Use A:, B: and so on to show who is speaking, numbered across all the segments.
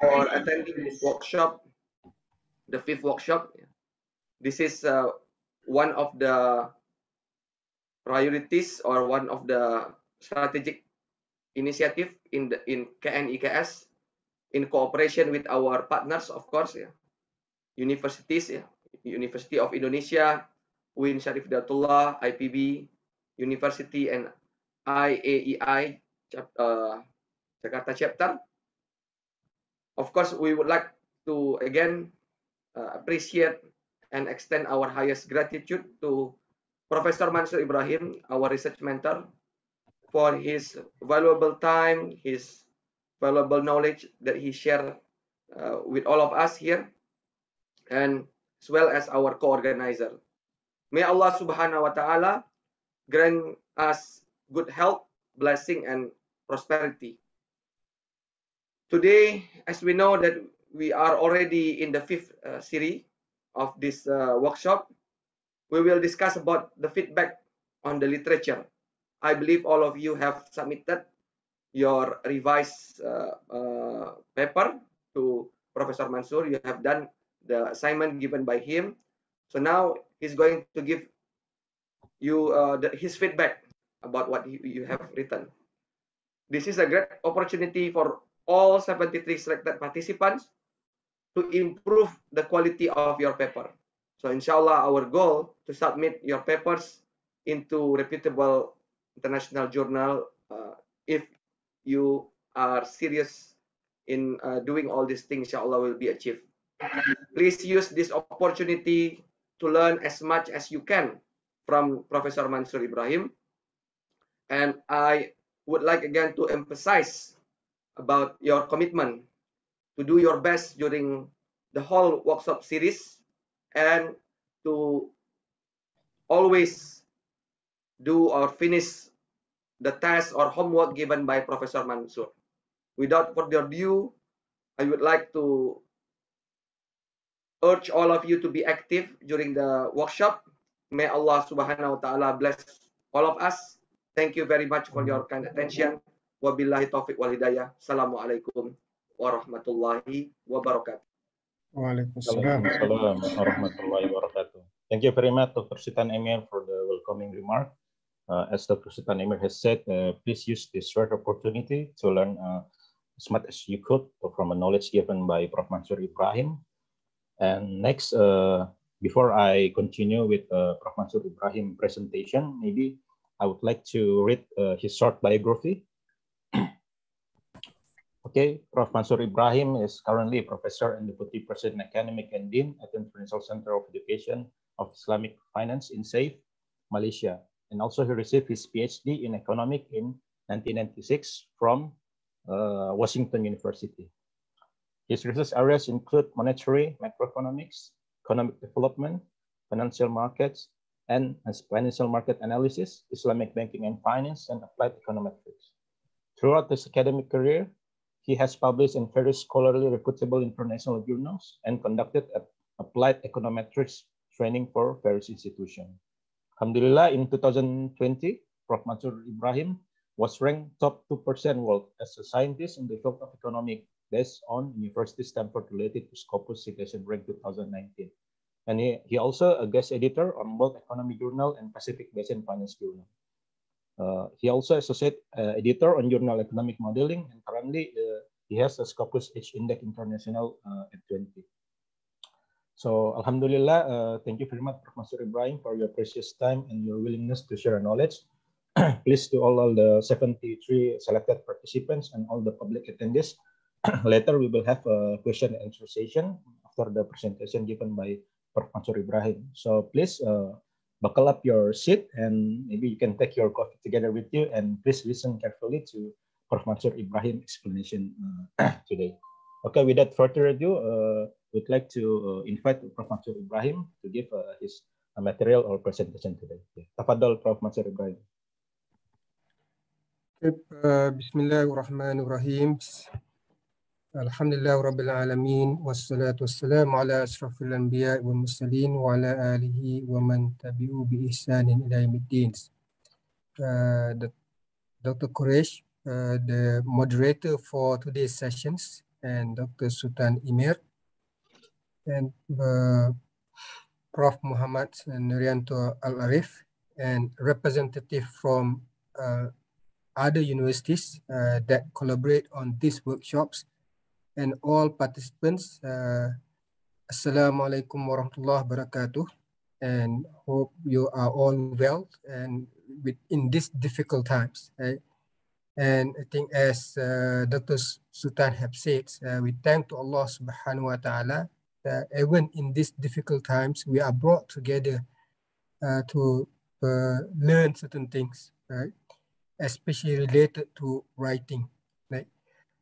A: for attending this workshop, the fifth workshop. This is one of the priorities or one of the strategic initiative in KNIKS in cooperation with our partners, of course, universities, University of Indonesia, UIN Syarif Hidayatullah, IPB University, and IAEI Jakarta chapter. Of course, we would like to again appreciate and extend our highest gratitude to Professor Mansur Ibrahim, our research mentor, for his valuable time, his valuable knowledge that he shared with all of us here, and as well as our co-organizer. May Allah subhanahu wa ta'ala grant us good health, blessing, and prosperity. Today, as we know that we are already in the fifth series of this workshop, we will discuss about the feedback on the literature. I believe all of you have submitted your revised paper to Professor Mansur. You have done the assignment given by him. So now he's going to give you his feedback about what you have written. This is a great opportunity for all 73 selected participants to improve the quality of your paper. So inshallah, our goal to submit your papers into reputable international journal if you are serious in doing all these things, inshallah, will be achieved. Please use this opportunity to learn as much as you can from Professor Mansur Ibrahim. And I would like again to emphasize about your commitment to do your best during the whole workshop series and to always do or finish the task or homework given by Professor Mansur. Without further ado, I would like to urge all of you to be active during the workshop. May Allah subhanahu wa ta'ala bless all of us. Thank you very much for your kind attention. Wabillahi taufiq wal hidayah. Assalamualaikum warahmatullahi wabarakatuh.
B: Waalaikumsalam warahmatullahi wabarakatuh. Thank you very much, Dr. Sitan Emir, for the welcoming remark. As Dr. Sitan Emir has said, please use this short opportunity to learn as much as you could from the knowledge given by Prof. Mansur Ibrahim. And next, before I continue with Prof. Mansur Ibrahim presentation, maybe I would like to read his short biography. Okay, Prof. Mansur Ibrahim is currently a professor and deputy president academic and dean at the International Center of Education of Islamic Finance in Saif, Malaysia. And also he received his PhD in economics in 1996 from Washington University. His research areas include monetary, macroeconomics, economic development, financial markets, and financial market analysis, Islamic banking and finance, and applied econometrics. Throughout his academic career, he has published in various scholarly reputable international journals and conducted applied econometrics training for various institutions. Alhamdulillah, in 2020, Prof. Mansur Ibrahim was ranked top 2% world as a scientist in the field of economics based on University Stanford related to Scopus Citation Rank 2019. And he also a guest editor on both Economy Journal and Pacific Basin Finance Journal. He also associate editor on Journal Economic Modeling, and currently he has a Scopus H Index International at 20. So Alhamdulillah, thank you very much, Prof. Mansur Ibrahim, for your precious time and your willingness to share knowledge. Please to all the 73 selected participants and all the public attendees. Later we will have a question and answer session after the presentation given by Prof. Mansur Ibrahim. So please buckle up your seat and maybe you can take your coffee together with you, and please listen carefully to Prof. Mansur Ibrahim explanation today. Okay, without further ado, we'd like to invite Prof. Mansur Ibrahim to give his material or presentation today. Tafadhol, Prof. Mansur Ibrahim.
C: Bismillahirrahmanirrahim. Alhamdulillah Rabbil Alamin, wassalatu wassalamu ala ashrafil anbiya wal mursalin wa ala alihi wa man tabi'u bi ihsanin ila yaumiddin. Dr. Quresh, the moderator for today's sessions, and Dr. Sultan Emir, and Prof. Muhammad Nurianto Al-Arif, and representative from other universities that collaborate on these workshops, and all participants. Assalamualaikum warahmatullahi wabarakatuh, and hope you are all well and in these difficult times. Right? And I think as Dr. Sultan have said, we thank to Allah subhanahu wa ta'ala that even in these difficult times, we are brought together to learn certain things, right? Especially related to writing. Right?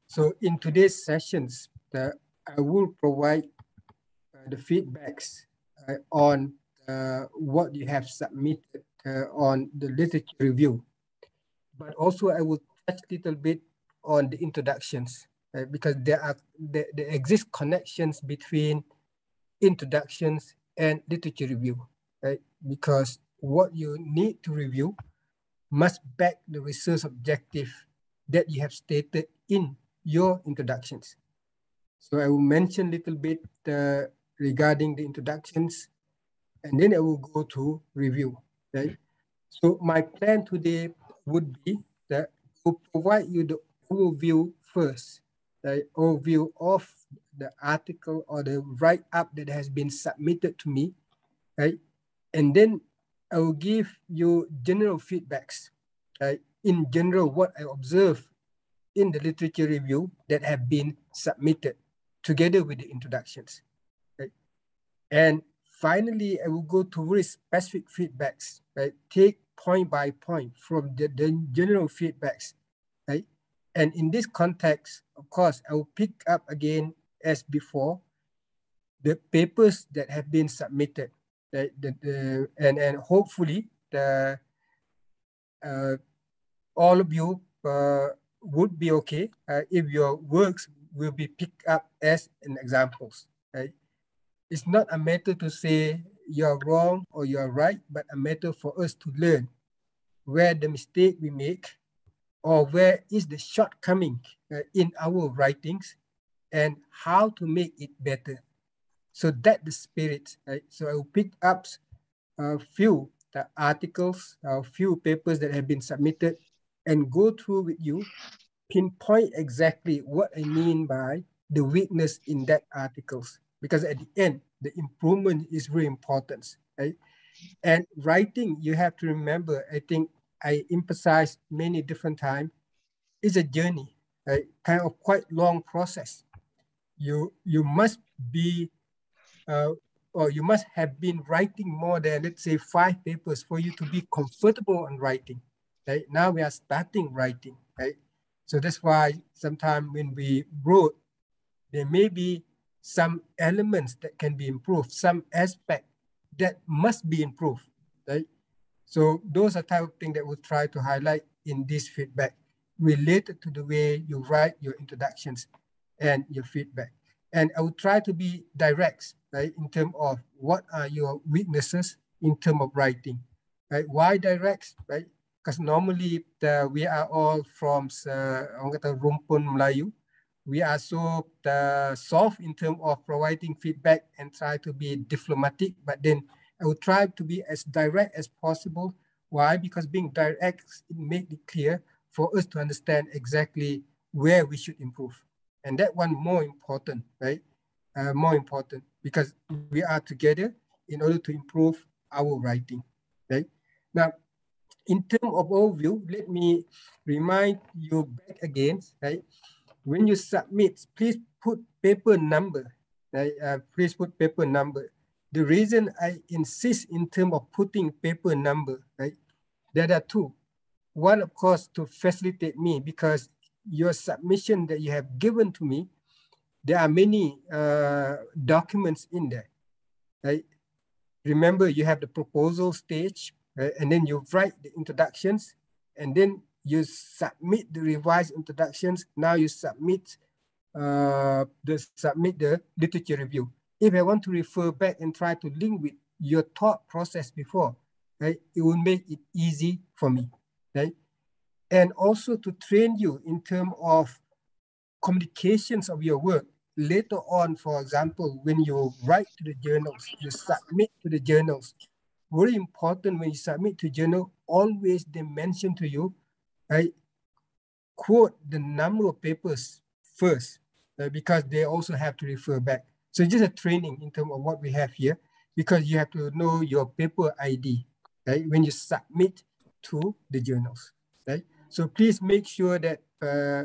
C: So in today's sessions, I will provide the feedbacks on what you have submitted on the literature review. But also I will touch a little bit on the introductions, because there exist connections between introductions and literature review, right? Because what you need to review must back the research objective that you have stated in your introductions. So I will mention a little bit regarding the introductions, and then I will go to review, right? So my plan today would be that to provide you the overview first, the overview of the article or the write-up that has been submitted to me, right? And then I will give you general feedbacks, right? In general, what I observe in the literature review that have been submitted together with the introductions, right? And finally, I will go to very specific feedbacks, right? Take point by point from the general feedbacks, right? And in this context, of course, I will pick up again as before, the papers that have been submitted, right? And hopefully all of you would be okay if your works will be picked up as an examples, right? It's not a matter to say you're wrong or you're right, but a matter for us to learn where the mistake we make or where is the shortcoming in our writings and how to make it better. So that's the spirit, right? So I will pick up a few articles, a few papers that have been submitted and go through with you, pinpoint exactly what I mean by the weakness in that articles. Because at the end, the improvement is very important, right? And writing, you have to remember, I think I emphasize many different times, is a journey, right? Kind of quite long process. You must be, or you must have been writing more than, let's say, 5 papers for you to be comfortable on writing, right? Now we are starting writing, right? So that's why sometimes when we wrote, there may be some elements that can be improved, some aspect that must be improved, right? So those are type of things that we'll try to highlight in this feedback related to the way you write your introductions and your feedback. And I will try to be direct, right, in terms of what are your weaknesses in terms of writing, right? Why direct, right? Because normally we are all from orang kata rumpun Melayu. We are so soft in terms of providing feedback and try to be diplomatic, but then I will try to be as direct as possible. Why? Because being direct, it makes it clear for us to understand exactly where we should improve. And that one more important, right? More important because we are together in order to improve our writing, right? Now, in terms of overview, let me remind you back again, right? When you submit, please put paper number, right? Please put paper number. The reason I insist in terms of putting paper number, right? There are 2. One, of course, to facilitate me because your submission that you have given to me, there are many documents in there, right? Remember, you have the proposal stage, right? And then you write the introductions, and then you submit the revised introductions. Now you submit the literature review. If I want to refer back and try to link with your thought process before, right, it will make it easy for me, right? And also to train you in terms of communications of your work later on. For example, when you write to the journals, you submit to the journals. Very important when you submit to journal, always they mention to you, right? Quote the number of papers first, because they also have to refer back. So just a training in terms of what we have here, because you have to know your paper ID, right? When you submit to the journals, right? So please make sure that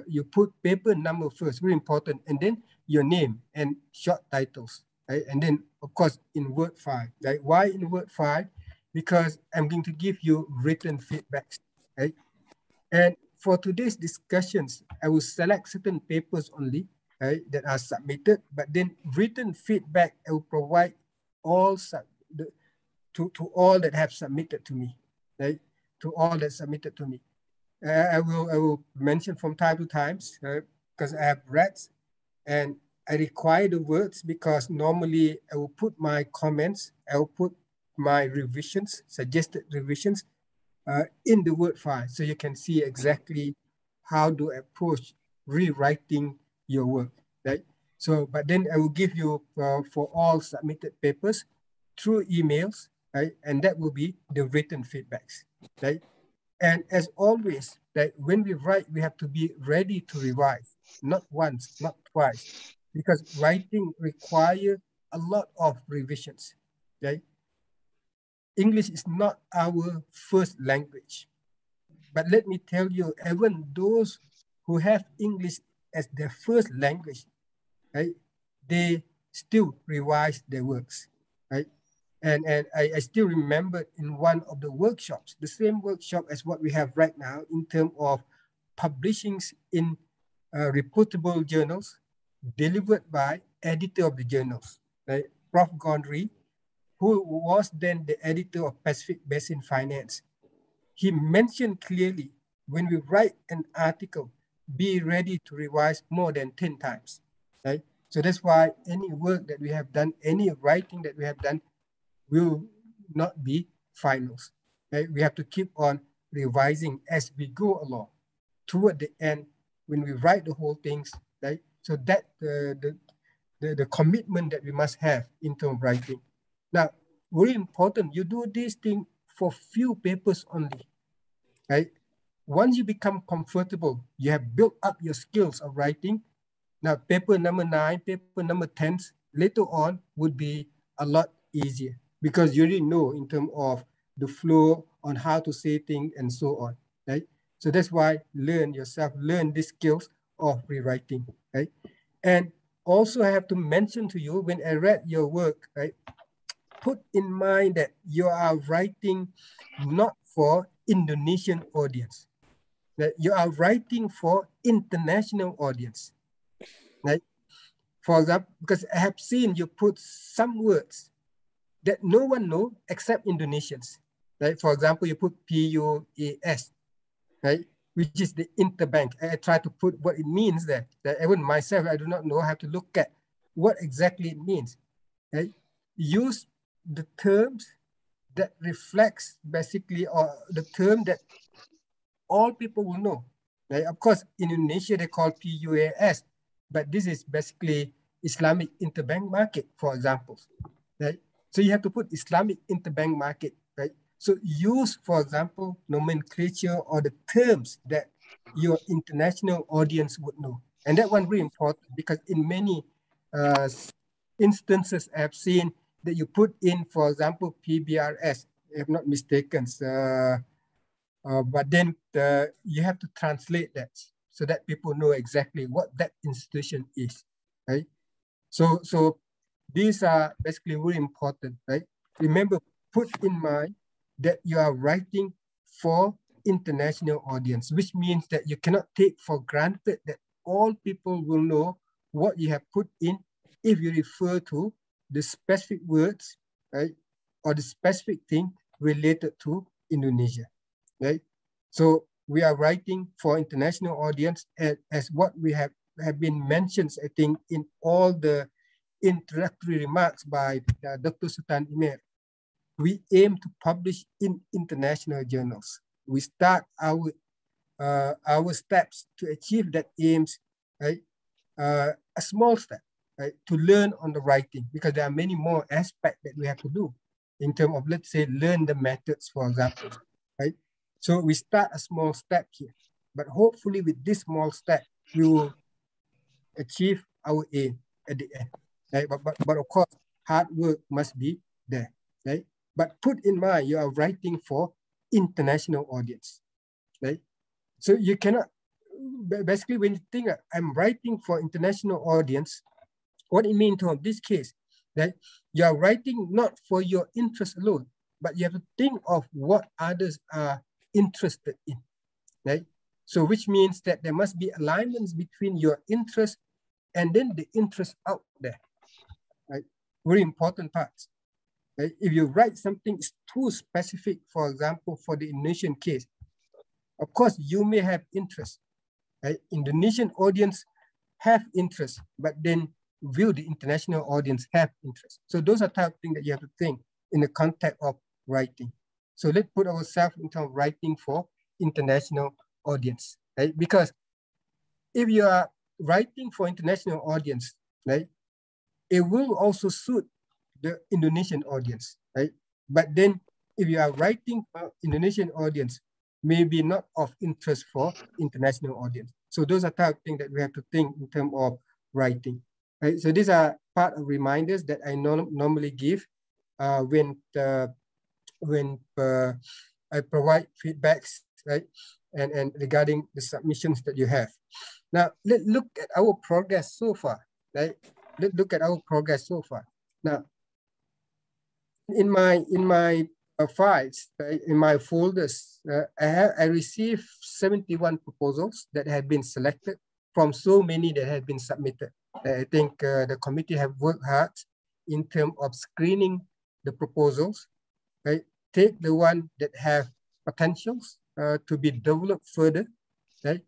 C: you put paper number first, very important, and then your name and short titles, right? And then of course in Word file, right? Why in Word file? Because I'm going to give you written feedbacks, right? And for today's discussions, I will select certain papers only, right, that are submitted, but then written feedback I will provide all to all that have submitted to me, right? To all that submitted to me. I will mention from time to time, because I have read and I require the words, because normally I will put my comments, I will put my revisions, suggested revisions, in the Word file, so you can see exactly how to approach rewriting your work, right? So, but then I will give you for all submitted papers through emails, right? And that will be the written feedbacks, right? And as always, that when we write, we have to be ready to revise, not once, not twice, because writing requires a lot of revisions, right? English is not our first language. But let me tell you, even those who have English as their first language, right, they still revise their works, right? And I still remember in one of the workshops, the same workshop as what we have right now in terms of publishings in reputable journals delivered by editor of the journals, right? Prof. Gondry, who was then the editor of Pacific Basin Finance. He mentioned clearly, when we write an article, be ready to revise more than 10 times, right? So that's why any work that we have done, any writing that we have done will not be finals, right? We have to keep on revising as we go along. Toward the end, when we write the whole things, right? So that the commitment that we must have in terms of writing. Now, very important, you do this thing for few papers only, right? Once you become comfortable, you have built up your skills of writing. Now, paper number 9, paper number 10, later on would be a lot easier, because you already know in terms of the flow on how to say things and so on, right? So that's why learn yourself, learn these skills of rewriting, right? And also I have to mention to you, when I read your work, right, put in mind that you are writing not for Indonesian audience, that you are writing for international audience, right? For example, because I have seen you put some words that no one know except Indonesians, right? For example, you put PUAS, right? Which is the interbank. I try to put what it means there. That even myself, I do not know. I have to look at what exactly it means, right? Use the terms that reflects basically, or the term that all people will know. Right? Of course, in Indonesia, they call PUAS, but this is basically Islamic interbank market, for example. Right? So you have to put Islamic interbank market, right? So use, for example, nomenclature or the terms that your international audience would know. And that one really important, because in many instances I have seen that you put in, for example, PBRS, if not mistaken, but then you have to translate that so that people know exactly what that institution is, right? So these are basically very important, right? Remember, put in mind that you are writing for international audience, which means that you cannot take for granted that all people will know what you have put in if you refer to the specific words, right? Or the specific thing related to Indonesia, right? So we are writing for international audience, as what we have been mentioned, I think, in all the introductory remarks by Dr. Sultan Imer. We aim to publish in international journals. We start our steps to achieve that aims, right, a small step, right, to learn on the writing, because there are many more aspects that we have to do in terms of, let's say, learn the methods, for example, right? So we start a small step here, but hopefully with this small step, we will achieve our aim at the end, right? But of course, hard work must be there, right? But put in mind, you are writing for international audience, right? So you cannot, basically when you think I'm writing for international audience, what it means in this case, that you are writing not for your interest alone, but you have to think of what others are interested in, right? So which means that there must be alignments between your interest and then the interest out there, right? Very important parts. Right? If you write something too specific, for example, for the Indonesian case, of course, you may have interest, right? Indonesian audience have interest, but then will the international audience have interest? So those are type of things that you have to think in the context of writing. So let's put ourselves into writing for international audience, right? Because if you are writing for international audience, right, it will also suit the Indonesian audience, right? But then if you are writing for Indonesian audience, maybe not of interest for international audience. So those are type of things that we have to think in terms of writing, right? So these are part of reminders that I normally give when I provide feedbacks, right? And regarding the submissions that you have. Now, let's look at our progress so far, right? Let's look at our progress so far. Now, in my files, right, in my folders, I received 71 proposals that have been selected from so many that have been submitted. I think the committee have worked hard in terms of screening the proposals, right? Take the one that have potentials to be developed further, right?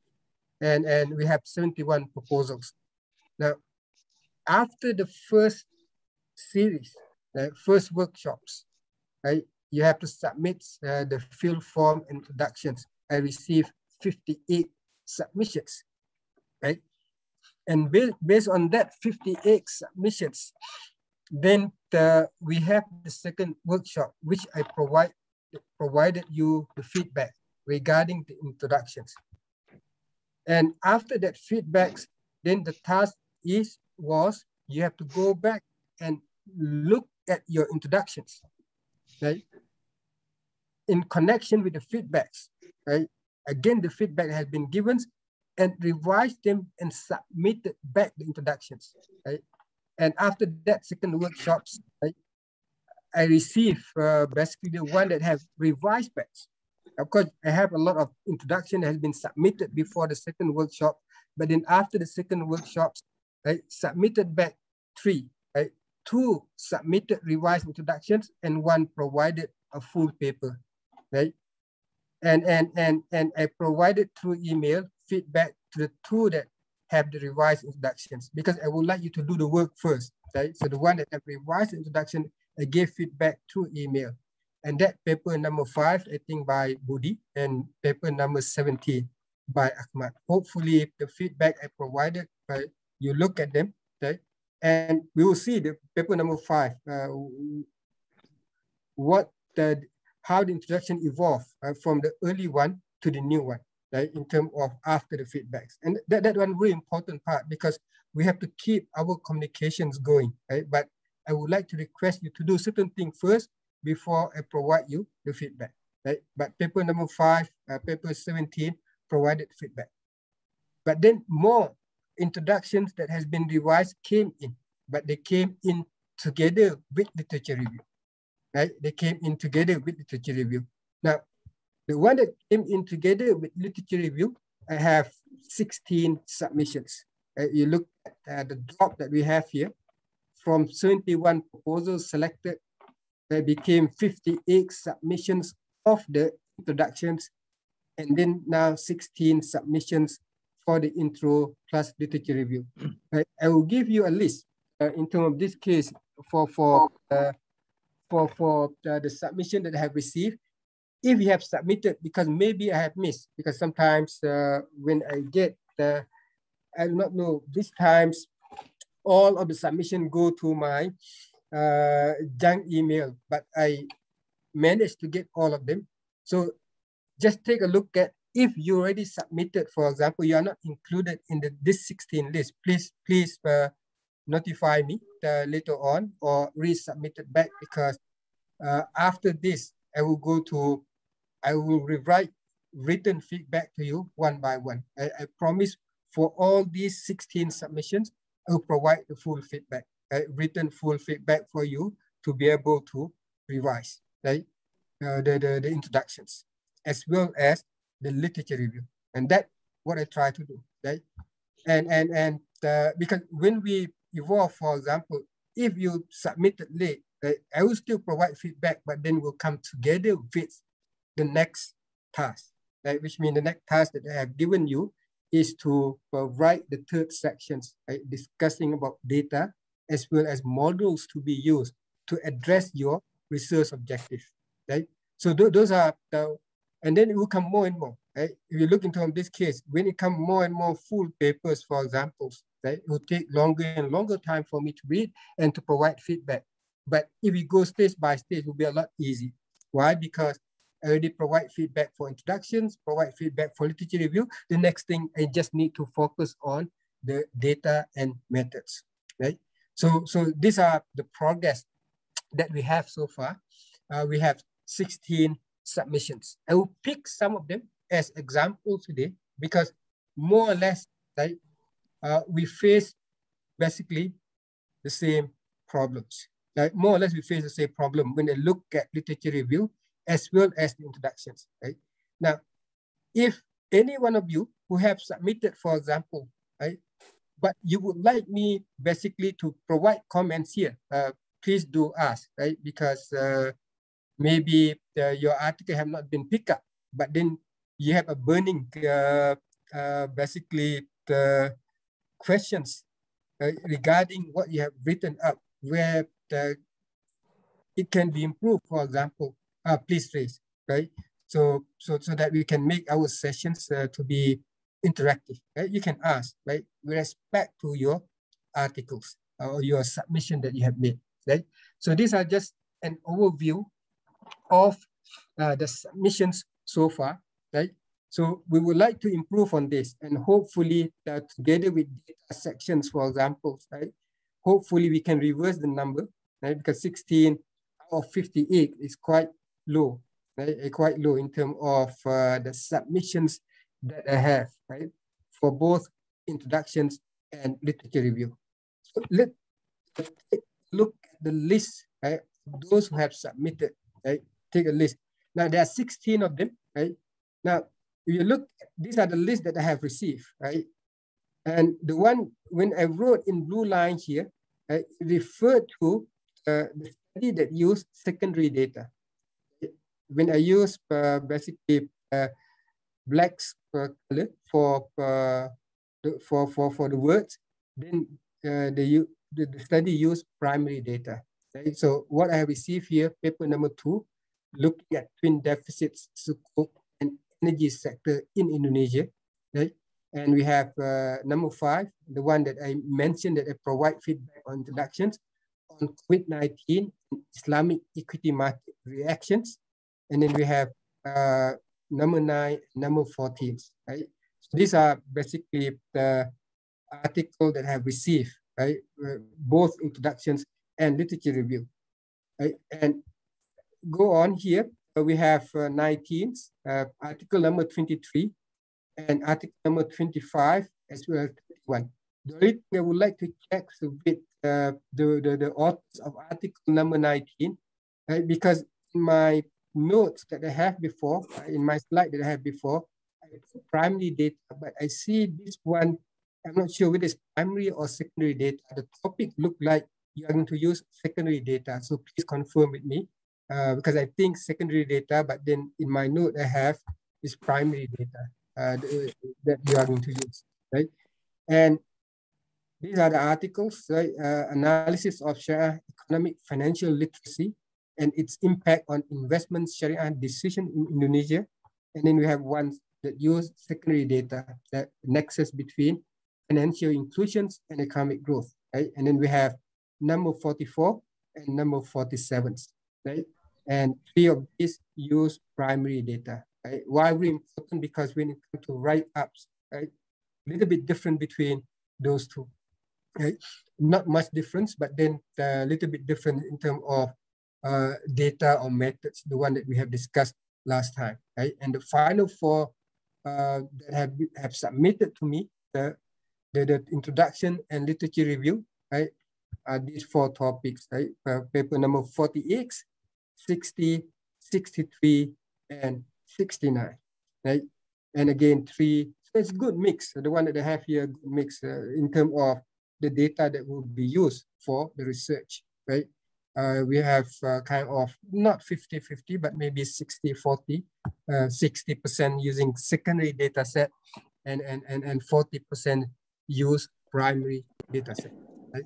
C: And we have 71 proposals. Now, after the first series, first workshops, right, you have to submit the field form introductions. I received 58 submissions, right? And based on that 58 submissions, then we have the second workshop, which I provided you the feedback regarding the introductions. And after that feedbacks, then the task was you have to go back and look at your introductions, right? In connection with the feedbacks, right? Again, the feedback has been given and revise them and submitted back the introductions, right? And after that second workshops, right, I receive basically the one that have revised backs. Of course, I have a lot of introduction that has been submitted before the second workshop, but then after the second workshops, right, submitted back 3, right? 2 submitted revised introductions and 1 provided a full paper, right? And I provided through email feedback to the 2 that have the revised introductions, because I would like you to do the work first, right? So the one that have revised introduction, I gave feedback through email. And that paper number 5, I think by Budi, and paper number 17 by Ahmad. Hopefully the feedback I provided, right, you look at them, right? And we will see the paper number 5, how the introduction evolved from the early one to the new one, right? In terms of after the feedbacks. And that one really important part, because we have to keep our communications going, right? But I would like to request you to do certain things first before I provide you the feedback, right? But paper number 5, paper 17 provided feedback. But then more introductions that has been revised came in, but they came in together with literature review, right? They came in together with literature review. Now, the one that came in together with literature review, I have 16 submissions. You look at the drop that we have here, from 71 proposals selected, there became 58 submissions of the introductions, and then now 16 submissions for the intro plus literature review. I will give you a list in terms of this case for the submission that I have received. If you have submitted, because maybe I have missed, because sometimes when I get I do not know, these times, all of the submission go to my junk email, but I managed to get all of them. So just take a look at, if you already submitted, for example, you are not included in this 16 list, please notify me later on or resubmit it back, because after this, I will rewrite written feedback to you one by one. I promise for all these 16 submissions, I will provide the full feedback, written full feedback for you to be able to revise, right? The introductions, as well as the literature review. And that's what I try to do, right? And because when we evolve, for example, if you submitted late, I will still provide feedback, but then we'll come together with the next task, right? Which means the next task that I have given you is to write the third sections, right? Discussing about data as well as models to be used to address your research objective, right? So those are and then it will come more and more, right? If you look into this case, when it comes more and more full papers, for example, right, it will take longer and longer time for me to read and to provide feedback. But if we go stage by stage, it will be a lot easier. Why? Because I already provide feedback for introductions, provide feedback for literature review. The next thing, I just need to focus on the data and methods, right? So these are the progress that we have so far. We have 16 submissions. I will pick some of them as examples today because more or less, right, we face basically the same problems. Like more or less we face the same problem when I look at literature review as well as the introductions, right? Now, if any one of you who have submitted, for example, right, but you would like me basically to provide comments here, please do ask, right? Because maybe your article have not been picked up, but then you have a burning, basically the questions regarding what you have written up, where it can be improved, for example, please raise, right? So that we can make our sessions to be interactive, right? You can ask, right? With respect to your articles or your submission that you have made, right? So these are just an overview of the submissions so far, right? So we would like to improve on this, and hopefully together with data sections, for example, right? Hopefully we can reverse the number, right? Because 16 out of 58 is quite low, right? Quite low in terms of the submissions that I have, right? For both introductions and literature review. So let's look at the list, right? Those who have submitted, right? Take a list. Now there are 16 of them, right? Now, if you look, these are the lists that I have received, right? And the one, when I wrote in blue lines here, I referred to the study that used secondary data. When I use basically black color for the words, then the study used primary data. Right? So what I have received here, paper number 2, looking at twin deficits, scope, and energy sector in Indonesia, right? And we have number 5, the one that I mentioned that I provide feedback on introductions on COVID-19 Islamic equity market reactions. And then we have number 9, number 14, right? So these are basically the article that I have received, right? Both introductions and literature review, right? And go on here, we have 19, article number 23, and article number 25, as well as 21. The only thing I would like to check with the authors of article number 19, right? Because in my notes that I have before, in my slide that I have before, I put primary data, but I see this one, I'm not sure whether it's primary or secondary data. The topic looked like you are going to use secondary data, so please confirm with me. Because I think secondary data, but then in my note I have is primary data that you are going to use, right? And these are the articles, right? Analysis of Sharia economic financial literacy and its impact on investment Sharia decision in Indonesia. And then we have ones that use secondary data, that nexus between financial inclusions and economic growth, right? And then we have number 44 and number 47, right? And 3 of these use primary data, right? Why very important? Because when it comes to write-ups, right, a little bit different between those two, right? Not much difference, but then a little bit different in terms of data or methods, the one that we have discussed last time, right? And the final 4 that have submitted to me, the introduction and literature review, right? These 4 topics, right? Paper number 48, 60, 63, and 69, right? And again, 3, so it's a good mix. The one that I have here, good mix in terms of the data that will be used for the research, right? We have kind of not 50-50, but maybe 60-40, 60% using secondary data set and 40% use primary data set, right?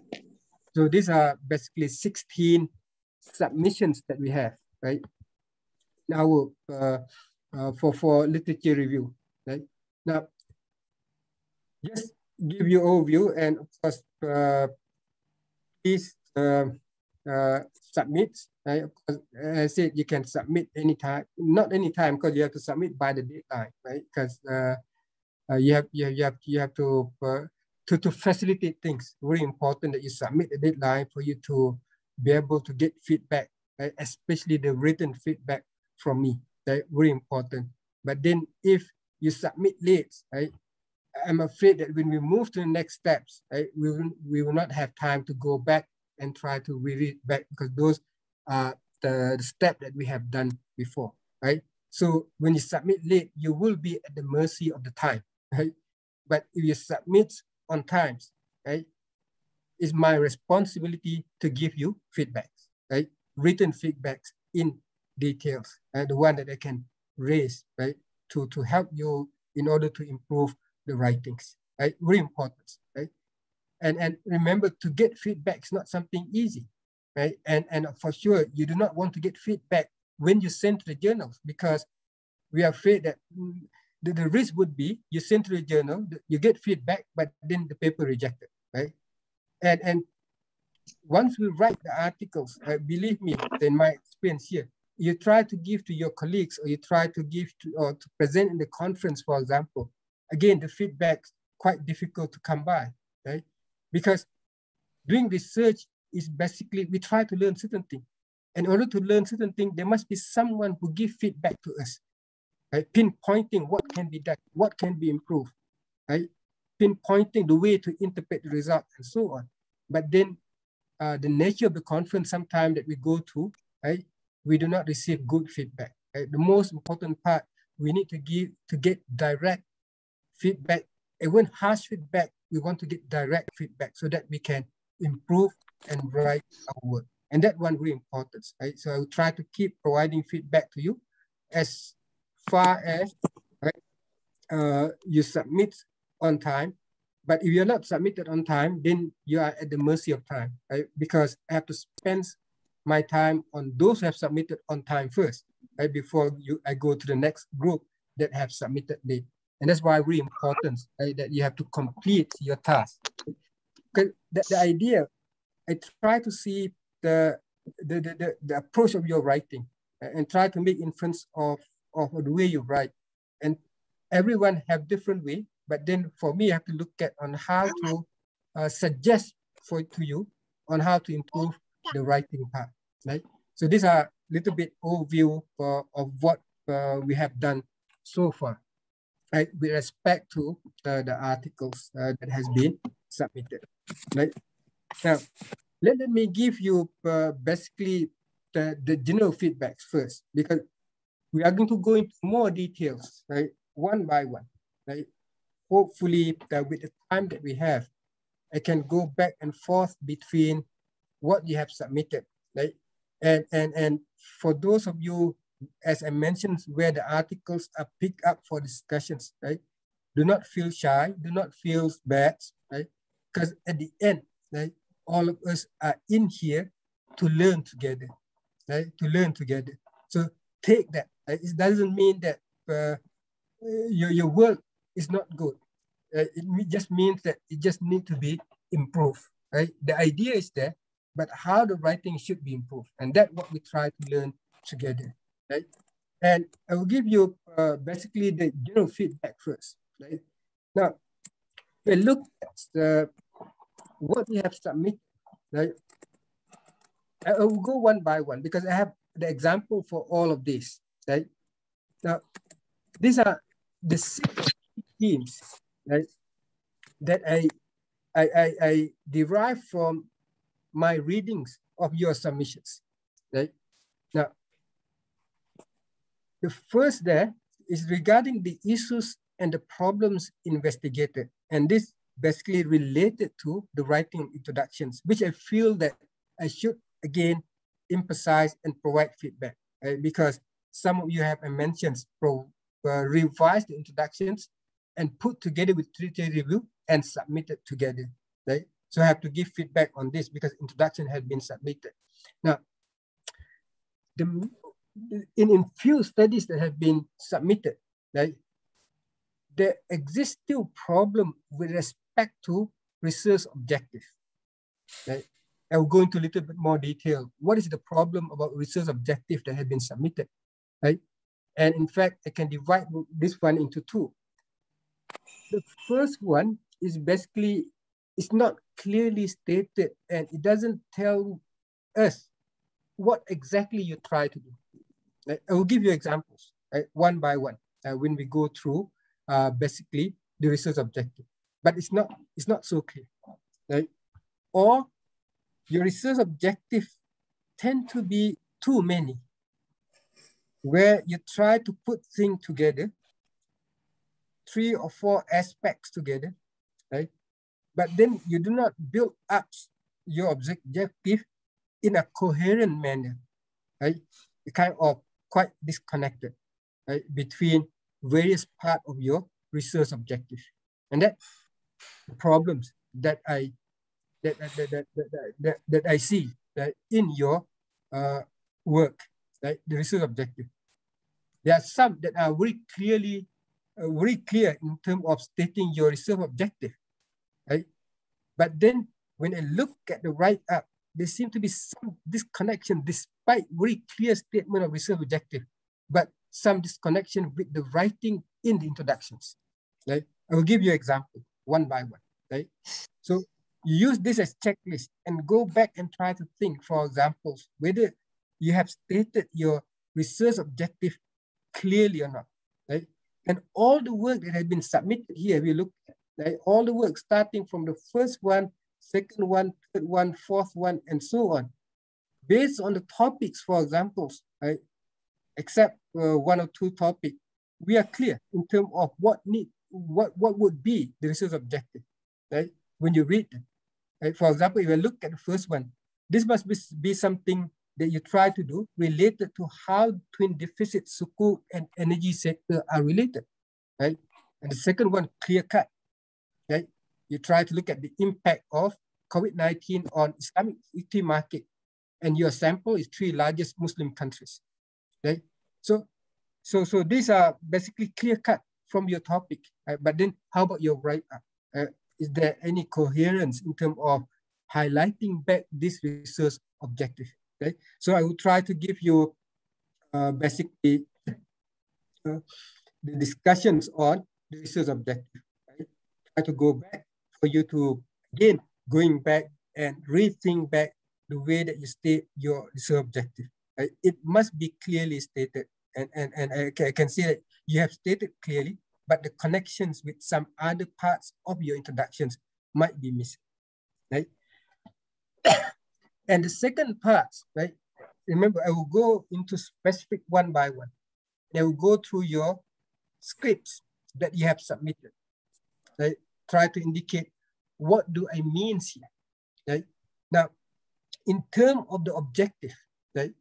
C: So these are basically 16 submissions that we have, right? Now for literature review, right? Now, just give you overview, and of course, please submit. Right? Of course, as I said, you can submit anytime, not anytime, because you have to submit by the deadline, right? Because you have to facilitate things. Very important that you submit a deadline for you to be able to get feedback, right? Especially the written feedback from me. Right? Very important. But then if you submit late, right, I'm afraid that when we move to the next steps, right, we will not have time to go back and try to read it back, because those are the step that we have done before, right? So when you submit late, you will be at the mercy of the time, right? But if you submit on time, right, it's my responsibility to give you feedbacks, right? Written feedbacks in details, the one that I can raise, right, to help you in order to improve the writings, right? Very important, right? And remember, to get feedback is not something easy, right? And for sure, you do not want to get feedback when you send to the journals, because we are afraid that the risk would be you send to the journal, you get feedback, but then the paper rejected, right? And once we write the articles, believe me, in my experience here, you try to give to your colleagues, or you try to give to, or to present in the conference, for example, again, the feedback quite difficult to come by, right? Because doing research is basically, we try to learn certain things. In order to learn certain things, there must be someone who gives feedback to us, right? Pinpointing what can be done, what can be improved, right? Pinpointing the way to interpret the result and so on. But then the nature of the conference sometimes that we go to, right, we do not receive good feedback, right? The most important part, we need to get direct feedback. Even harsh feedback, we want to get direct feedback so that we can improve and write our work. And that one really important, right? So I will try to keep providing feedback to you as far as, right, you submit on time. But if you're not submitted on time, then you are at the mercy of time, right? Because I have to spend my time on those who have submitted on time first, right? Before I go to the next group that have submitted late. And that's why really important, right, that you have to complete your task. Because the idea, I try to see the approach of your writing, and try to make inference of the way you write. And everyone have different way, but then for me, I have to look at on how to suggest to you on how to improve the writing part, right? So these are a little bit overview of what we have done so far, right, with respect to the articles that has been submitted, right? Now, let me give you basically the general feedbacks first, because we are going to go into more details, right, one by one, right? Hopefully, with the time that we have, I can go back and forth between what you have submitted, right? And for those of you, as I mentioned, where the articles are picked up for discussions, right? Do not feel shy, do not feel bad, right? Because at the end, right, all of us are in here to learn together, right? To learn together. So take that. Right? It doesn't mean that your work is not good. just means that it just needs to be improved, right? The idea is there, but how the writing should be improved. And that's what we try to learn together, right? And I will give you basically the general feedback first, right? Now, we look at what we have submitted, right? I will go one by one because I have the example for all of this, right? Now, these are the 6 themes, right, that I derive from my readings of your submissions, right? Now, the first there is regarding the issues and the problems investigated. And this basically related to the writing introductions, which I feel that I should again emphasize and provide feedback, right? Because some of you have mentioned revise the introductions and put together with literature review and submitted together, right? So I have to give feedback on this because introduction has been submitted. Now, in few studies that have been submitted, right, there exists still problem with respect to research objective, right? I will go into a little bit more detail. What is the problem about research objective that have been submitted, right? And in fact, I can divide this one into 2. The first one is basically, it's not clearly stated and it doesn't tell us what exactly you try to do. Right? I will give you examples, right, one by one when we go through basically the research objective. But it's not so clear, right? Or your research objective tend to be too many, where you try to put things together, 3 or 4 aspects together, right? But then you do not build up your objective in a coherent manner, right? It kind of quite disconnected, right, between various parts of your research objective. And that the problems that I see that in your work, right, the research objective. There are some that are very clear in terms of stating your research objective, right? But then when I look at the write-up, there seems to be some disconnection despite very clear statement of research objective, but some disconnection with the writing in the introductions, right? I will give you an example one by one, right? So you use this as checklist and go back and try to think, for examples, whether you have stated your research objective clearly or not, right? And all the work that has been submitted here, we look at, right? All the work starting from the first one, second one, third one, fourth one, and so on. Based on the topics, for examples, right? Except 1 or 2 topics, we are clear in terms of what would be the research objective, right? When you read them, right? For example, if you look at the first one, this must be something that you try to do related to how twin deficit, sukuk, and energy sector are related, right? And the second one, clear cut, right? You try to look at the impact of COVID-19 on Islamic equity market, and your sample is 3 largest Muslim countries, right? So these are basically clear cut from your topic, right? But then how about your write-up? Is there any coherence in terms of highlighting back this research objective? Okay, so I will try to give you basically the discussions on the research objective. Right? Try to go back for you to, again, going back and rethink back the way that you state your research objective. Right? It must be clearly stated, and I can see that you have stated clearly, but the connections with some other parts of your introductions might be missing, right? And the second part, right? Remember, I will go into specific one by one. I will go through your scripts that you have submitted, right? Try to indicate what do I mean here, right? Now, in terms of the objective, right?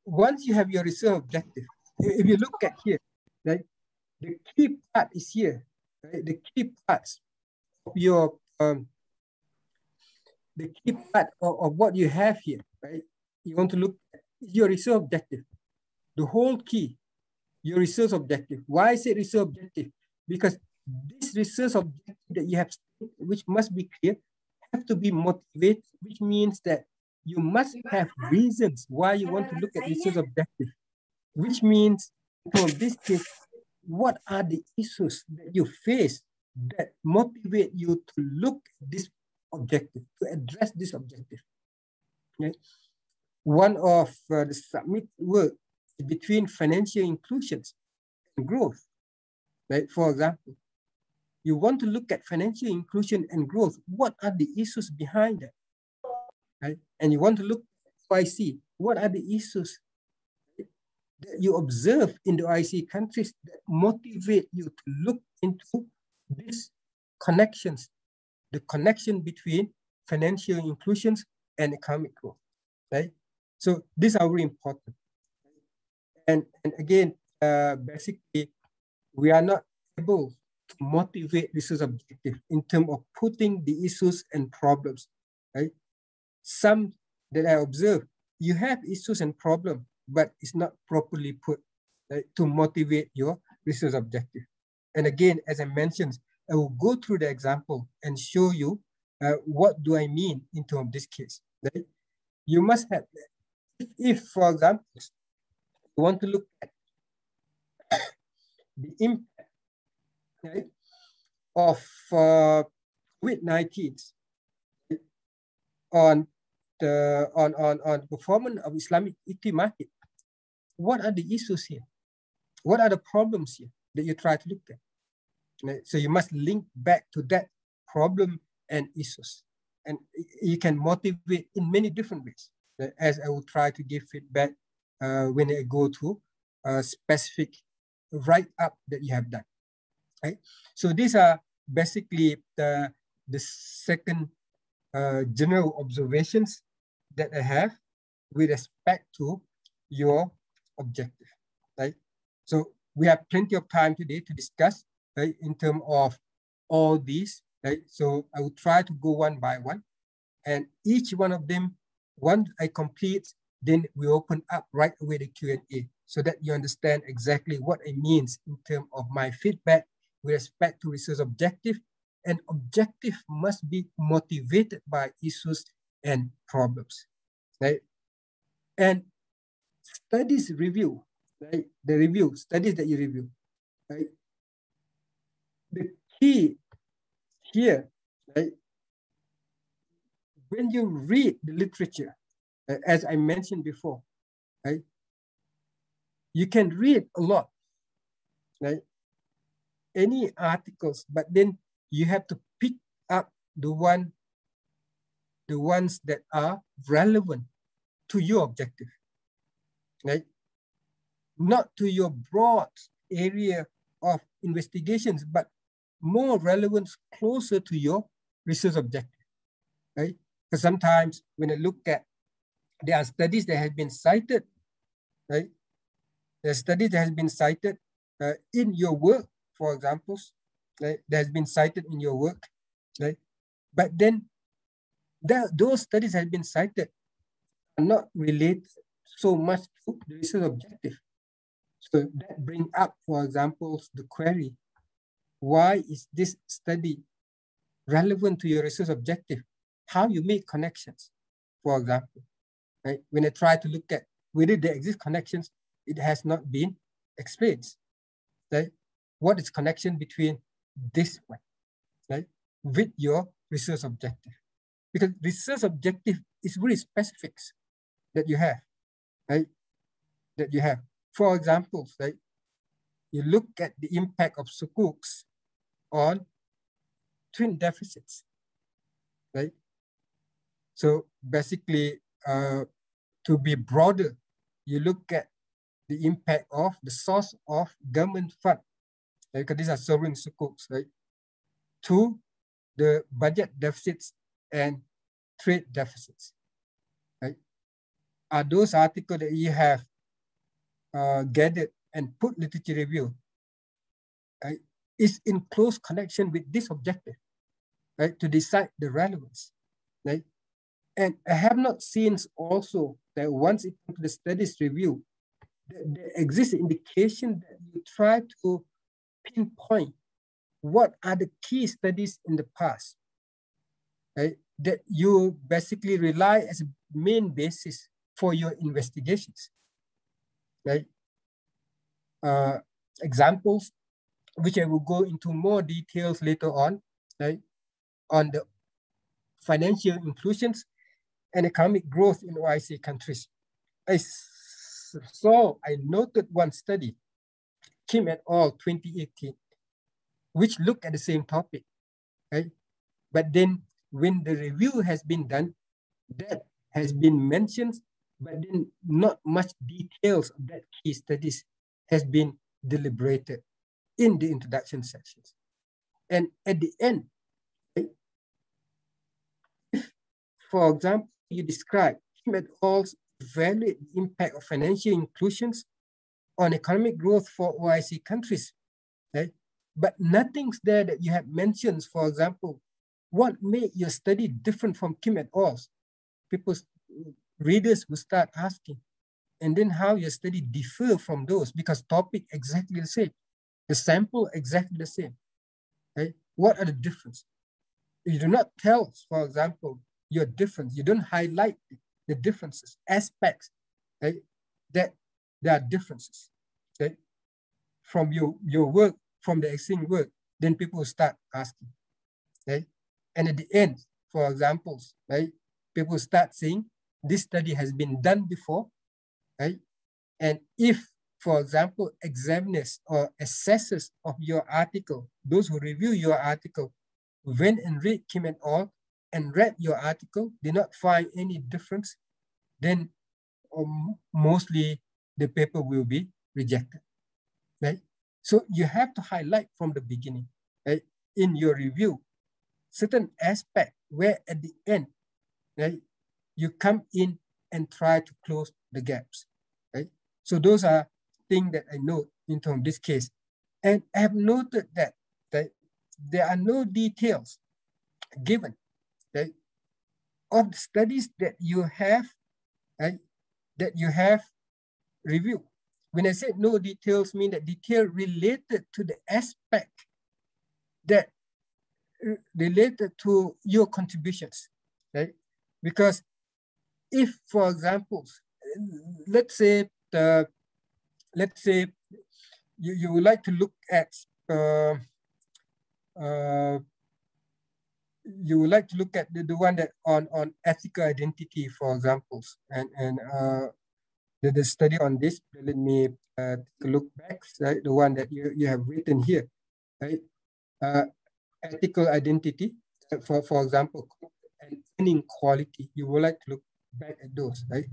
C: Once you have your research objective, if you look at here, right? The key part is here, right? The key parts of your the key part of what you have here, right? You want to look at your research objective. The whole key, your research objective. Why is it research objective? Because this research objective that you have, which must be clear, have to be motivated, which means that you must have reasons why you want to look at research objective, which means, in this case, what are the issues that you face that motivate you to look at this objective, to address this objective? Okay. One of the submit work is between financial inclusions and growth. Right? For example, you want to look at financial inclusion and growth. What are the issues behind that? Right? And you want to look at OIC. What are the issues that you observe in the OIC countries that motivate you to look into these connections, the connection between financial inclusions and economic growth, right? So these are very important. And again, basically, we are not able to motivate research objective in terms of putting the issues and problems, right? Some that I observe, you have issues and problems, but it's not properly put, right, to motivate your research objective. And again, as I mentioned, I will go through the example and show you what do I mean in terms of this case, right? You must have, if for example, you want to look at the impact, right, of COVID-19 on the performance of Islamic equity market, what are the issues here? What are the problems here that you try to look at? Right? So you must link back to that problem and issues. And you can motivate in many different ways, right? As I will try to give feedback when I go to a specific write-up that you have done. Right? So these are basically the second general observations that I have with respect to your objective, right? So we have plenty of time today to discuss, right, in terms of all these, right? So I will try to go one by one, and each one of them, once I complete, then we open up right away the Q&A so that you understand exactly what it means in terms of my feedback with respect to research objective. And objective must be motivated by issues and problems, right? And studies review, right? The review, studies that you review, right? The key here, right? When you read the literature, as I mentioned before, right? You can read a lot, right? Any articles, but then you have to pick up the ones that are relevant to your objective, right? Not to your broad area of investigations, but more relevant, closer to your research objective, right? Because sometimes when I look at, there are studies that have been cited, right? There are studies that have been cited in your work, for example, right? That has been cited in your work, right? But then those studies have been cited are not related so much to the research objective. So that brings up, for example, the query, why is this study relevant to your research objective? How you make connections, for example, right? When I try to look at whether there exist connections, it has not been explained, right? What is connection between this one, right, with your research objective? Because research objective is very specific that you have, right? That you have. For example, right, you look at the impact of sukuks on twin deficits, right? So basically, to be broader, you look at the impact of the source of government fund, right? Because these are sovereign sukuks, right? To the budget deficits and trade deficits, right? Are those articles that you have gathered and put literature review, right, is in close connection with this objective, right, to decide the relevance, right? And I have not seen also that once it comes to the studies review, there exists indication that you try to pinpoint what are the key studies in the past, right, that you basically rely as a main basis for your investigations, right? Examples, which I will go into more details later on, right, on the financial inclusions and economic growth in OIC countries. I noted one study, Kim et al. 2018, which looked at the same topic, right? But then when the review has been done, that has been mentioned, but then not much details of that key studies has been deliberated in the introduction sections. And at the end, right, if, for example, you describe Kim et al.'s evaluate the impact of financial inclusions on economic growth for OIC countries, right? But nothing's there that you have mentioned, for example, what made your study different from Kim et al.'s? Readers will start asking, and then how your study differ from those, because topic exactly the same, the sample exactly the same, right? What are the differences? You do not tell, for example, your difference. You don't highlight the differences, aspects, right? That there are differences, right? From your work, from the existing work, then people will start asking, right? And at the end, for examples, right, people start saying this study has been done before, right? And if, for example, examiners or assessors of your article, those who review your article, went and read Kim et al. And read your article, did not find any difference, then mostly the paper will be rejected, right? So you have to highlight from the beginning, right, in your review, certain aspect where at the end, right, you come in and try to close the gaps, right? So those are things that I note in terms of this case. And I have noted that there are no details given, right, of the studies that you have, right, that you have reviewed. When I said no details, mean that detail related to the aspect that related to your contributions, right? Because if, for example, let's say you would like to look at you would like to look at the one that on ethical identity, for examples, and the study on this. Let me take a look back, right? The one that you have written here, right? Ethical identity, for example, and inequality. You would like to look back at those, right?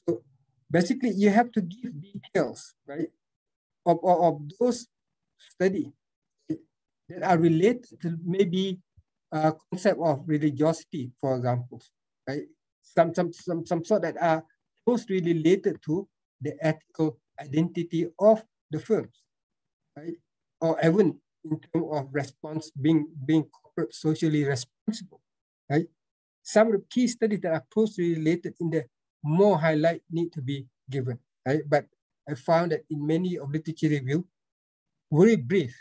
C: So basically, you have to give details, right, of those studies that are related to maybe concept of religiosity, for example, right? Some sort that are closely related to the ethical identity of the firms, right? Or even in terms of response, being corporate socially responsible, right? Some of the key studies that are closely related in the more highlight need to be given, right? But I found that in many of literature review, very brief,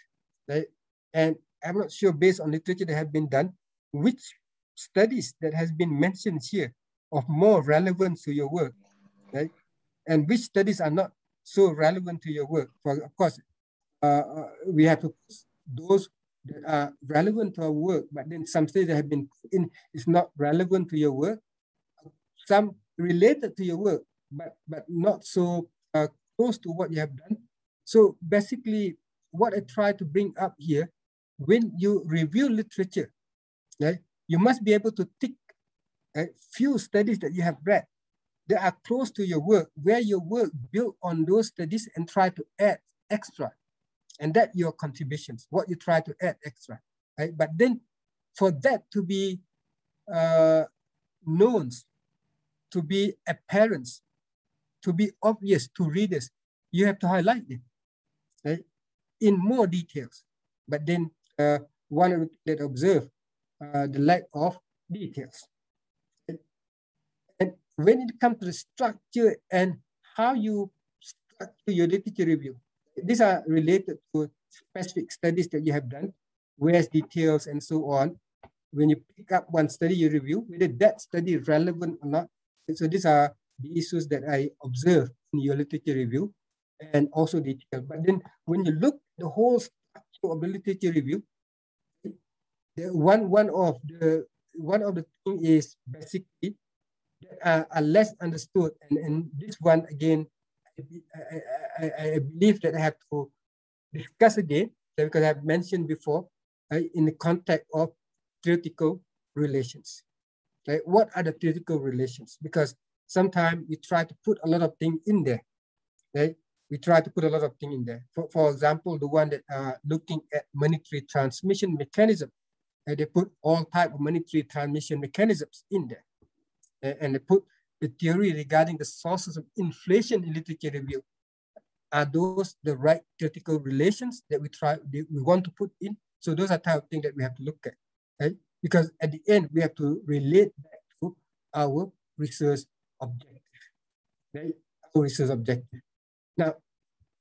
C: right? And I'm not sure, based on literature that have been done, which studies that has been mentioned here of more relevance to your work, right? And which studies are not so relevant to your work. For, of course, we have to put those that are relevant to our work, but then some studies that have been put in is not relevant to your work. Some related to your work, but not so close to what you have done. So basically, what I try to bring up here, when you review literature, right, you must be able to tick a few studies that you have read that are close to your work, where your work built on those studies, and try to add extra. And that your contributions, what you try to add extra, right? But then for that to be known, to be apparent, to be obvious to readers, you have to highlight it, right, in more details. But then one that observe the lack of details. And when it comes to the structure and how you structure your literature review, these are related to specific studies that you have done. where's details and so on. When you pick up one study, you review whether that study is relevant or not. And so these are the issues that I observe in your literature review and also detail. But then when you look at the whole structure of the literature review, one of the things is basically that are less understood. And this one, again, I believe that I have to discuss again, because I've mentioned before, in the context of theoretical relations. Right? What are the theoretical relations? Because sometimes we try to put a lot of things in there. Right? We try to put a lot of things in there. For example, the one that are looking at monetary transmission mechanism, they put all type of monetary transmission mechanisms in there. And they put the theory regarding the sources of inflation in literature review. Are those the right theoretical relations that we want to put in? So those are type of things that we have to look at, right? Because at the end, we have to relate back to our research objective, right? Our research objective. Now,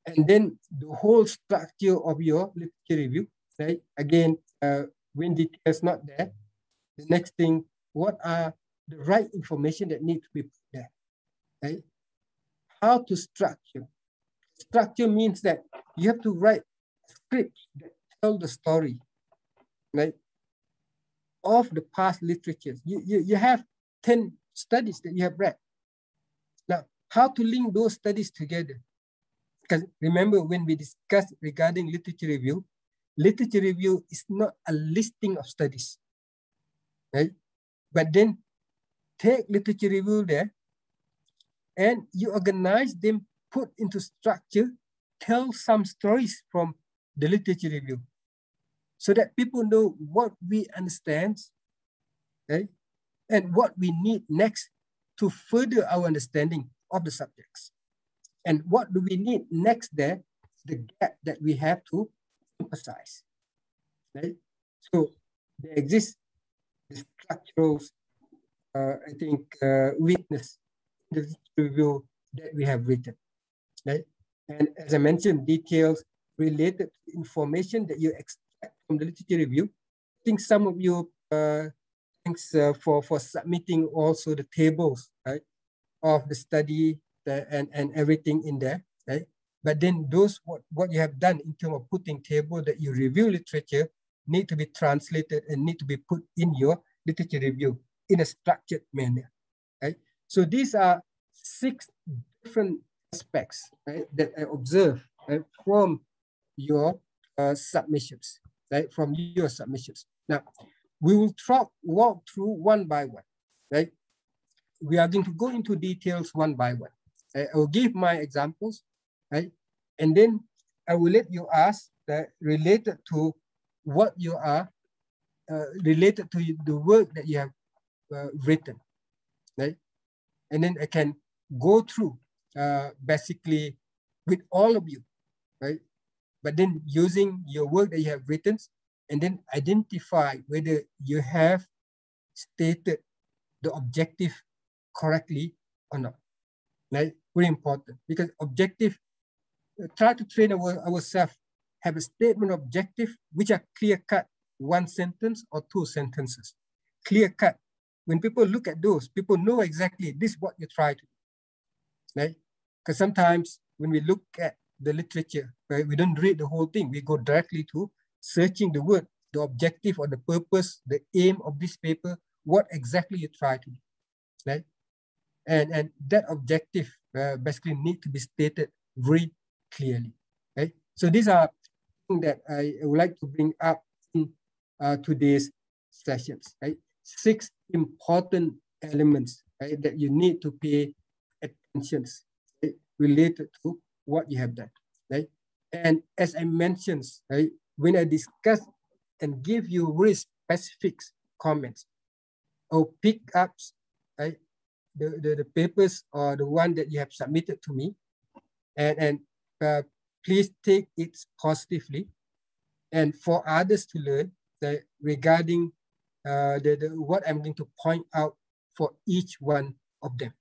C: and then the whole structure of your literature review, right? Again, when details not there, the next thing, what are the right information that need to be put there, right? How to structure. Structure means that you have to write a script that tell the story, right, of the past literatures. You have 10 studies that you have read. Now, how to link those studies together? Because remember, when we discussed regarding literature review is not a listing of studies, right? But then take literature review there and you organize them, put into structure, tell some stories from the literature review so that people know what we understand, right? And what we need next to further our understanding of the subjects. And what do we need next there? The gap that we have to emphasize, right? So there exists the structural, I think, weakness in the review that we have written, right? And as I mentioned, details related to information that you extract from the literature review. I think some of you, thanks for submitting also the tables, right, of the study and everything in there, right? But then those, what you have done in terms of putting table that you review literature need to be translated and need to be put in your literature review in a structured manner, right? So these are 6 different aspects, right, that I observe, right, from your submissions, right, from your submissions. Now, we will walk through one by one, right? We are going to go into details one by one. I will give my examples, right? And then I will let you ask that related to what you are, related to the work that you have written, right? And then I can go through basically with all of you, right? But then using your work that you have written and then identify whether you have stated the objective correctly or not, right? Very important, because objective, try to train ourselves, have a statement objective, which are clear-cut, 1 sentence or 2 sentences, clear-cut. When people look at those, people know exactly this is what you try to do, right? Because sometimes when we look at the literature, right, we don't read the whole thing. We go directly to searching the word, the objective or the purpose, the aim of this paper, what exactly you try to do, right? And that objective basically need to be stated very clearly, right? So these are things that I would like to bring up in today's sessions, right? 6 important elements, right, that you need to pay attention, right, related to what you have done, right? And as I mentioned, right, when I discuss and give you very specific comments or pick-ups, right, the papers or the one that you have submitted to me, and please take it positively, and for others to learn that regarding what I'm going to point out for each one of them,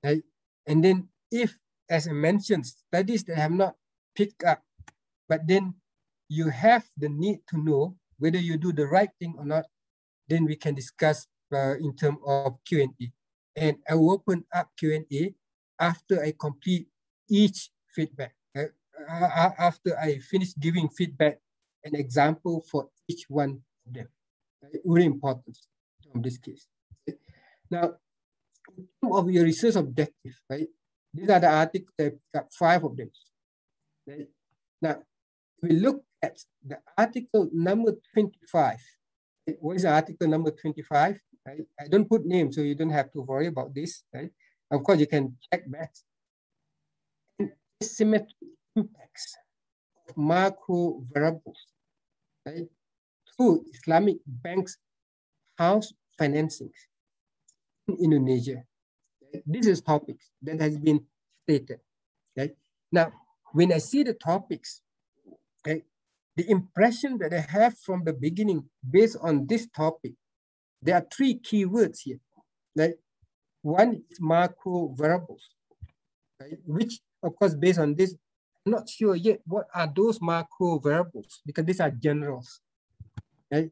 C: right? And then if, as I mentioned, studies that have not picked up, but then you have the need to know whether you do the right thing or not, then we can discuss in terms of Q&A. And I will open up Q&A after I complete each feedback. After I finish giving feedback, an example for each one of them. Very important in this case. Now, in terms of your research objective, right? These are the articles, I picked up 5 of them. Right? Now, we look at the article number 25. What is article number 25? Right? I don't put names, so you don't have to worry about this. Right? Of course, you can check back. Asymmetric impacts of macro variables, right, through Islamic banks' house financing in Indonesia. Right? This is topics that has been stated. Right? Now, when I see the topics, okay, the impression that I have from the beginning based on this topic, there are 3 keywords here. Right? One is macro variables, right? Which, of course, based on this, I'm not sure yet what are those macro variables, because these are generals. Right?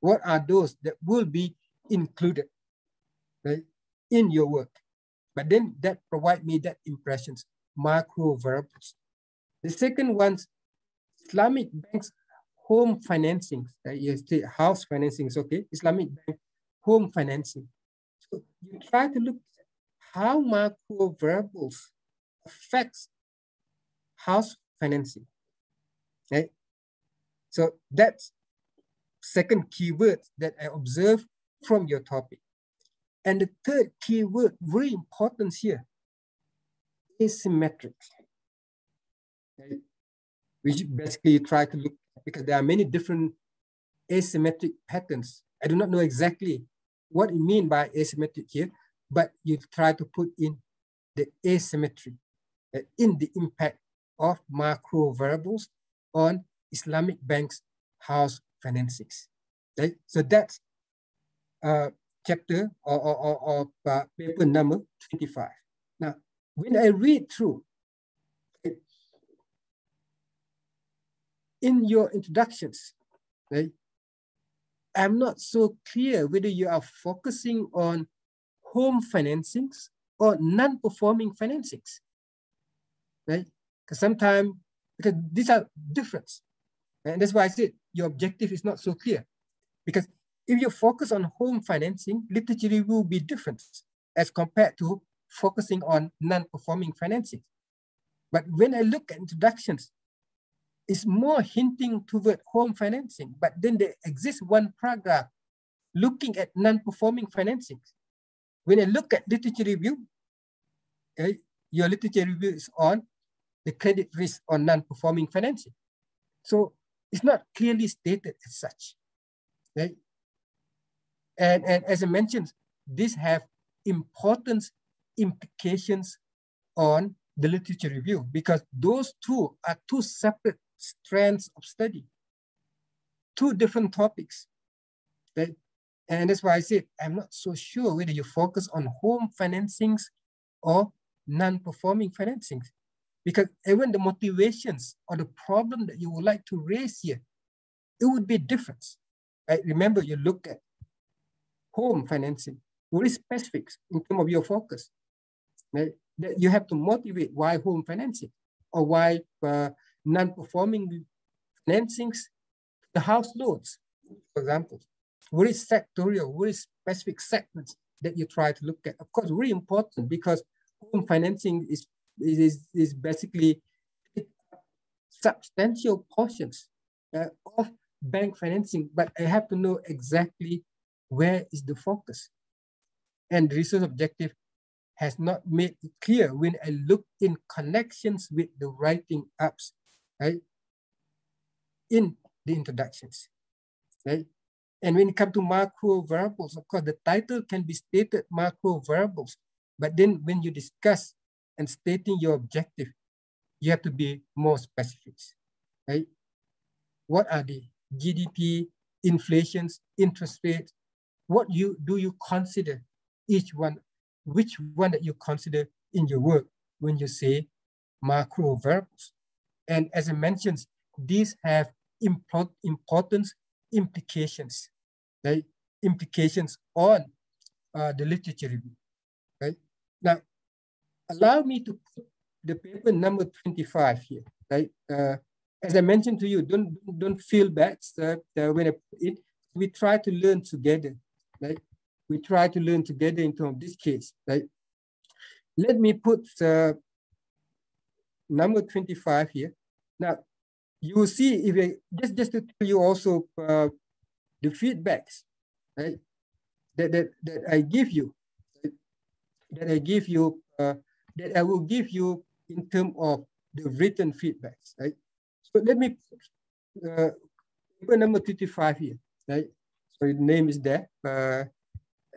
C: What are those that will be included, right, in your work? But then that provide me that impressions, macro variables. The second one's Islamic banks home financing. You say house financing is okay. Islamic bank home financing. So you try to look at how macro variables affects house financing. Right? So that's second keyword that I observe from your topic. And the third keyword, very important here, asymmetric. Right? Which basically you try to look at, because there are many different asymmetric patterns. I do not know exactly what you mean by asymmetric here, but you try to put in the asymmetry in the impact of macro variables on Islamic banks' house financings. Right? So that's chapter or paper number 25. Now, when I read through, in your introductions, right, I'm not so clear whether you are focusing on home financings or non-performing financings, right? Because sometimes, because these are different, and that's why I said your objective is not so clear. Because if you focus on home financing, literature review will be different as compared to focusing on non-performing financing. But when I look at introductions, it's more hinting toward home financing, but then there exists one paragraph looking at non-performing financing. When I look at literature review, your literature review is on the credit risk on non-performing financing. So it's not clearly stated as such. Right? And as I mentioned, these have important implications on the literature review, because those two are 2 separate strands of study, 2 different topics. Right? And that's why I said, I'm not so sure whether you focus on home financings or non-performing financings, because even the motivations or the problem that you would like to raise here, it would be different. Right? Remember, you look at home financing, very specific in terms of your focus. Right? That you have to motivate why home financing or why non-performing financings, the house loans, for example. Very sectorial, very specific segments that you try to look at. Of course, very important, because home financing is basically substantial portions of bank financing, but I have to know exactly where is the focus. And the research objective has not made it clear when I look in connections with the writing ups, right, in the introductions, right? And when it comes to macro variables, of course, the title can be stated macro variables, but then when you discuss and stating your objective, you have to be more specific, right? What are the GDP, inflations, interest rates? What do you consider each one, which one that you consider in your work when you say macro variables? And as I mentioned, these have importance implications, right? Implications on the literature review, right? Now, allow me to put the paper number 25 here, right? As I mentioned to you, don't feel bad when I put it. We try to learn together, right? We try to learn together in terms of this case, right? Let me put number 25 here. Now, you will see if I, just to tell you also the feedbacks, right? That I give you, right? That I will give you in terms of the written feedbacks, right? So let me put paper number 25 here, right? So the name is there,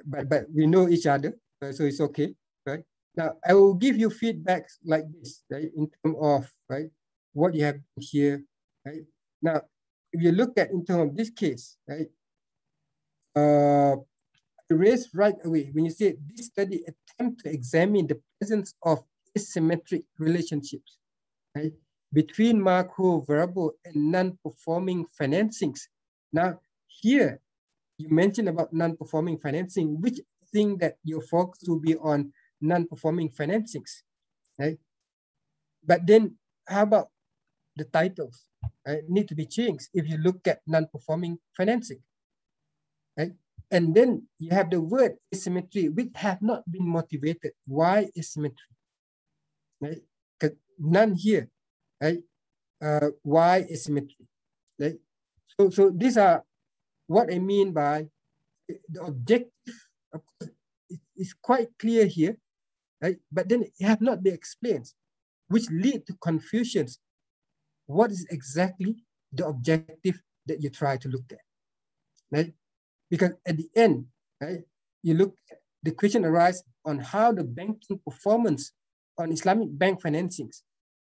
C: but we know each other, so it's okay, right? Now I will give you feedbacks like this, right? In terms of right what you have here, right? Now, if you look at in terms of this case, right? Raise right away when you say this study attempt to examine the presence of asymmetric relationships, right, between macro variable and non-performing financings. Now, here you mentioned about non-performing financing, which thing that your focus will be on non-performing financings, right? But then how about the titles? Right? Need to be changed if you look at non-performing financing, right? And then you have the word asymmetry, which have not been motivated. Why asymmetry? Right? Because none here, right? Why asymmetry? Right? So these are what I mean by the objective. Of course, it's quite clear here, right? But then it have not been explained, which lead to confusions. What is exactly the objective that you try to look at, right? Because at the end, right, you look at the question arises on how the banking performance on Islamic bank financings,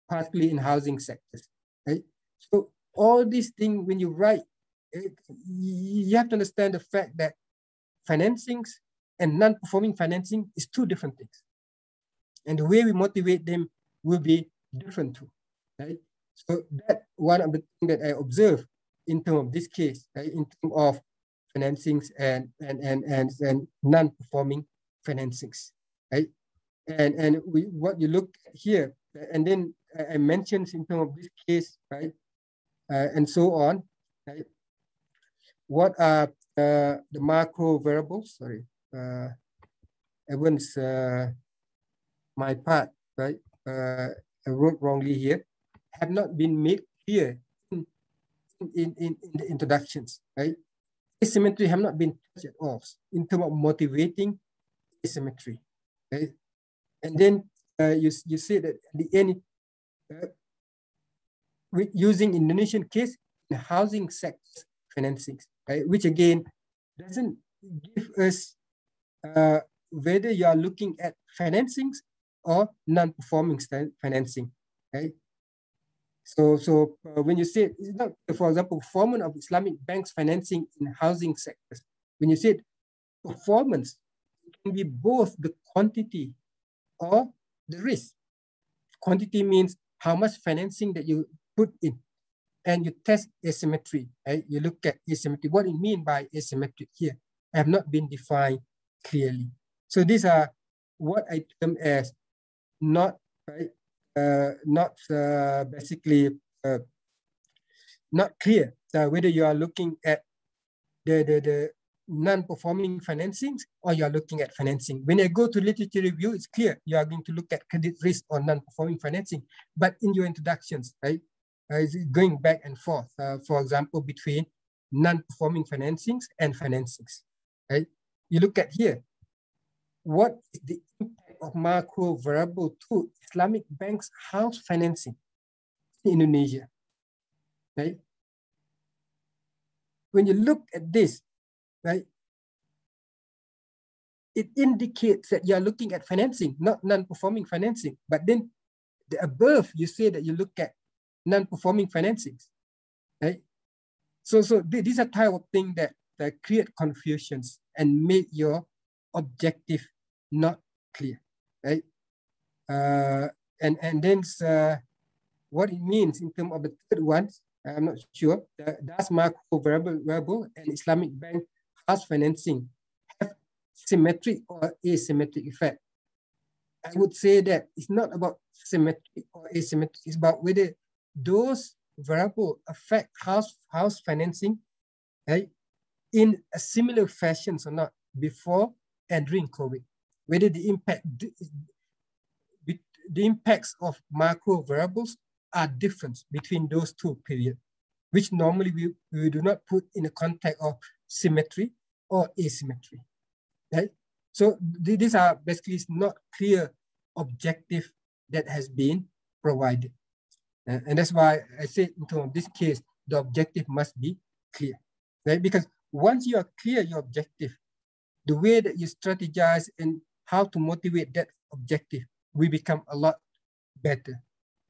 C: particularly in housing sectors, right? So all these things, when you write, you have to understand the fact that financings and non-performing financing is two different things. And the way we motivate them will be different too, right? So that one of the things that I observe in terms of this case, right, in terms of financings and non-performing financings, right? And what you look at here, and then I mentioned in terms of this case, right, and so on, right? What are the macro variables? Sorry, everyone's my part, right? I wrote wrongly here. Have not been made clear in the introductions, right? Asymmetry have not been touched at all in terms of motivating asymmetry, right? And then you say that at the end, with using Indonesian case, the housing sector financing, right? Which again doesn't give us whether you are looking at financings or non-performing financing, right? So when you say, for example, performance of Islamic banks financing in housing sectors, when you say performance, it can be both the quantity or the risk. Quantity means how much financing that you put in, and you test asymmetry, right? You look at asymmetry. What it means by asymmetry here have not been defined clearly. So these are what I term as not, right, basically not clear whether you are looking at the non-performing financings or you are looking at financing. When I go to literature review, it's clear you are going to look at credit risk or non-performing financing. But in your introductions, right, going back and forth, for example, between non-performing financings and financings, right? You look at here, what is the impact of macro variable to Islamic banks' house financing in Indonesia, right? When you look at this, right, it indicates that you're looking at financing, not non-performing financing. But then the above, you say that you look at non-performing financings, right? So these are type of things that create confusions and make your objective not clear, right? And then what it means in terms of the third one, I'm not sure. Does macro variable and Islamic bank house financing have symmetric or asymmetric effect? I would say that it's not about symmetric or asymmetric. It's about whether those variables affect house financing, right, in a similar fashions or not before and during COVID. Whether the impacts of macro variables are different between those two periods, which normally we do not put in a context of symmetry or asymmetry, right? So these are basically not clear objective that has been provided. And that's why I say in terms of this case, the objective must be clear, right? Because once you are clear your objective, the way that you strategize and how to motivate that objective will become a lot better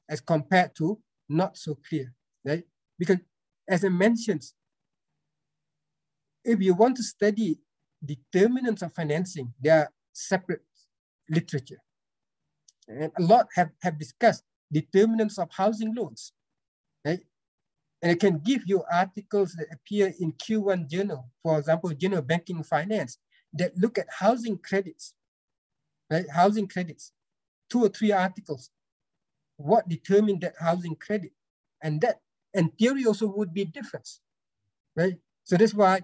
C: as compared to not so clear, right? Because as I mentioned, if you want to study determinants of financing, there are separate literature. And a lot have discussed determinants of housing loans, right? And I can give you articles that appear in Q1 journal, for example, Journal of Banking and Finance, that look at housing credits, right? Housing credits, 2 or 3 articles. What determined that housing credit? And theory also would be different, right? So that's why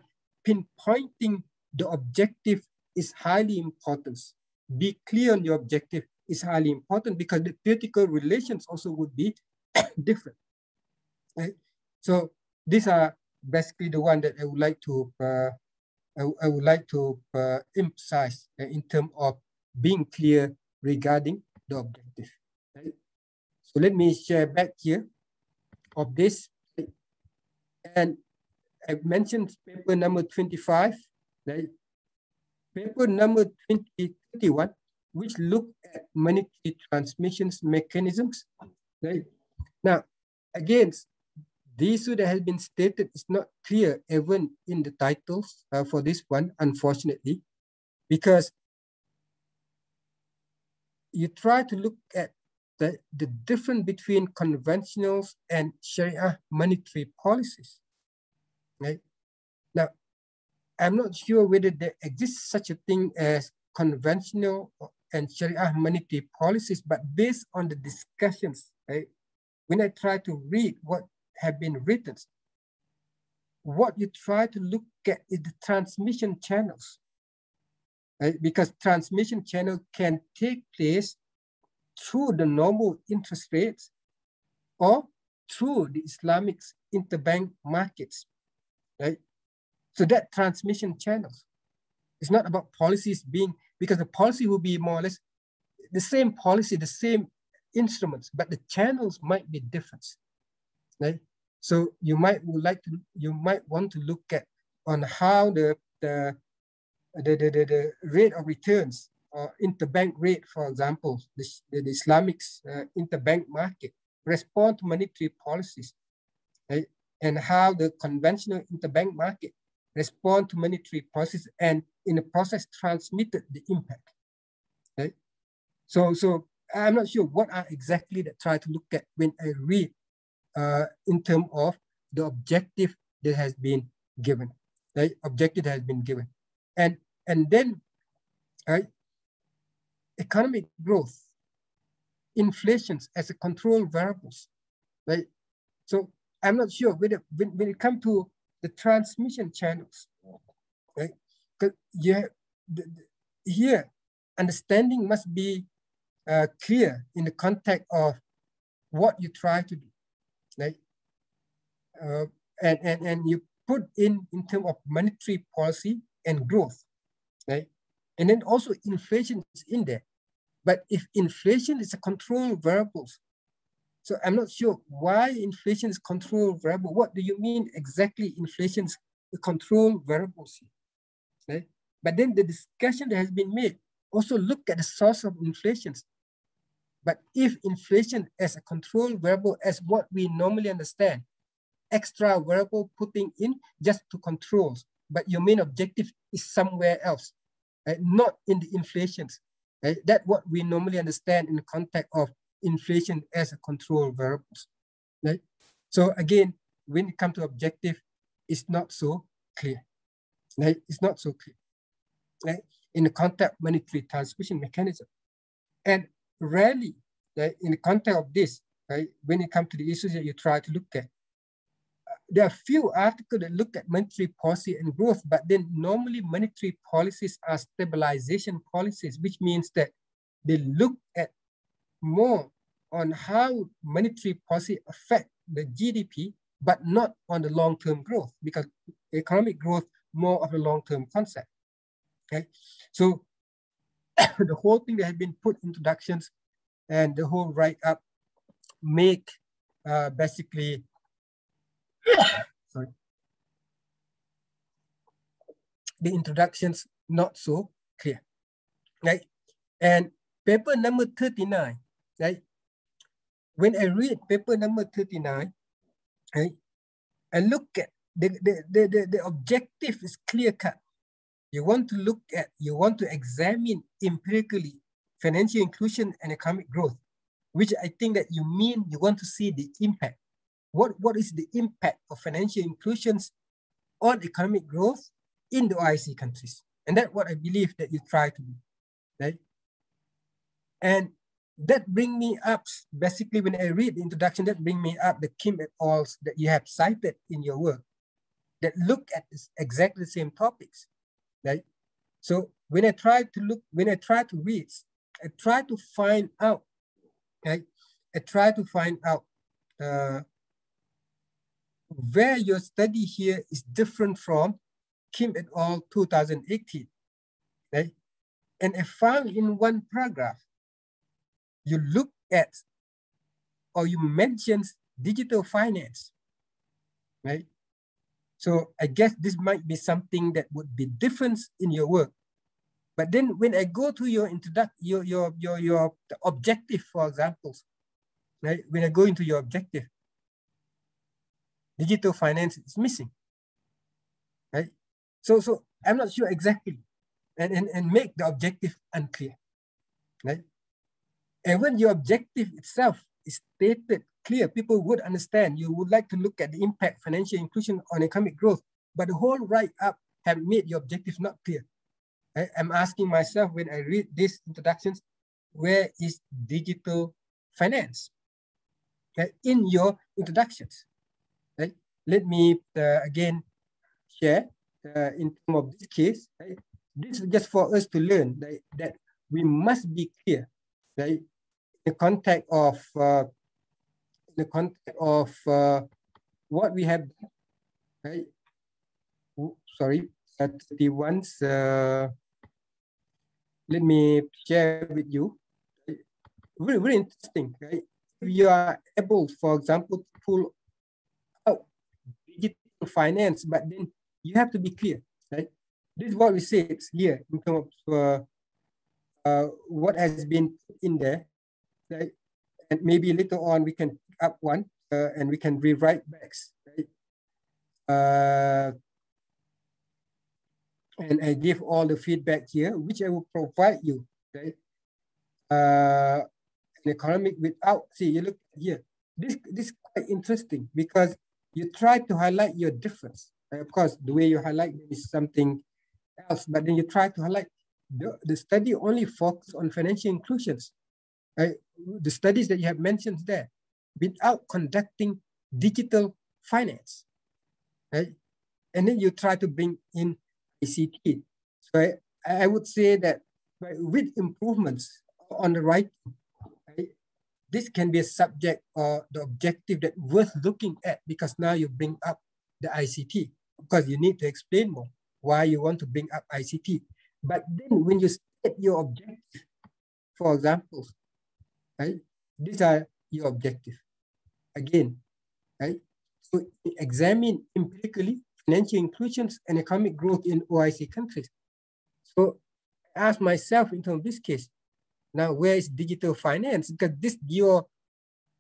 C: pinpointing the objective is highly important. Be clear on your objective is highly important because the theoretical relations also would be different, right? So these are basically the one that I would like to emphasize in terms of being clear regarding the objective, right? So let me share back here of this. And I've mentioned paper number 25, right? Paper number 2031, which look at monetary transmissions mechanisms, right? Now, again, the issue that has been stated is not clear even in the titles for this one, unfortunately, because you try to look at the difference between conventional and Sharia monetary policies, right? Now, I'm not sure whether there exists such a thing as conventional and Sharia monetary policies, but based on the discussions, right? When I try to read what have been written, what you try to look at is the transmission channels, right? Because transmission channel can take place through the normal interest rates or through the Islamic interbank markets, right? So that transmission channels, it's not about policies being, because the policy will be more or less the same policy, the same instruments, but the channels might be different, right? So you might want to look at on how the rate of returns or interbank rate, for example, the Islamic interbank market respond to monetary policies, right? And how the conventional interbank market respond to monetary policies and in the process transmitted the impact, right? So I'm not sure what are exactly that try to look at when I read in terms of the objective that has been given, right? Objective that has been given. And then, right, economic growth, inflations as a control variables, right? So I'm not sure whether when it comes to the transmission channels, right? Because here, understanding must be clear in the context of what you try to do, right? And you put in terms of monetary policy and growth, right? And then also inflation is in there. But if inflation is a control variable, so I'm not sure why inflation is control variable. What do you mean exactly inflation is a control variable, right? But then the discussion that has been made also look at the source of inflation. But if inflation as a control variable as what we normally understand, extra variable putting in just to control, but your main objective is somewhere else, right? Not in the inflations. Right? That's what we normally understand in the context of inflation as a control variables, right? So again, when it comes to objective, it's not so clear. Right? It's not so clear. Right? In the context of monetary transmission mechanism. And rarely, right, in the context of this, right, when it comes to the issues that you try to look at, there are few articles that look at monetary policy and growth, but then normally monetary policies are stabilization policies, which means that they look at more on how monetary policy affect the GDP, but not on the long-term growth, because economic growth more of a long-term concept. Okay, so the whole thing that has been put introductions and the whole write-up make basically sorry, the introductions not so clear, right? And paper number 39, right? When I read paper number 39, right, I look at the objective is clear cut. You want to examine empirically financial inclusion and economic growth, which I think that you mean you want to see the impact. What is the impact of financial inclusions on economic growth in the OIC countries? And that's what I believe that you try to do, right? And that bring me up, basically when I read the introduction, that bring me up the Kim et al. That you have cited in your work that look at exactly the same topics, right? So when I try to read, I try to find out, right? I try to find out where your study here is different from Kim et al. 2018, right? And I found in one paragraph, you look at or you mentioned digital finance, right? So I guess this might be something that would be different in your work. But then when I go to your your objective, for example, right? When I go into your objective, digital finance is missing, right? So I'm not sure exactly, and make the objective unclear, right? And when your objective itself is stated clear, people would understand. You would like to look at the impact financial inclusion on economic growth, but the whole write-up have made your objective not clear. I'm asking myself when I read these introductions, where is digital finance, okay, in your introductions? Right? Let me again share in terms of this case. Right? This is just for us to learn, right, that we must be clear, right, in the context of what we have done, right? Sorry, 31's. Let me share with you. Very, very interesting, right? If you are able, for example, to pull out digital finance, but then you have to be clear, right? This is what we say here in terms of what has been put in there, right? And maybe later on we can pick up one and we can rewrite back, right? And I give all the feedback here, which I will provide you, right? An economic without, see, you look here. This is quite interesting because you try to highlight your difference. Right? Of course, the way you highlight is something else, but then you try to highlight the study only focus on financial inclusions. Right? The studies that you have mentioned there, without conducting digital finance, right? And then you try to bring in ICT. So I would say that with improvements on the right, right, this can be a subject or the objective that worth looking at, because now you bring up the ICT, because you need to explain more why you want to bring up ICT. But then when you state your objective, for example, right, these are your objective. Again, right? So examine empirically financial inclusions and economic growth in OIC countries. So I ask myself in terms of this case, now where is digital finance? Because this your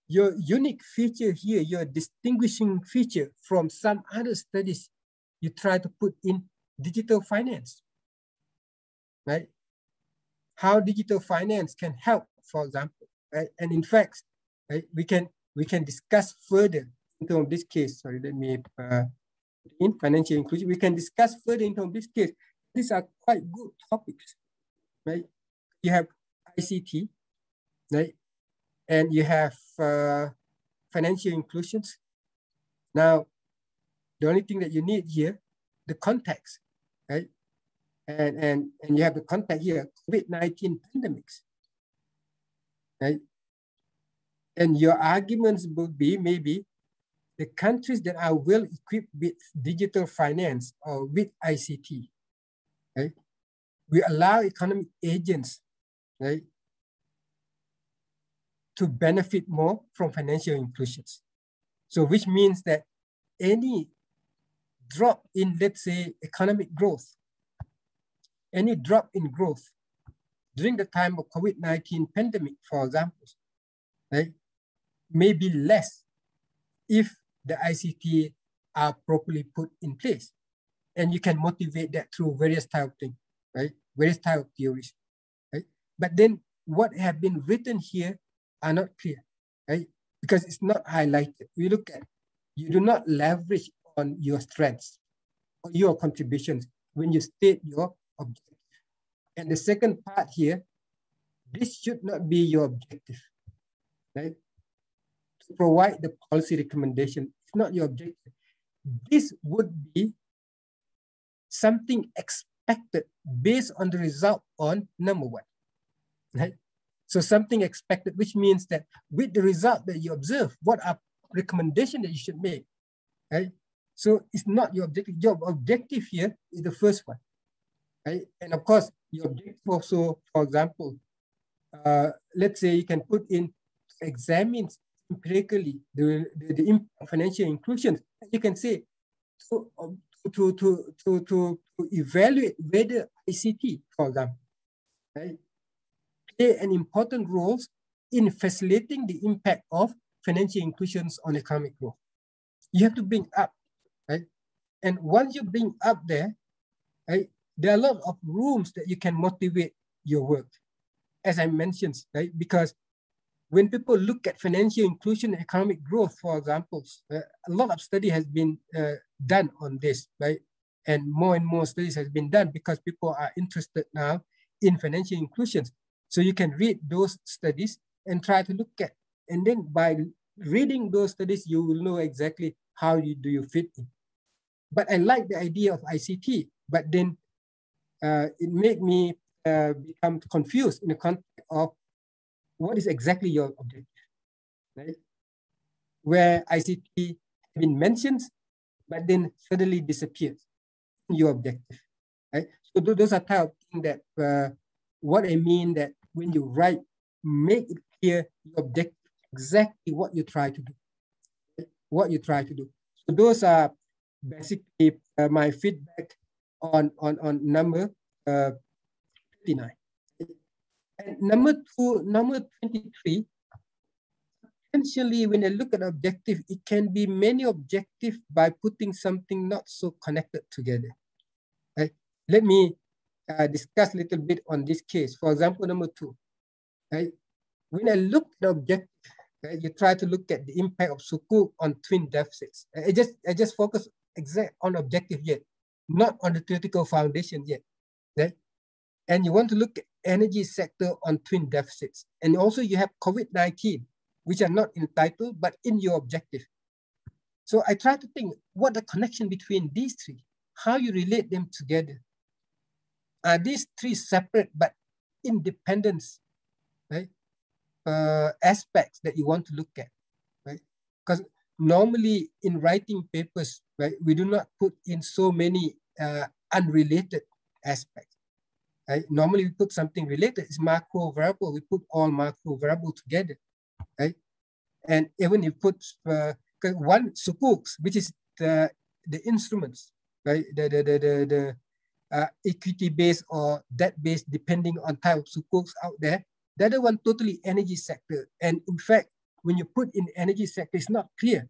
C: unique feature here, your distinguishing feature from some other studies, you try to put in digital finance, right? How digital finance can help, for example, right? And in fact, right, we can discuss further in terms of this case. Sorry, let me in financial inclusion. We can discuss further in terms of this case. These are quite good topics, right? You have ICT, right? And you have financial inclusions. Now, the only thing that you need here, the context, right? And you have the context here, COVID-19 pandemics, right? And your arguments would be maybe the countries that are well equipped with digital finance or with ICT, right? We allow economic agents, right, to benefit more from financial inclusions. So which means that any drop in, let's say, economic growth, any drop in growth during the time of COVID-19 pandemic, for example, right, may be less if the ICT are properly put in place. And you can motivate that through various type of things, right? Various type of theories, right? But then what have been written here are not clear, right? Because it's not highlighted. We look at, you do not leverage on your strengths or your contributions when you state your objective. And the second part here, this should not be your objective, right? To provide the policy recommendation, it's not your objective. This would be something expected based on the result on number one, right? So something expected, which means that with the result that you observe, what are recommendations that you should make, right? So it's not your objective. Your objective here is the first one, right? And of course, your objective also, for example, let's say you can put in, examine empirically the impact of financial inclusion. You can say to evaluate whether ICT, for example, right, play an important role in facilitating the impact of financial inclusions on economic growth. You have to bring up, right? And once you bring up there, right, there are a lot of rooms that you can motivate your work, as I mentioned, right? Because when people look at financial inclusion and economic growth, for example, a lot of study has been done on this, right? And more studies has been done because people are interested now in financial inclusions. So you can read those studies and try to look at, and then by reading those studies, you will know exactly how do you fit in. But I like the idea of ICT, but then it made me become confused in the context of what is exactly your objective, right? Where ICT has been mentioned, but then suddenly disappears in your objective, right? So those are type of things that what I mean that when you write, make it clear your objective, exactly what you try to do, right? What you try to do. So those are basically my feedback on number 59. And number 23, essentially when I look at objective, it can be many objectives by putting something not so connected together. Right? Let me discuss a little bit on this case. For example, number 2, right? When I look at objective, right, you try to look at the impact of Sukuk on twin deficits. I just focus exact on objective yet, not on the theoretical foundation yet, right? And you want to look at energy sector on twin deficits. And also you have COVID-19, which are not in the title, but in your objective. So I try to think what the connection between these three, how you relate them together. Are these three separate but independent, right, aspects that you want to look at, right? Because normally in writing papers, right, we do not put in so many unrelated aspects. Right? Normally we put something related, it's macro variable, we put all macro variable together, right? And even if you put one sukuks, which is the instruments, right? The equity based or debt based, depending on type of sukuks out there. The other one totally energy sector. And in fact, when you put in energy sector, it's not clear.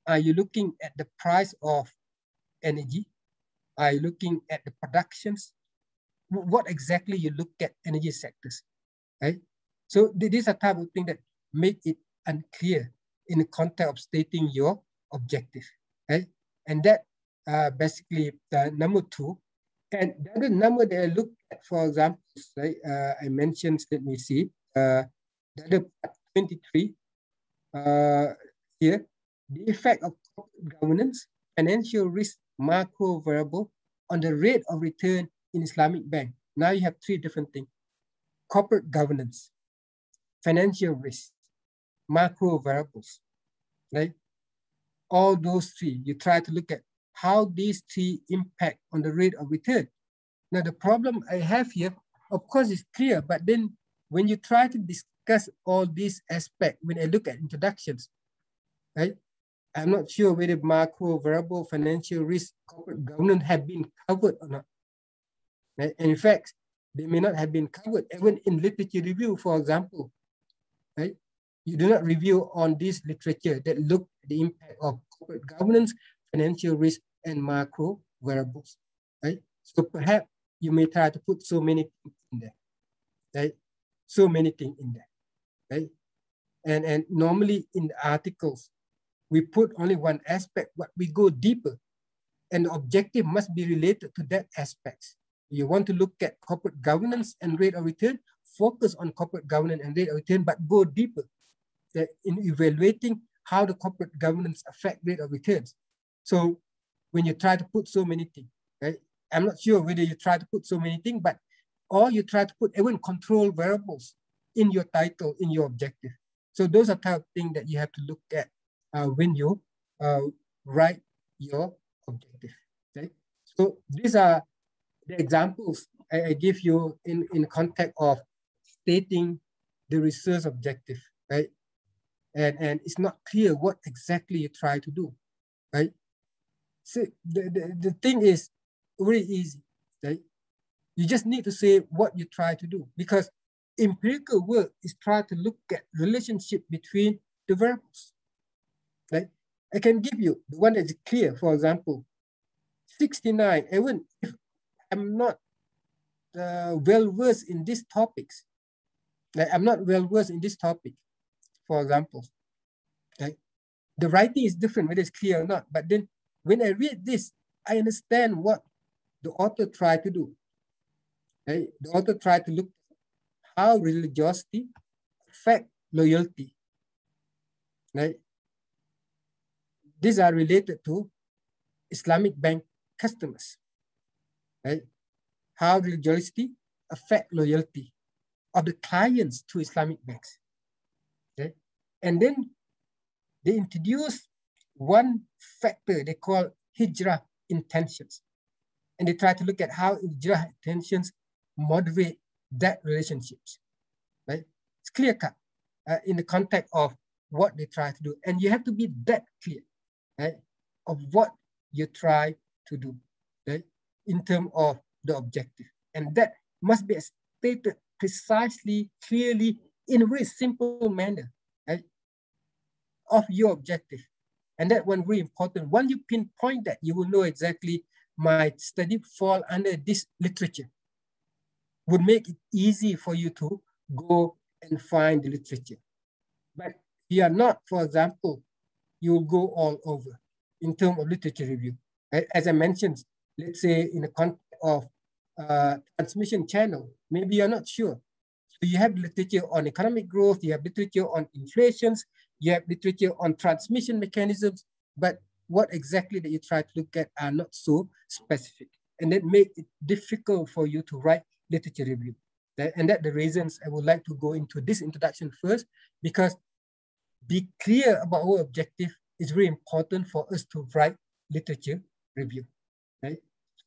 C: Are you looking at the price of energy? Are you looking at the productions? What exactly you look at energy sectors, right? So these are type of things that make it unclear in the context of stating your objective, right? And that basically number 2. And the other number that I look at, for example, right, I mentioned, let me see, the other part, 23, here, the effect of corporate governance, financial risk, macro variable on the rate of return in Islamic bank. Now you have 3 different things: corporate governance, financial risk, macro variables, right? All those 3, you try to look at how these 3 impact on the rate of return. Now the problem I have here, of course, is clear, but then when you try to discuss all these aspects, when I look at introductions, right, I'm not sure whether macro variable, financial risk, corporate governance have been covered or not. Right? And in fact, they may not have been covered. Even in literature review, for example, right, you do not review on this literature that look at the impact of corporate governance, financial risk, and macro variables. Right? So perhaps you may try to put so many things in there, right? So many things in there, right? And normally in the articles, we put only one aspect, but we go deeper, and the objective must be related to that aspect. You want to look at corporate governance and rate of return, focus on corporate governance and rate of return, but go deeper in evaluating how the corporate governance affect rate of returns. So when you try to put so many things, right? I'm not sure whether you try to put so many things, but or you try to put even control variables in your title, in your objective. So those are type of things that you have to look at when you write your objective. Okay? So these are the examples I give you in context of stating the research objective, right? And it's not clear what exactly you try to do, right? So the thing is very easy, right? You just need to say what you try to do, because empirical work is trying to look at relationship between the variables, right? I can give you the one that is clear, for example, 69, even if I'm not well-versed in these topics, like I'm not well-versed in this topic, for example, right? The writing is different, whether it's clear or not, but then when I read this, I understand what the author tried to do. Right? The author tried to look at how religiosity affect loyalty. Right? These are related to Islamic bank customers. Right? How religiosity affect loyalty of the clients to Islamic banks. Okay? And then they introduce one factor they call hijrah intentions. And they try to look at how hijrah intentions moderate that relationships, right? It's clear cut in the context of what they try to do. And you have to be that clear, right, of what you try to do, right, in terms of the objective. And that must be stated precisely, clearly, in a very simple manner, right, of your objective. And that one very important. Once you pinpoint that, you will know exactly my study fall under this literature. Would make it easy for you to go and find the literature. But if you are not, for example, you will go all over in terms of literature review. Right? As I mentioned, let's say in the context of transmission channel, maybe you're not sure. So you have literature on economic growth, you have literature on inflations, you have literature on transmission mechanisms, but what exactly that you try to look at are not so specific. And that make it difficult for you to write literature review. And that's the reasons I would like to go into this introduction first, because be clear about our objective is very important for us to write literature review. Right?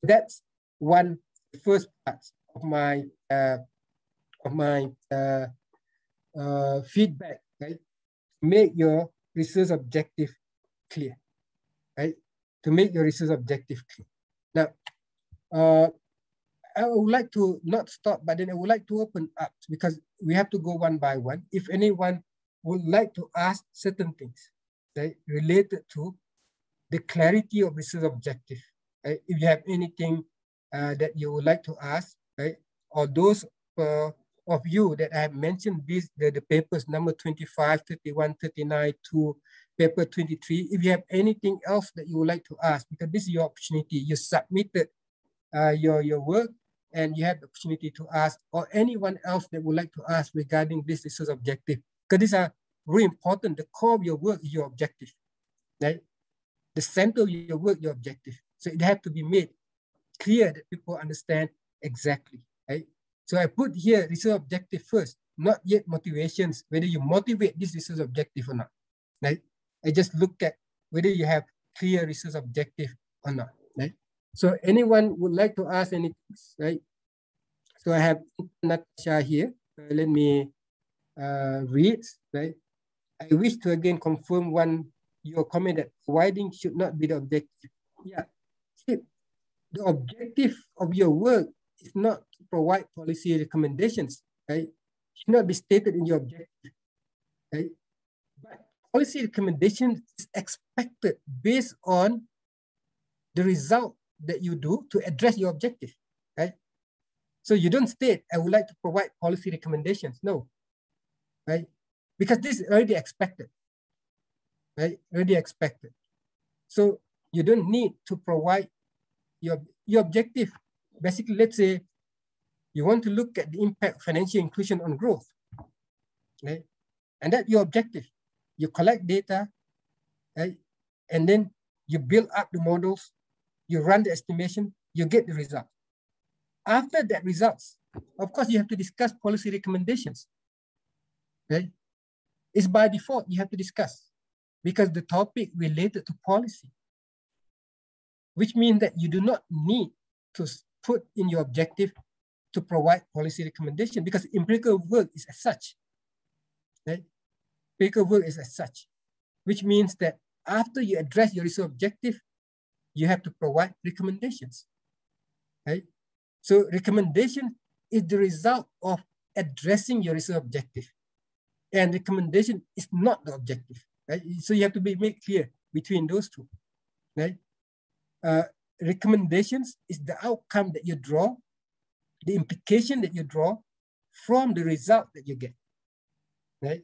C: That's one first part of my feedback. Right? Make your research objective clear. Right? To make your research objective clear. Now, I would like to not stop, but then I would like to open up, because we have to go one by one. If anyone would like to ask certain things, right, related to the clarity of research objective, right? If you have anything that you would like to ask, right, or those of you that I have mentioned, the papers number 25, 31, 39 to paper 23. If you have anything else that you would like to ask, because this is your opportunity, you submitted your work and you have the opportunity to ask, or anyone else that would like to ask regarding this research objective, because these are really important. The core of your work is your objective, right? The center of your work, your objective. So it has to be made clear that people understand exactly, right? So I put here research objective first, not yet motivations, whether you motivate this research objective or not, right? I just look at whether you have clear research objective or not, right? So anyone would like to ask anything, right? So I have Natasha here. Let me read, right? I wish to again confirm your comment that providing should not be the objective. Yeah, see, the objective of your work is not to provide policy recommendations, right? It should not be stated in your objective, right? But policy recommendation is expected based on the result that you do to address your objective, right? So you don't state, I would like to provide policy recommendations. No, right? Because this is already expected, right? Already expected. So you don't need to provide your objective. Basically, let's say you want to look at the impact of financial inclusion on growth, right? And that's your objective. You collect data, right? And then you build up the models, you run the estimation, you get the result. After that results, of course, you have to discuss policy recommendations, right? It's by default you have to discuss because the topic related to policy, which means that you do not need to put in your objective to provide policy recommendation because empirical work is as such, right? Empirical work is as such, which means that after you address your research objective, you have to provide recommendations, right? So recommendation is the result of addressing your research objective, and recommendation is not the objective, right? So you have to be made clear between those two, right? Recommendations is the outcome that you draw, the implication that you draw from the result that you get, right?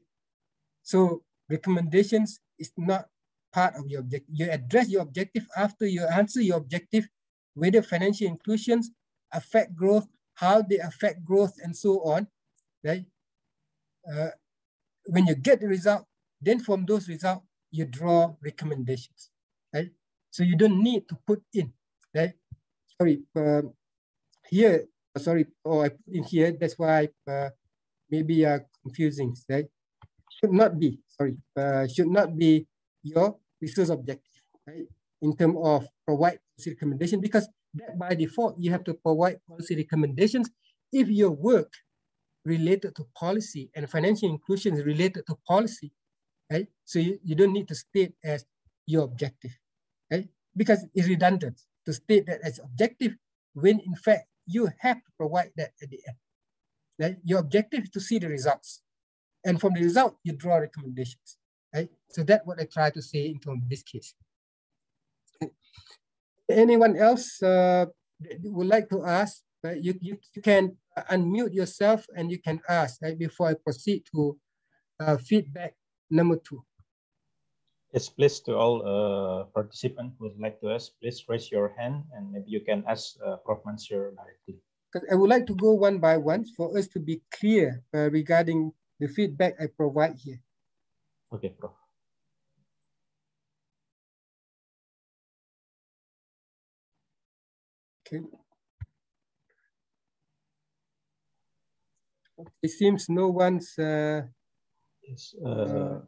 C: So recommendations is not part of your objective. You address your objective after you answer your objective, whether financial inclusions affect growth, how they affect growth, and so on, right? When you get the result, then from those results, you draw recommendations, right? So you don't need to put in, right? Sorry, here, sorry, I put in here, that's why maybe confusing, right? Should not be, sorry, should not be your research objective, right? In terms of provide policy recommendation, because that by default, you have to provide policy recommendations if your work related to policy and financial inclusion is related to policy, right? So you don't need to state as your objective, right? Because it's redundant to state that as objective when in fact you have to provide that at the end, right? Your objective is to see the results. And from the result, you draw recommendations, right? So that's what I try to say in terms of this case. Anyone else would like to ask? You can unmute yourself and you can ask, right, before I proceed to feedback number 2.
B: Yes, please, to all participants who would like to ask, please raise your hand and maybe you can ask Prof. Mansur directly.
C: Because I would like to go one by one for us to be clear regarding the feedback I provide here.
B: Okay, Prof.
C: Okay. It seems no one's...
B: yes, no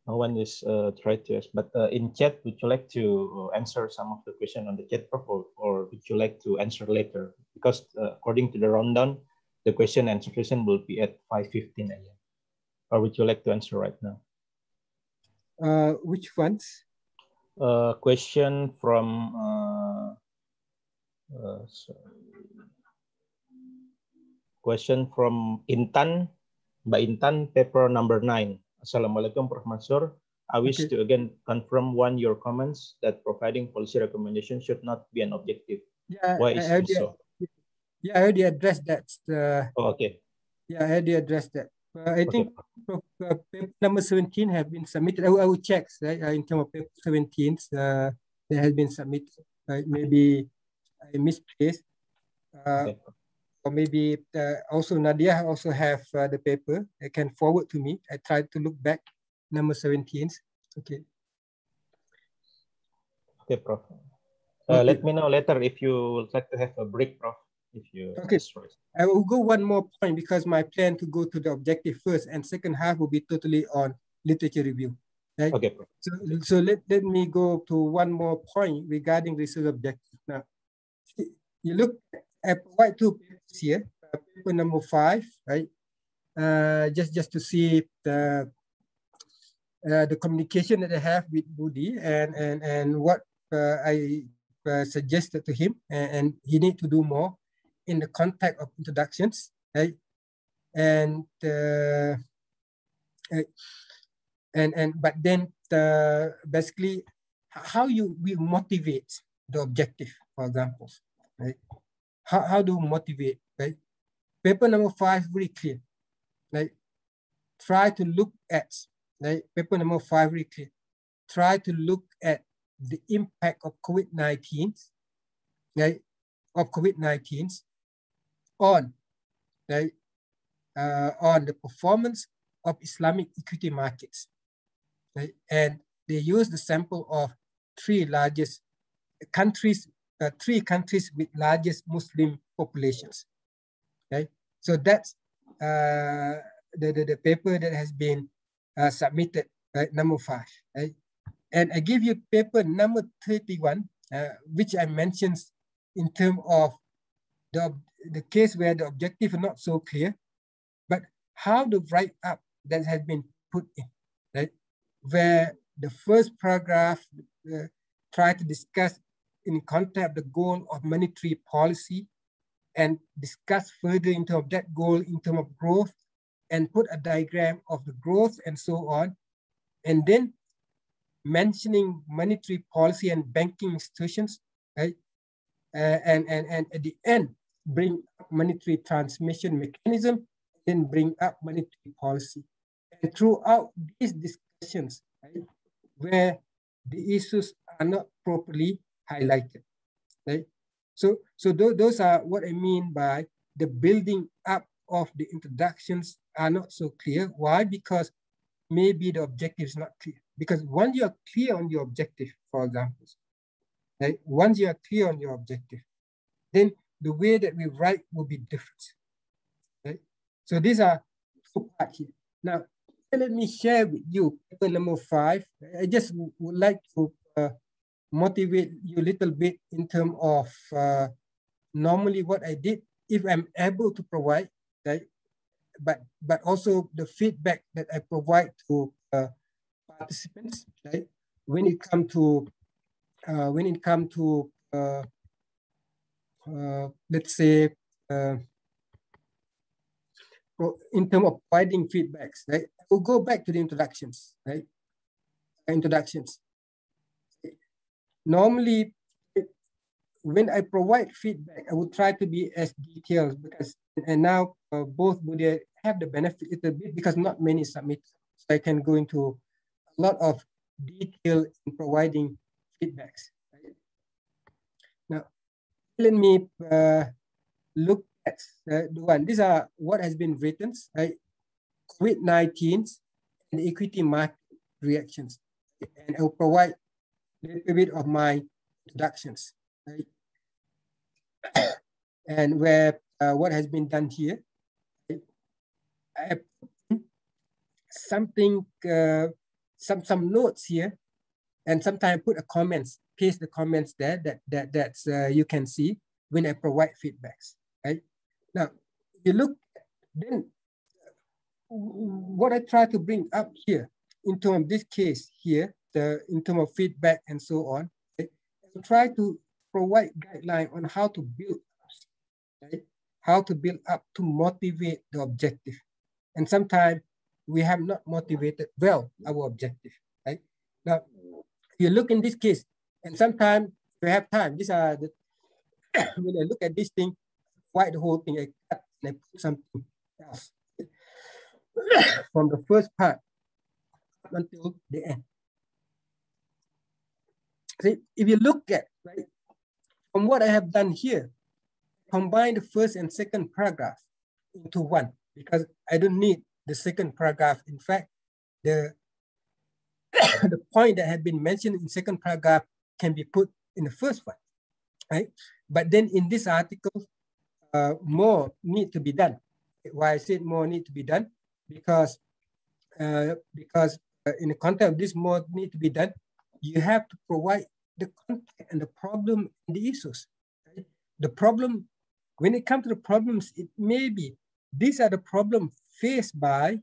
B: one is tried to ask, but in chat, would you like to answer some of the question on the chat, Prof, or would you like to answer later? Because according to the rundown, the question and answer session will be at 5:15 a.m. Or would you like to answer right now?
C: Which ones?
B: Question from question from Intan, Mbak Intan, paper number 9. Assalamualaikum, Prof. Mansur. I wish to again confirm your comments that providing policy recommendation should not be an objective.
C: Yeah,
B: why is this so?
C: Yeah, I already addressed that.
B: Oh, okay.
C: Yeah, I already addressed that. I think paper number 17 have been submitted. I will check, right, in terms of paper 17, they have been submitted. Maybe I misplaced. Or maybe also Nadia also have the paper. They can forward to me. I tried to look back, number 17. Okay.
B: Okay, Prof.
C: Okay.
B: Let me know later if you would like to have a break, Prof. If you
C: okay. I will go one more point because my plan to go to the objective first and second half will be totally on literature review. Right?
B: Okay, Prof.
C: So let me go to one more point regarding research objective. Now, you look at provide two papers here. Paper number 5, right? Just to see the communication that I have with Budi and what I suggested to him, and he need to do more in the context of introductions, right? And but then basically how you will motivate the objective, for example, right? How do you motivate, right? Paper number 5 very clear, right? Try to look at, right? Paper number 5 very clear. Try to look at the impact of COVID-19, right? Of COVID-19 on, right? On the performance of Islamic equity markets, right? And they use the sample of three countries with largest Muslim populations, right? So that's the paper that has been submitted, right? Number 5, right? And I give you paper number 31, which I mentioned in terms of the case where the objective is not so clear, but how the write-up that has been put in, right? Where the first paragraph try to discuss in context of the goal of monetary policy and discuss further in terms of that goal in terms of growth and put a diagram of the growth and so on. And then mentioning monetary policy and banking institutions, right? And at the end, bring up monetary transmission mechanism, then bring up monetary policy. And throughout these discussions, right, where the issues are not properly highlighted, right? So those are what I mean by the building up of the introductions are not so clear. Why? Because maybe the objective is not clear. Because once you are clear on your objective, for example, right? Once you are clear on your objective, then the way that we write will be different, right? So these are two parts here. Now, let me share with you paper number 5. I just would like to motivate you a little bit in terms of normally what I did, if I'm able to provide, right? But also the feedback that I provide to participants, right? When it comes to let's say in terms of providing feedbacks, right? I will go back to the introductions, right? Introductions. Normally, when I provide feedback, I will try to be as detailed because, and now both would have the benefit a little bit because not many submit. So I can go into a lot of detail in providing feedbacks. Right? Now, let me look at the one. These are what has been written, right? COVID-19 and equity market reactions. And I'll provide a little bit of my introductions, right? And where what has been done here, right? I put something, some notes here, and sometimes put a comments, paste the comments there that's you can see when I provide feedbacks, right? Now, you look, then what I try to bring up here in terms of this case here, in terms of feedback and so on, right? I try to provide guideline on how to build up, right? How to build up to motivate the objective. And sometimes we have not motivated well our objective, right? Now, you look in this case, and sometimes we have time. These are the, when I look at this thing, write the whole thing, I cut and I put something else. from the first part up until the end. See, if you look at, right, from what I have done here, combine the first and second paragraph into one, because I don't need the second paragraph. In fact, the the point that had been mentioned in second paragraph can be put in the first one, right? But then in this article, more need to be done. Why I said more need to be done? Because in the context of this more need to be done, you have to provide the context and the problem and the issues. Right? The problem, when it comes to the problems, it may be these are the problems faced by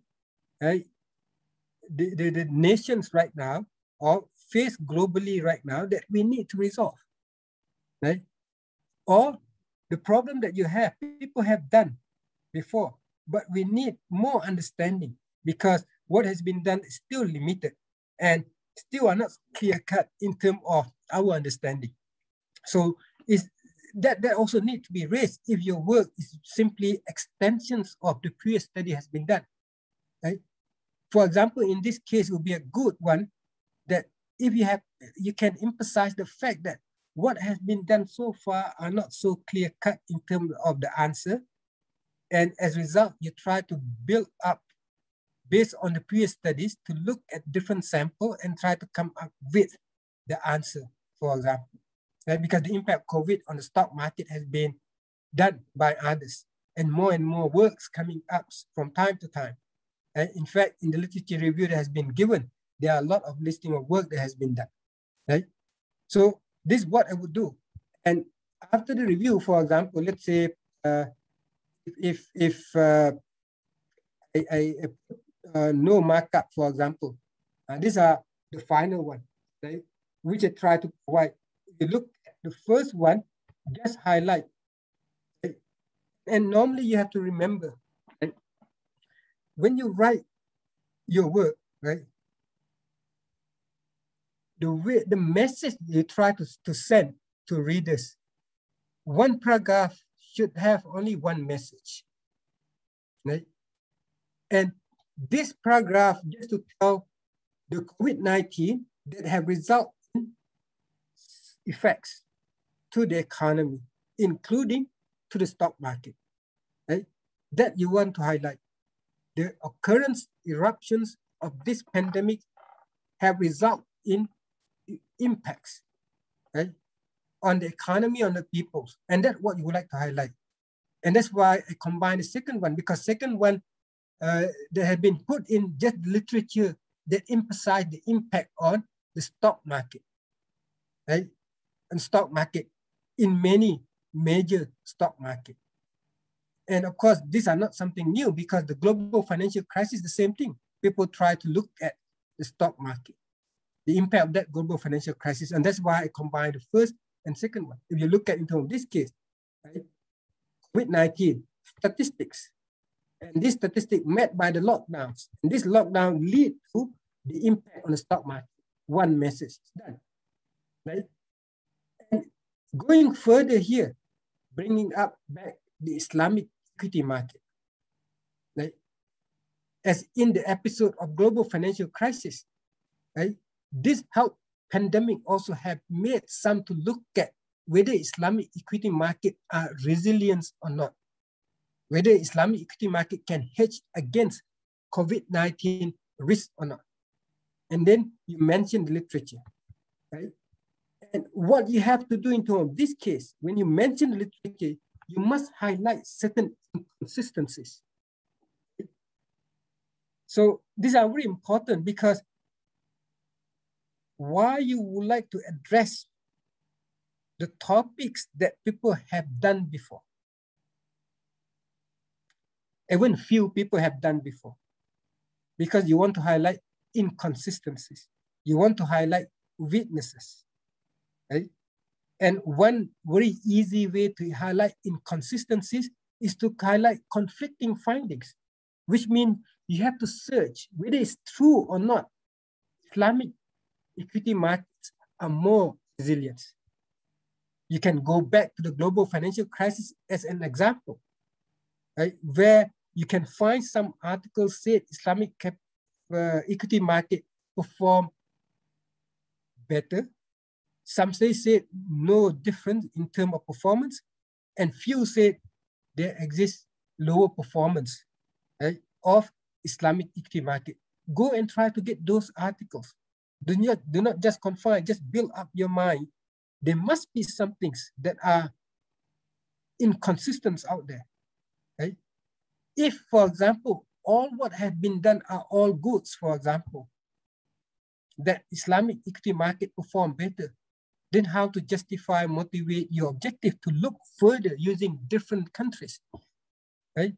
C: the nations right now, or faced globally right now, that we need to resolve. Right? Or the problem that you have, people have done before, but we need more understanding, because what has been done is still limited and still are not clear-cut in terms of our understanding. So that also needs to be raised if your work is simply extensions of the previous study has been done. Right? For example, in this case, it would be a good one that if you can emphasize the fact that what has been done so far are not so clear-cut in terms of the answer. And as a result, you try to build up based on the previous studies to look at different samples and try to come up with the answer, for example. Right? Because the impact of COVID on the stock market has been done by others, and more works coming up from time to time. And in fact, in the literature review that has been given, there are a lot of listing of work that has been done. Right? So this is what I would do. And after the review, for example, let's say if I no markup, for example, these are the final one, right? Which I try to provide. If you look at the first one, just highlight. Right? And normally you have to remember, right? When you write your work, right? The message you try to send to readers, one paragraph should have only one message, right? And this paragraph just to tell the COVID-19 that have resulted in effects to the economy, including to the stock market, right? That you want to highlight. The occurrence, eruptions of this pandemic have resulted in impacts, right, on the economy, on the peoples, and that's what you would like to highlight. And that's why I combined the second one, because second one that had been put in just literature that emphasize the impact on the stock market, right, and stock market in many major stock market. And of course, these are not something new, because the global financial crisis is the same thing. People try to look at the stock market, the impact of that global financial crisis. And that's why I combined the first and second one. If you look at into this case, right, COVID-19 statistics, and this statistic met by the lockdowns, and this lockdown lead to the impact on the stock market. One message done, right? And going further here, bringing up back the Islamic equity market, right? As in the episode of global financial crisis, right? This health pandemic also have made some to look at whether Islamic equity market are resilient or not, whether Islamic equity market can hedge against COVID-19 risk or not. And then you mentioned the literature, right? And what you have to do in this case, when you mention the literature, you must highlight certain inconsistencies. So these are very important, because why you would like to address the topics that people have done before, even few people have done before, because you want to highlight inconsistencies. You want to highlight weaknesses, right? And one very easy way to highlight inconsistencies is to highlight conflicting findings, which means you have to search whether it's true or not. Islamic equity markets are more resilient. You can go back to the global financial crisis as an example, right? Where you can find some articles said Islamic equity market perform better. Some say no difference in terms of performance, and few say there exists lower performance, right, of Islamic equity market. Go and try to get those articles. Do not just confine, just build up your mind. There must be some things that are inconsistent out there, right? If, for example, all what has been done are all goods, for example, that Islamic equity market perform better, then how to justify, motivate your objective to look further using different countries, right?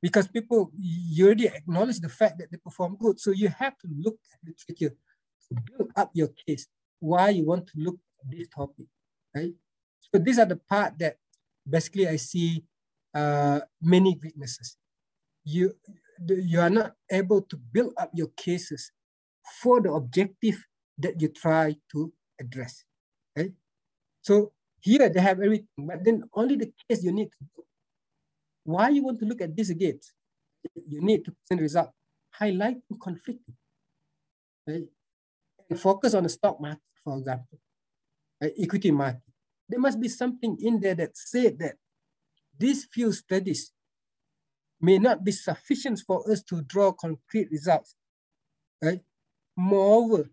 C: Because people, you already acknowledge the fact that they perform good. So you have to look at literature to build up your case, why you want to look at this topic, right? So these are the part that basically I see many weaknesses. You are not able to build up your cases for the objective that you try to address, right? So here they have everything, but then only the case you need to do. Why you want to look at this again? You need to present result, highlighting conflicting, right? And focus on the stock market, for example, right? Equity market. There must be something in there that said that these few studies may not be sufficient for us to draw concrete results, right? Moreover,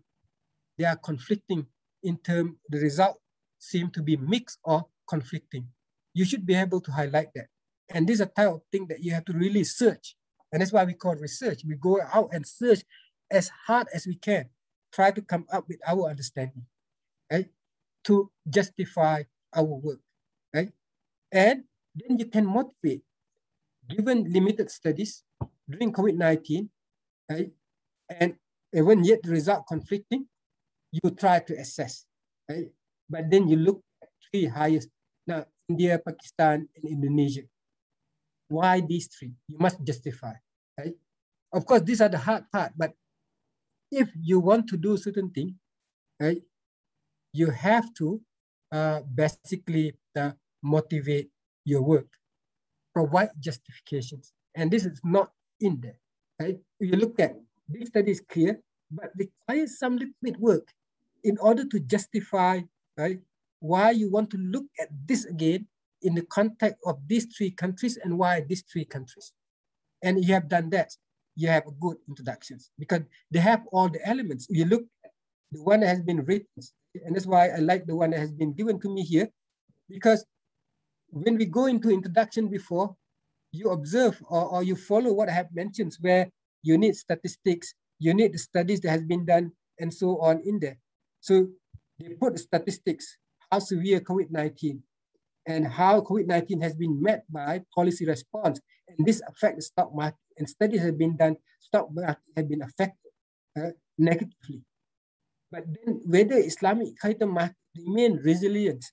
C: they are conflicting in terms, the result seem to be mixed or conflicting. You should be able to highlight that. And this is a type of thing that you have to really search. And that's why we call research. We go out and search as hard as we can, try to come up with our understanding, right? To justify our work, right? And then you can motivate, given limited studies during COVID-19, right? And when yet the result conflicting, you try to assess, right? But then you look at three highest, now India, Pakistan, and Indonesia. Why these three? You must justify, right? Of course, these are the hard part, but if you want to do certain thing, right, you have to basically motivate your work, provide justifications. And this is not in there, right? If you look at this study is clear, but requires some little bit work in order to justify, right, why you want to look at this again in the context of these three countries and why these three countries. And you have done that, you have a good introductions because they have all the elements. You look at the one that has been written, and that's why I like the one that has been given to me here, because when we go into introduction before, you observe or you follow what I have mentioned, where you need statistics, you need the studies that has been done and so on in there. So they put the statistics, how severe COVID-19 and how COVID-19 has been met by policy response. And this affects the stock market, and studies have been done, stock market have been affected negatively. But then whether Islamic item market remain resilient,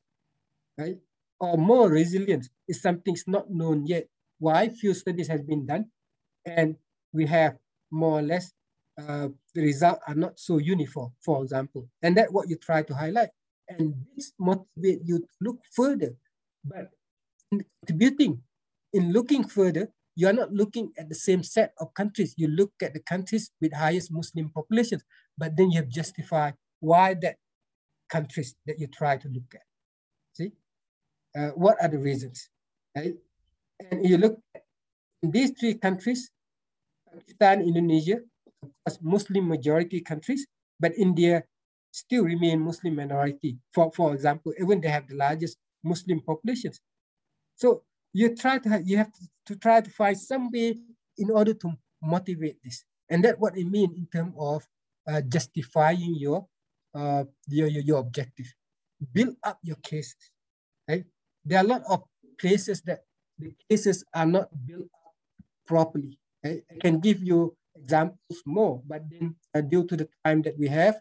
C: right, or more resilient is something's not known yet. Why? Few studies has been done, and we have more or less the results are not so uniform, for example. And that's what you try to highlight. And this motivates you to look further. But in contributing, in looking further, you are not looking at the same set of countries. You look at the countries with highest Muslim populations, but then you have justified why that countries that you try to look at. See, what are the reasons, right? And you look at these three countries, Pakistan, Indonesia, of course, Muslim majority countries, but India still remain Muslim minority. For example, even they have the largest Muslim populations. So you have to try to find some way in order to motivate this. And that's what it means in terms of justifying your objective. Build up your cases, right? There are a lot of places that the cases are not built up properly. Right? I can give you examples more, but then due to the time that we have,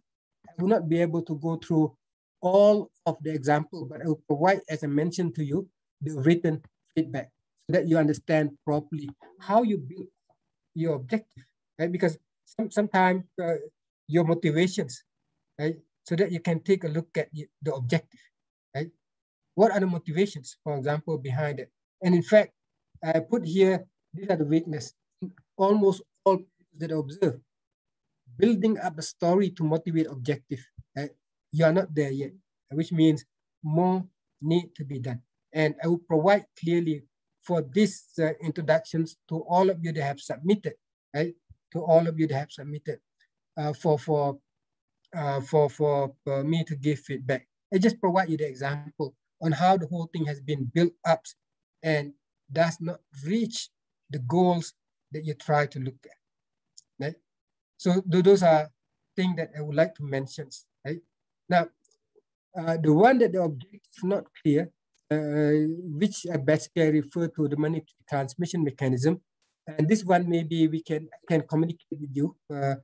C: I will not be able to go through all of the examples, but I will provide, as I mentioned to you, the written feedback so that you understand properly how you build your objective, right? Because sometimes your motivations, right? So that you can take a look at the objective, right? What are the motivations, for example, behind it? And in fact, I put here These are the weakness. Almost all that I observe, building up a story to motivate objective. You are not there yet, which means more need to be done. And I will provide clearly for these introductions to all of you that have submitted, right? To all of you that have submitted for me to give feedback. I just provide you the example on how the whole thing has been built up and does not reach the goals that you try to look at. Right? So those are things that I would like to mention. Right? Now, the one that the objective is not clear, which I basically refer to the monetary transmission mechanism. And this one maybe we can communicate with you and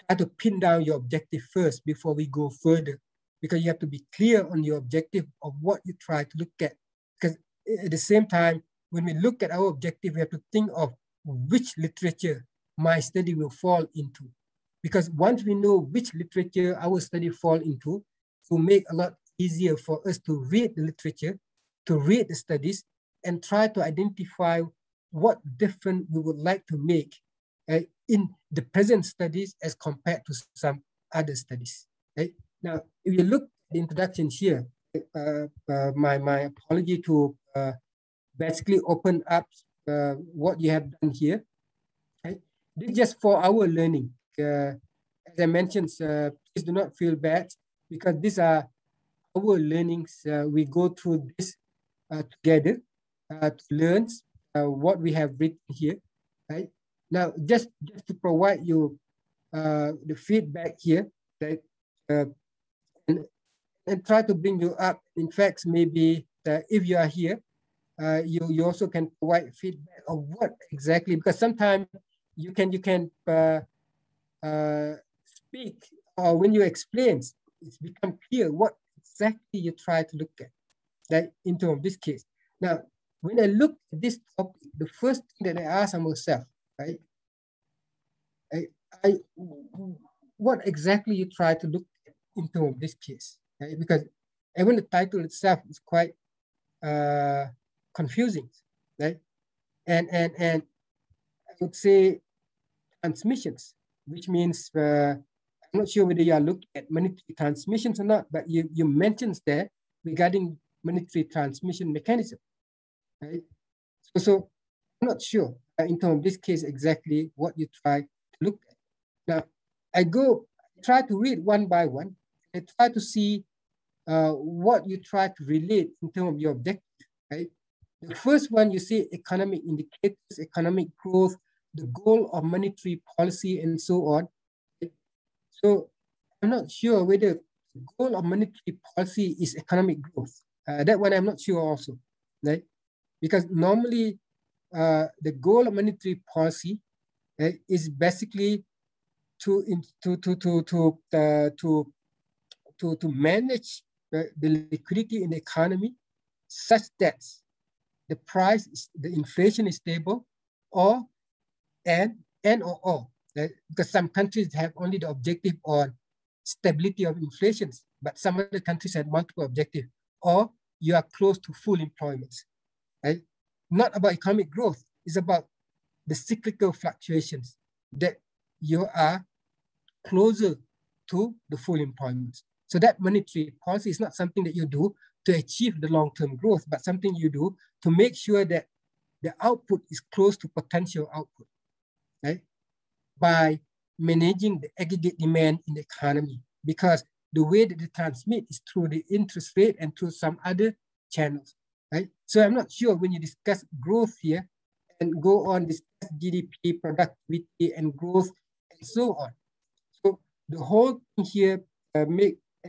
C: try to pin down your objective first before we go further, because you have to be clear on your objective of what you try to look at. Because at the same time, when we look at our objective, we have to think of which literature my study will fall into. Because once we know which literature our study fall into, it will make a lot easier for us to read the literature, to read the studies, and try to identify what difference we would like to make in the present studies as compared to some other studies. Right? Now, if you look at the introduction here, my apology to basically open up what you have done here. Right? This is just for our learning. As I mentioned, please do not feel bad, because these are our learnings. We go through this together to learn what we have written here. Right? Now, just to provide you the feedback here, that and try to bring you up. In fact, maybe if you are here, you also can provide feedback of what exactly, because sometimes you can speak, or when you explain, it's become clear what exactly you try to look at, like in terms of this case. Now, when I look at this topic, the first thing that I ask myself, right, what exactly you try to look at in terms of this case, right? Because even the title itself is quite confusing, right? And I would say transmissions, which means I'm not sure whether you are looking at monetary transmissions or not, but you mentioned there regarding monetary transmission mechanism, right? So I'm not sure in terms of this case exactly what you try to look at. Now, I try to read one by one. I try to see what you try to relate in terms of your objective, right? The first one, you see economic indicators, economic growth, the goal of monetary policy, and so on. So I'm not sure whether the goal of monetary policy is economic growth. That one I'm not sure also, right? Because normally the goal of monetary policy is basically to manage the liquidity in the economy such that the inflation is stable, or because some countries have only the objective on stability of inflation, but some other countries have multiple objectives, or you are close to full employment, right? Not about economic growth, it's about the cyclical fluctuations that you are closer to the full employment. So that monetary policy is not something that you do to achieve the long-term growth, but something you do to make sure that the output is close to potential output, right? By managing the aggregate demand in the economy, because the way that they transmit is through the interest rate and through some other channels, right? So I'm not sure when you discuss growth here and go on discuss GDP, productivity, and growth, and so on. So the whole thing here and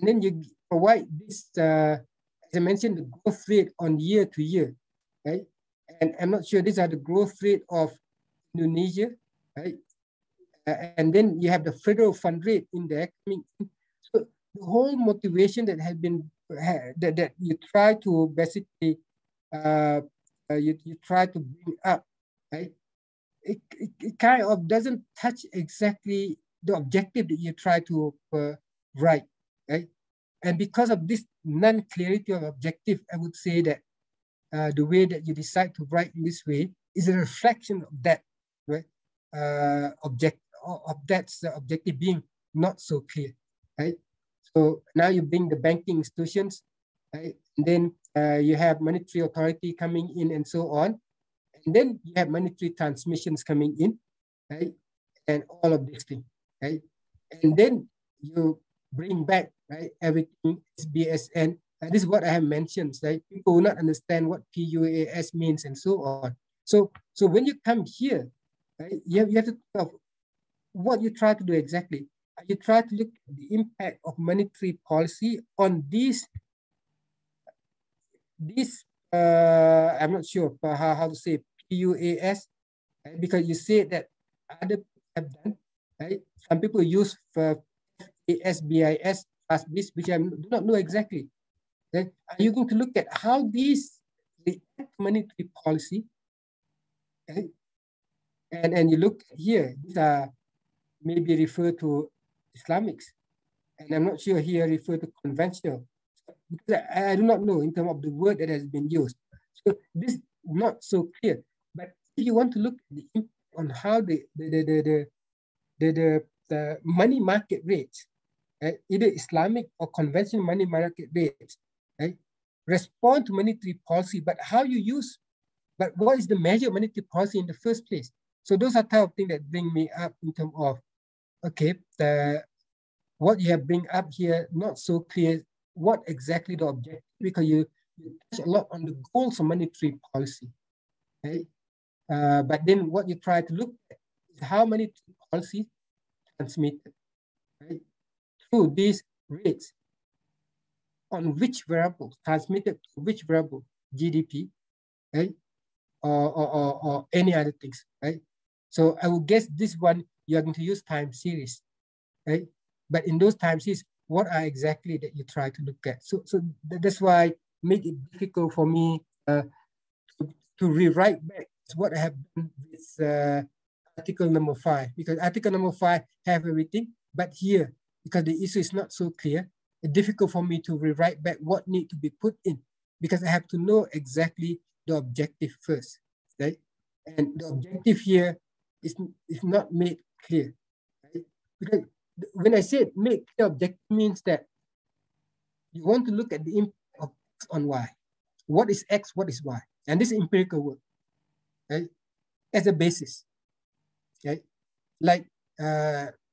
C: then you provide this, as I mentioned, the growth rate on year to year, right? And I'm not sure these are the growth rate of Indonesia, right? And then you have the federal fund rate in there. So the whole motivation that has been, that you try to basically, you try to bring up, right? It kind of doesn't touch exactly the objective that you try to write, right? And because of this non-clarity of objective, I would say that the way that you decide to write in this way is a reflection of that, right? That's the objective being not so clear, right? So now you bring the banking institutions, right? And then you have monetary authority coming in and so on. And then you have monetary transmissions coming in, right? And all of these things, right? And then you bring back, right, everything is BSN. This is what I have mentioned, right? People will not understand what PUAS means and so on. So when you come here, right, you have to think of what you try to do exactly. You try to look at the impact of monetary policy on these I'm not sure how to say PUAS, right? Because you say that other have done, right? Some people use for ASBIS as this, which I do not know exactly. Right? Are you going to look at how these react monetary policy? Right? And you look here, these are maybe refer to Islamics, and I'm not sure here refer to conventional, because I do not know in terms of the word that has been used. So this is not so clear. But if you want to look at the impact on how the money market rates, right, either Islamic or conventional money market rates, right, respond to monetary policy, but how you use, but what is the measure of monetary policy in the first place? So those are type of things that bring me up in terms of, okay, what you have bring up here, not so clear what exactly the objective, because you touch a lot on the goals of monetary policy, right? But then what you try to look at is how monetary policy transmitted, right, through these rates on which variable, transmitted to which variable, GDP, right, or any other things, right? So I would guess this one, you're going to use time series, right? But in those time series, what are exactly that you try to look at? So that's why make it difficult for me to rewrite back what I have done with article number 5, because article number 5 have everything, but here, because the issue is not so clear, it's difficult for me to rewrite back what need to be put in, because I have to know exactly the objective first, right? And the objective here is not made clear, right? Because when I say make clear objective means that you want to look at the impact of X on Y. What is X, what is Y? And this is empirical work, right? As a basis, right? Like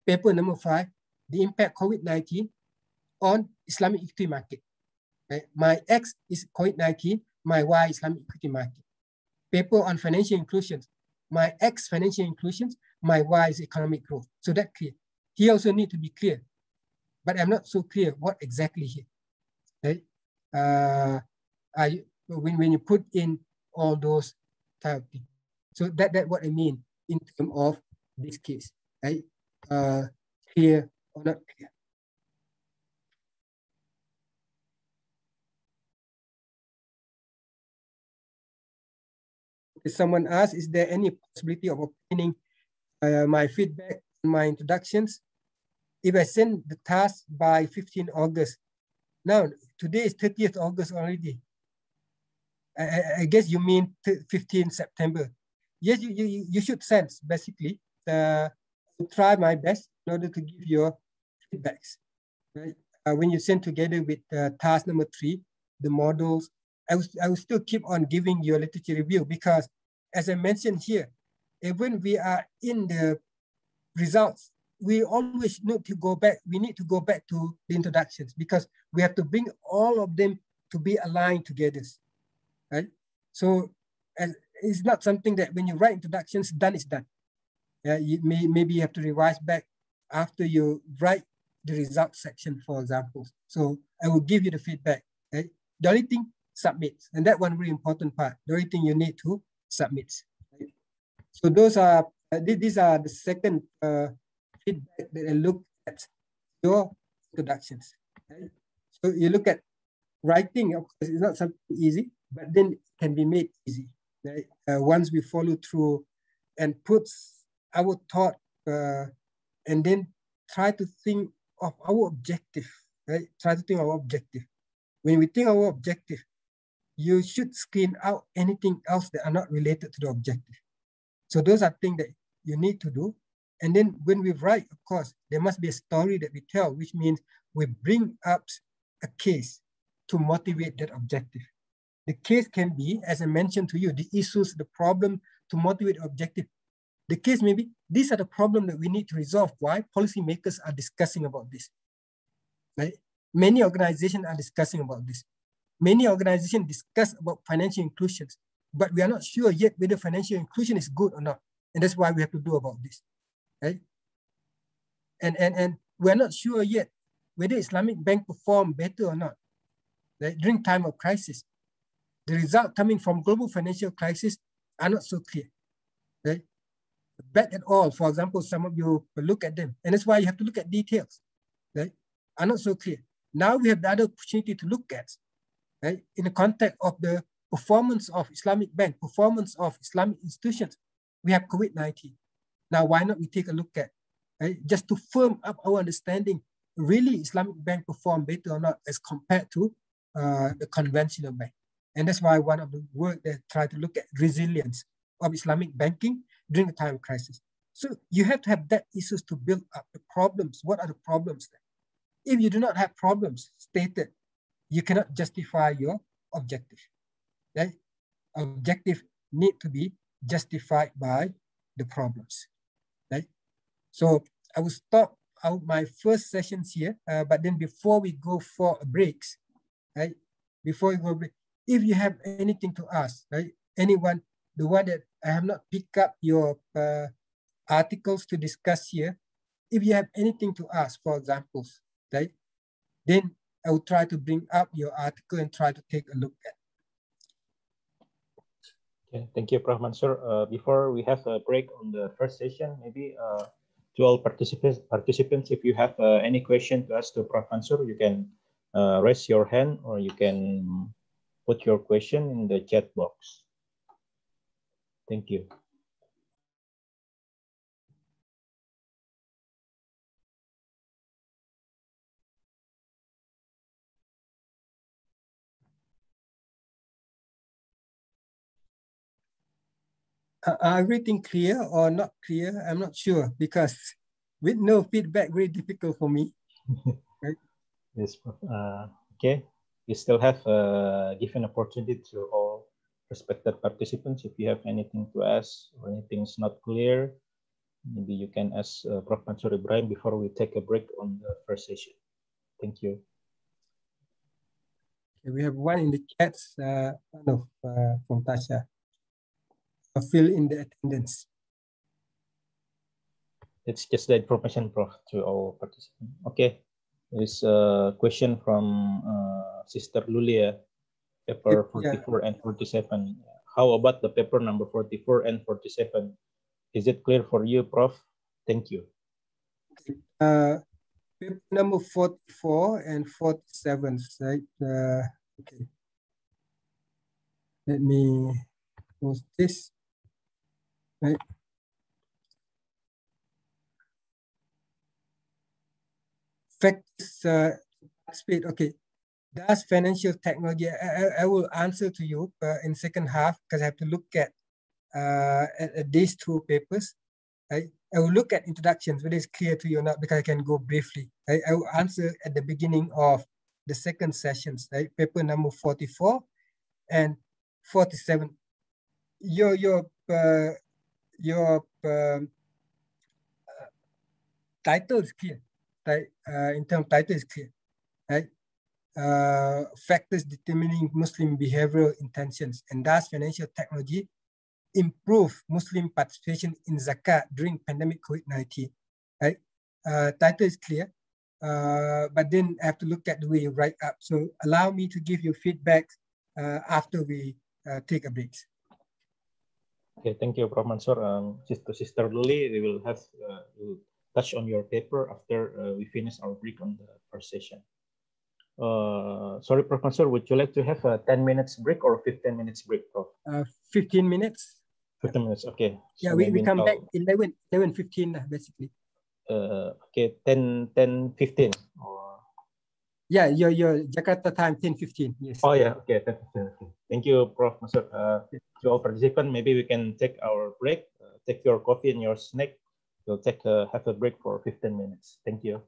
C: paper number 5, the impact COVID-19 on Islamic equity market. Right? My X is COVID-19, my Y Islamic equity market. Paper on financial inclusion, my X financial inclusions, my Y is economic growth. So that clear. He also need to be clear, but I'm not so clear what exactly here. Right? When you put in all those type of things. So that's what I mean in terms of this case, right? Clear or not clear. If someone asks, is there any possibility of obtaining my feedback on my introductions? If I send the task by 15 August, now today is 30th August already. I guess you mean 15 September. Yes, you should send, basically. Try my best in order to give your feedbacks. Right? When you send together with task number 3, the models, I will still keep on giving you a literature review, because as I mentioned here, when we are in the results, we always need to go back. We need to go back to the introductions, because we have to bring all of them to be aligned together, right? So it's not something that when you write introductions, done is done. Maybe you have to revise back after you write the result section, for example. So I will give you the feedback. Right? The only thing, submit. And that one really important part. The only thing you need to submit. Right? So those are, these are the second feedback that I look at your introductions. Right? So you look at writing, of course, it's not something easy, but then it can be made easy. Right? Once we follow through and put our thought and then try to think of our objective, right? Try to think of our objective. When we think of our objective, you should screen out anything else that are not related to the objective. So those are things that you need to do. And then when we write, of course, there must be a story that we tell, which means we bring up a case to motivate that objective. The case can be, as I mentioned to you, the issues, the problem to motivate the objective. The case may be, these are the problems that we need to resolve. Why? Policymakers are discussing about this. Right? Many organizations are discussing about this. Many organizations discuss about financial inclusions, but we are not sure yet whether financial inclusion is good or not. And that's why we have to do about this. Right? And we're not sure yet whether Islamic Bank perform better or not, right? During time of crisis. The result coming from global financial crisis are not so clear, right? Bad at all. For example, some of you look at them, and that's why you have to look at details, right? Are not so clear. Now we have the other opportunity to look at, right? In the context of the performance of Islamic Bank, performance of Islamic institutions, we have COVID-19. Now, why not we take a look at, right? Just to firm up our understanding, really Islamic Bank perform better or not as compared to the conventional bank. And that's why one of the work that try to look at resilience of Islamic banking during the time of crisis. So you have to have that issues to build up the problems. What are the problems then? If you do not have problems stated, you cannot justify your objective. Right? Objective need to be justified by the problems. Right? So I will stop out my first sessions here, but then before we go for breaks, right? Before we go break, if you have anything to ask, right? Anyone, the one that I have not picked up your articles to discuss here, if you have anything to ask, for examples, right? Then I will try to bring up your article and try to take a look at.
B: Okay, thank you, Prof. Mansur. Before we have a break on the first session, maybe to all participants, if you have any question to ask to Prof. Mansur, you can raise your hand or you can put your question in the chat box. Thank you.
C: Everything clear or not clear? I'm not sure, because with no feedback, very difficult for me. Right?
B: Yes, okay. We still have given opportunity to all respected participants. If you have anything to ask or anything is not clear, maybe you can ask Prof. Mansur Ibrahim before we take a break on the first session. Thank you.
C: Okay, we have one in the chat, from Tasha. Fill in the attendance.
B: It's just the information, Prof, to all participants. Okay. There's a question from Sister Lulia, paper 44 and 47. How about the paper number 44 and 47? Is it clear for you, Prof? Thank you.
C: Paper number 44 and 47, right? Okay. Let me post this. Right. Factors speed. Okay. Does financial technology? I will answer to you in second half, because I have to look at these two papers. Right? I will look at introductions, whether it's clear to you or not, because I can go briefly. Right? I will answer at the beginning of the second sessions. Right? Paper number 44 and 47. Your title is clear, right? In terms of title is clear, right? Factors determining Muslim behavioral intentions, and does financial technology improve Muslim participation in zakat during pandemic COVID-19, right? Title is clear, but then I have to look at the way you write up. So allow me to give you feedback after we take a break.
B: Okay, thank you, Prof. Mansur. Sister Luli, we will have we'll touch on your paper after we finish our break on the first session. Sorry, Prof. Mansur, would you like to have a 10 minutes break or 15 minutes break, Prof?
C: 15 minutes.
B: 15 minutes, okay.
C: Yeah, so we come back 11:15 basically.
B: Okay, 10:15 or...
C: Yeah, your Jakarta time 10:15. Yes.
B: Oh yeah, okay, 10:15. Thank you, Prof. Masur. To all participants, maybe we can take our break. Take your coffee and your snack. We'll have a break for 15 minutes. Thank you.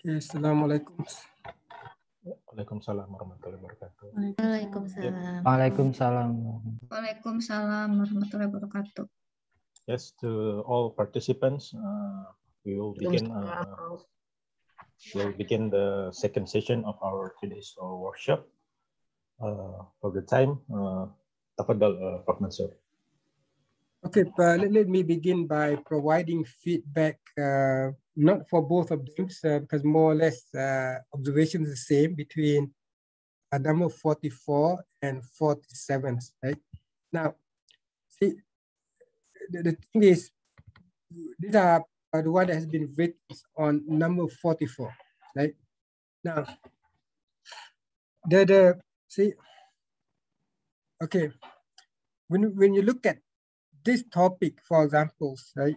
C: Assalamualaikum.
B: Waalaikumsalam warahmatullahi wabarakatuh.
D: Waalaikumsalam.
E: Waalaikumsalam.
D: Waalaikumsalam warahmatullahi wabarakatuh.
B: Yes, to all participants, we will begin. We'll begin the second session of our today's workshop. For the time, tafadhal, Prof. Mansur.
C: Okay, let me begin by providing feedback, not for both of them, because more or less observations the same between number 44 and 47, right? Now, see, the thing is, these are the one that has been written on number 44, right? Now, see, okay, when you look at this topic, for example, right,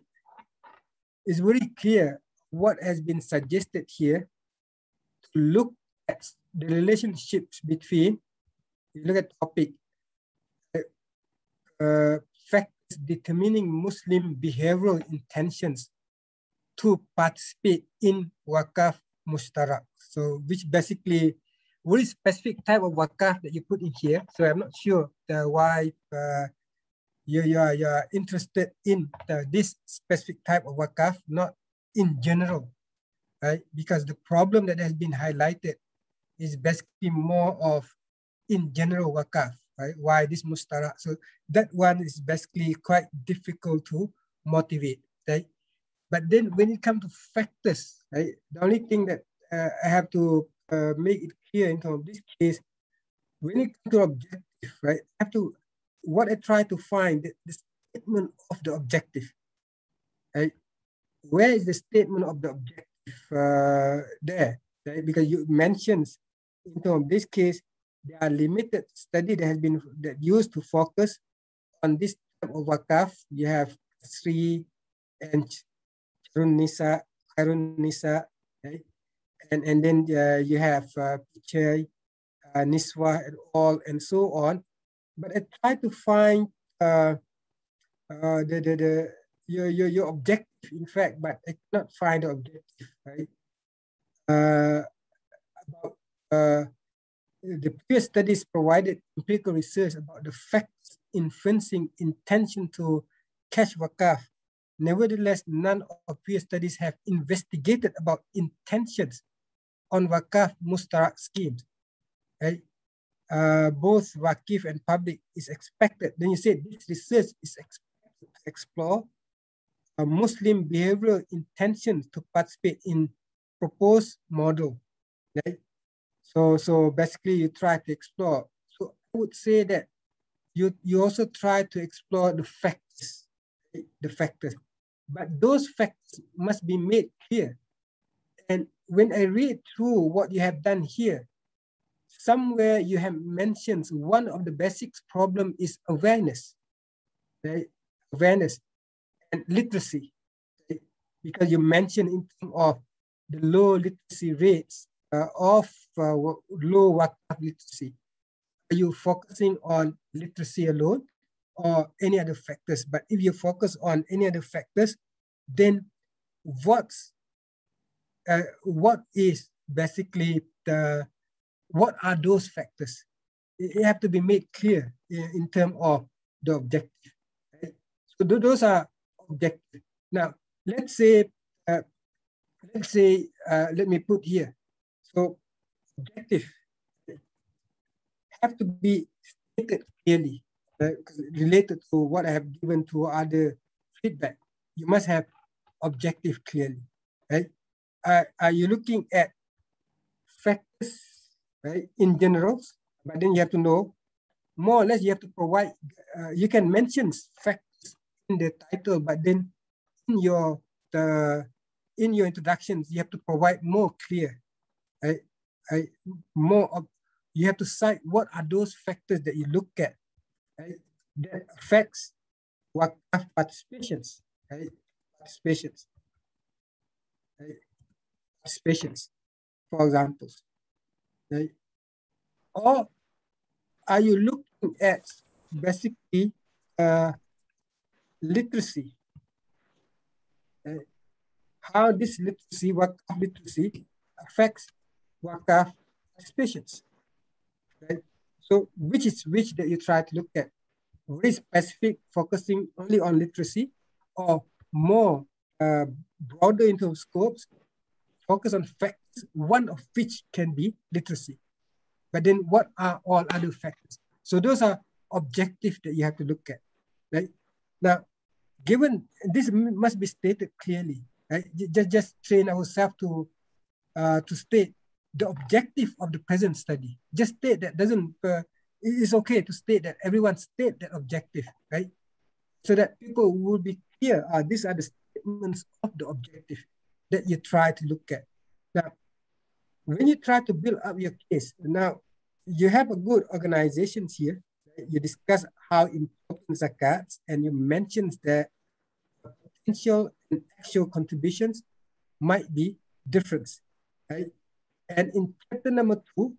C: it's very clear what has been suggested here to look at the relationships between, you look at topic, factors determining Muslim behavioral intentions to participate in Wakaf Mushtarak. So which basically, very specific type of Wakaf that you put in here. So I'm not sure why you are interested in this specific type of Wakaf, not in general, right? Because the problem that has been highlighted is basically more of in general Wakaf, right? Why this Mustarak? So that one is basically quite difficult to motivate, right? But then when it comes to factors, right? The only thing that I have to make it clear in terms of this case, when it comes to objective, right? I have to, what I try to find, the statement of the objective, right? Where is the statement of the objective there, right? Because you mentioned in terms of this case, there are limited study that has been used to focus on this type of Wakaf. You have Sri and Khairun Nisa, right? And then you have Pichai, Niswa, and all, and so on. But I try to find your objective, in fact, but I cannot find the objective, right? About the previous studies provided empirical research about the facts influencing intention to cash wakaf. Nevertheless, none of previous studies have investigated about intentions on wakaf mustarak schemes, right? Both Waqif and public is expected. Then you say this research is expected to explore a Muslim behavioral intentions to participate in proposed model, right? So basically you try to explore. So I would say that you also try to explore the factors, right? The factors, but those factors must be made clear. And when I read through what you have done here, somewhere you have mentioned one of the basics problem is awareness, right? Awareness and literacy, right? Because you mentioned in terms of the low literacy rates of low wakaf literacy. Are you focusing on literacy alone or any other factors? But if you focus on any other factors, then what is basically what are those factors? It have to be made clear in terms of the objective, right? So those are objective. Now, let's say, let me put here. So objective have to be stated clearly, related to what I have given to other feedback. You must have objective clearly, right? Are you looking at factors, right, in general? But then you have to know, more or less you have to provide, you can mention factors in the title, but then in your introductions, you have to provide more clear, right? You have to cite what are those factors that you look at, right, that affects wakaf participations, right? Participations, right? Participations, for example, right? Or are you looking at basically literacy, right? How this literacy, wakaf literacy, affects wakaf participations, right? So which that you try to look at? Very specific, focusing only on literacy, or more broader into scopes, focus on factors, one of which can be literacy. But then what are all other factors? So those are objectives that you have to look at, right? Now, given this must be stated clearly, right? Just train ourselves to state the objective of the present study. Just state that doesn't, it's okay to state that, everyone state that objective, right? So that people will be clear, these are the statements of the objective that you try to look at. Now, when you try to build up your case, now you have a good organizations here. Right? You discuss how important zakats, and you mentioned that potential and actual contributions might be different, right? And in chapter number 2,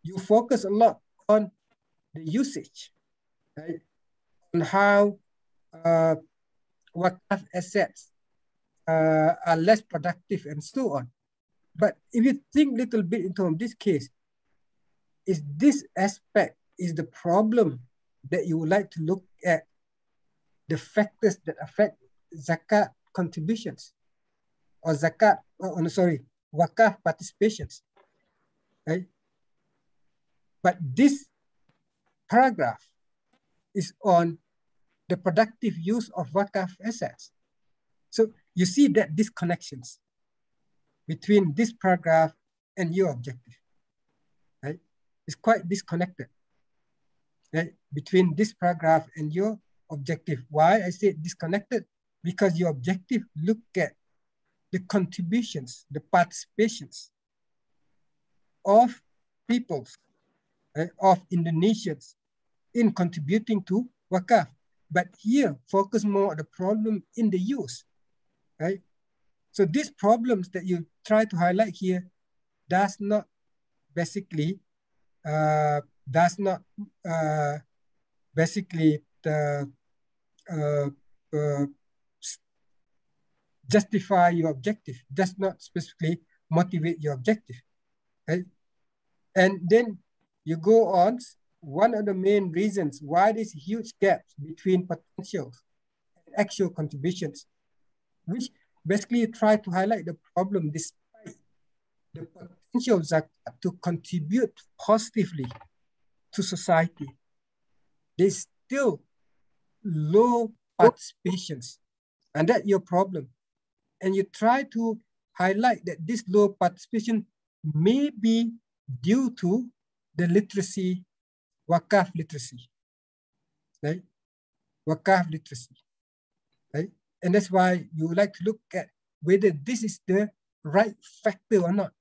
C: you focus a lot on the usage, right? On how wakaf assets are less productive and so on. But if you think a little bit into this case, is this aspect is the problem that you would like to look at, the factors that affect zakat contributions or zakat, wakaf participations, right? But this paragraph is on the productive use of wakaf assets. So you see that disconnections between this paragraph and your objective, right? It's quite disconnected, right? Between this paragraph and your objective. Why I say disconnected? Because your objective look at the contributions, the participations of peoples, right, of Indonesians in contributing to wakaf. But here, focus more on the problem in the use, right? So these problems that you try to highlight here does not basically justify your objective, does not specifically motivate your objective, right? And then you go on, one of the main reasons why there's huge gaps between potentials and actual contributions, which basically try to highlight the problem despite the potential of zakat to contribute positively to society. There's still low participations, and that's your problem. And you try to highlight that this low participation may be due to the literacy, wakaf literacy, right? Wakaf literacy, right? And that's why you would like to look at whether this is the right factor or not,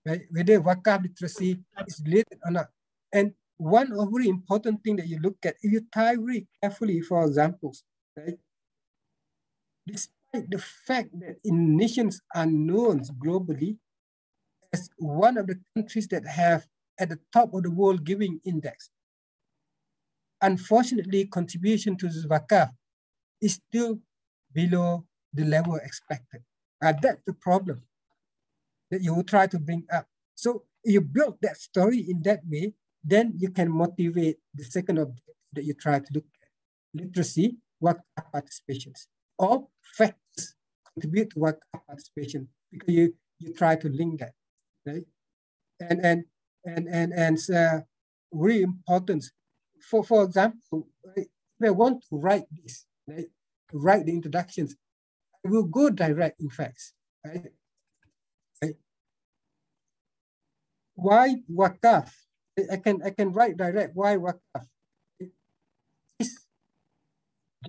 C: right? Whether wakaf literacy is related or not. And one very important thing that you look at, if you tie very carefully, for examples, right? Despite the fact that Indonesians are known globally as one of the countries that have at the top of the world giving index, unfortunately, contribution to the wakaf is still below the level expected. That's the problem that you will try to bring up. So if you build that story in that way, then you can motivate the second objective that you try to look at, literacy, wakaf participations. All factors contribute to wakaf participation because you try to link that, right? And really important. For example, if I want to write this, right, write the introductions, I will go direct, in fact, right? Why wakaf? I can write direct. Why wakaf? It's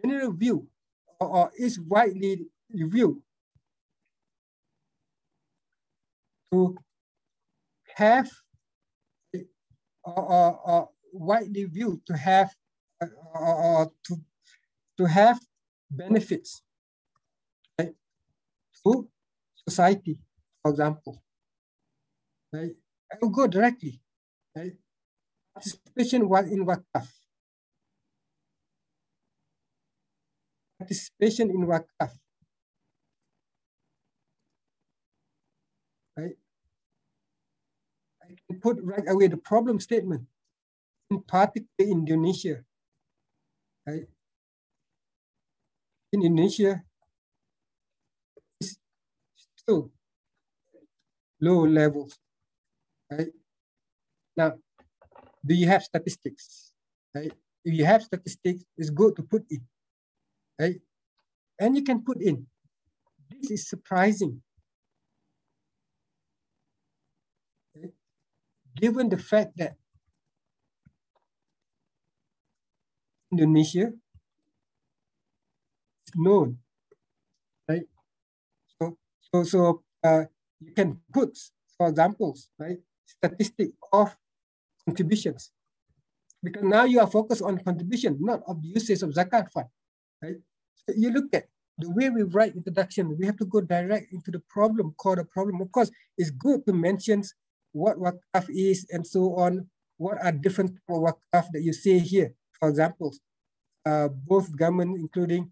C: general view, or is widely viewed to have, or widely viewed to have, or to have benefits, right, to society, for example, right? I will go directly, right? Participation was in wakaf. Participation in wakaf, right? I can put right away the problem statement, in particular Indonesia. Right? In Indonesia, it's still low levels. Right? Now, do you have statistics? Right? If you have statistics, it's good to put in. Right? And you can put in. This is surprising. Right? Given the fact that Indonesia is known, right? So you can put, for examples, right, statistic of contributions, because now you are focused on contribution, not of the usage of zakat fund, right? So you look at the way we write introduction, we have to go direct into the problem, called a problem. Of course, it's good to mention what wakaf is and so on. What are different wakaf that you say here? For example, both government, including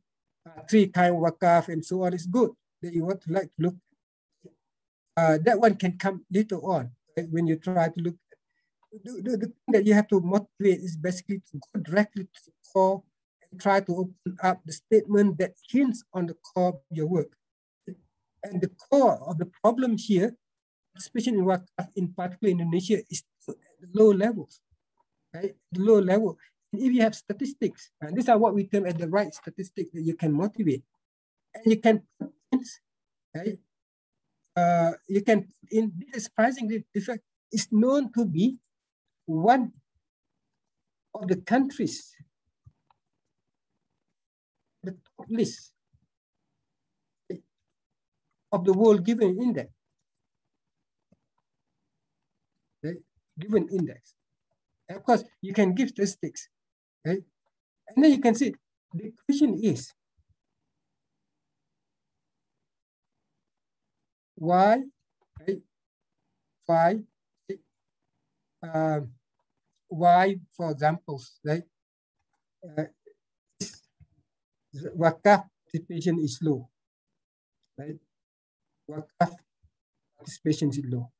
C: 3 kind wakaf and so on, is good that you want to like to look. That one can come later on, right? When you try to look. The thing that you have to motivate is basically to go directly to the core and try to open up the statement that hints on the core of your work. And the core of the problem here, especially in wakaf, in particular Indonesia, is at the low levels, right? The low level. And if you have statistics, and these are what we term as the right statistics that you can motivate, and you can put in, right? You can put in, this surprisingly, the fact is known to be one of the countries, the top list of the world given index, right? Given index. And of course, you can give statistics, right? And then you can see the question is, why, right? Why, for examples, right? Wakaf participation is low, right? Wakaf participation is low.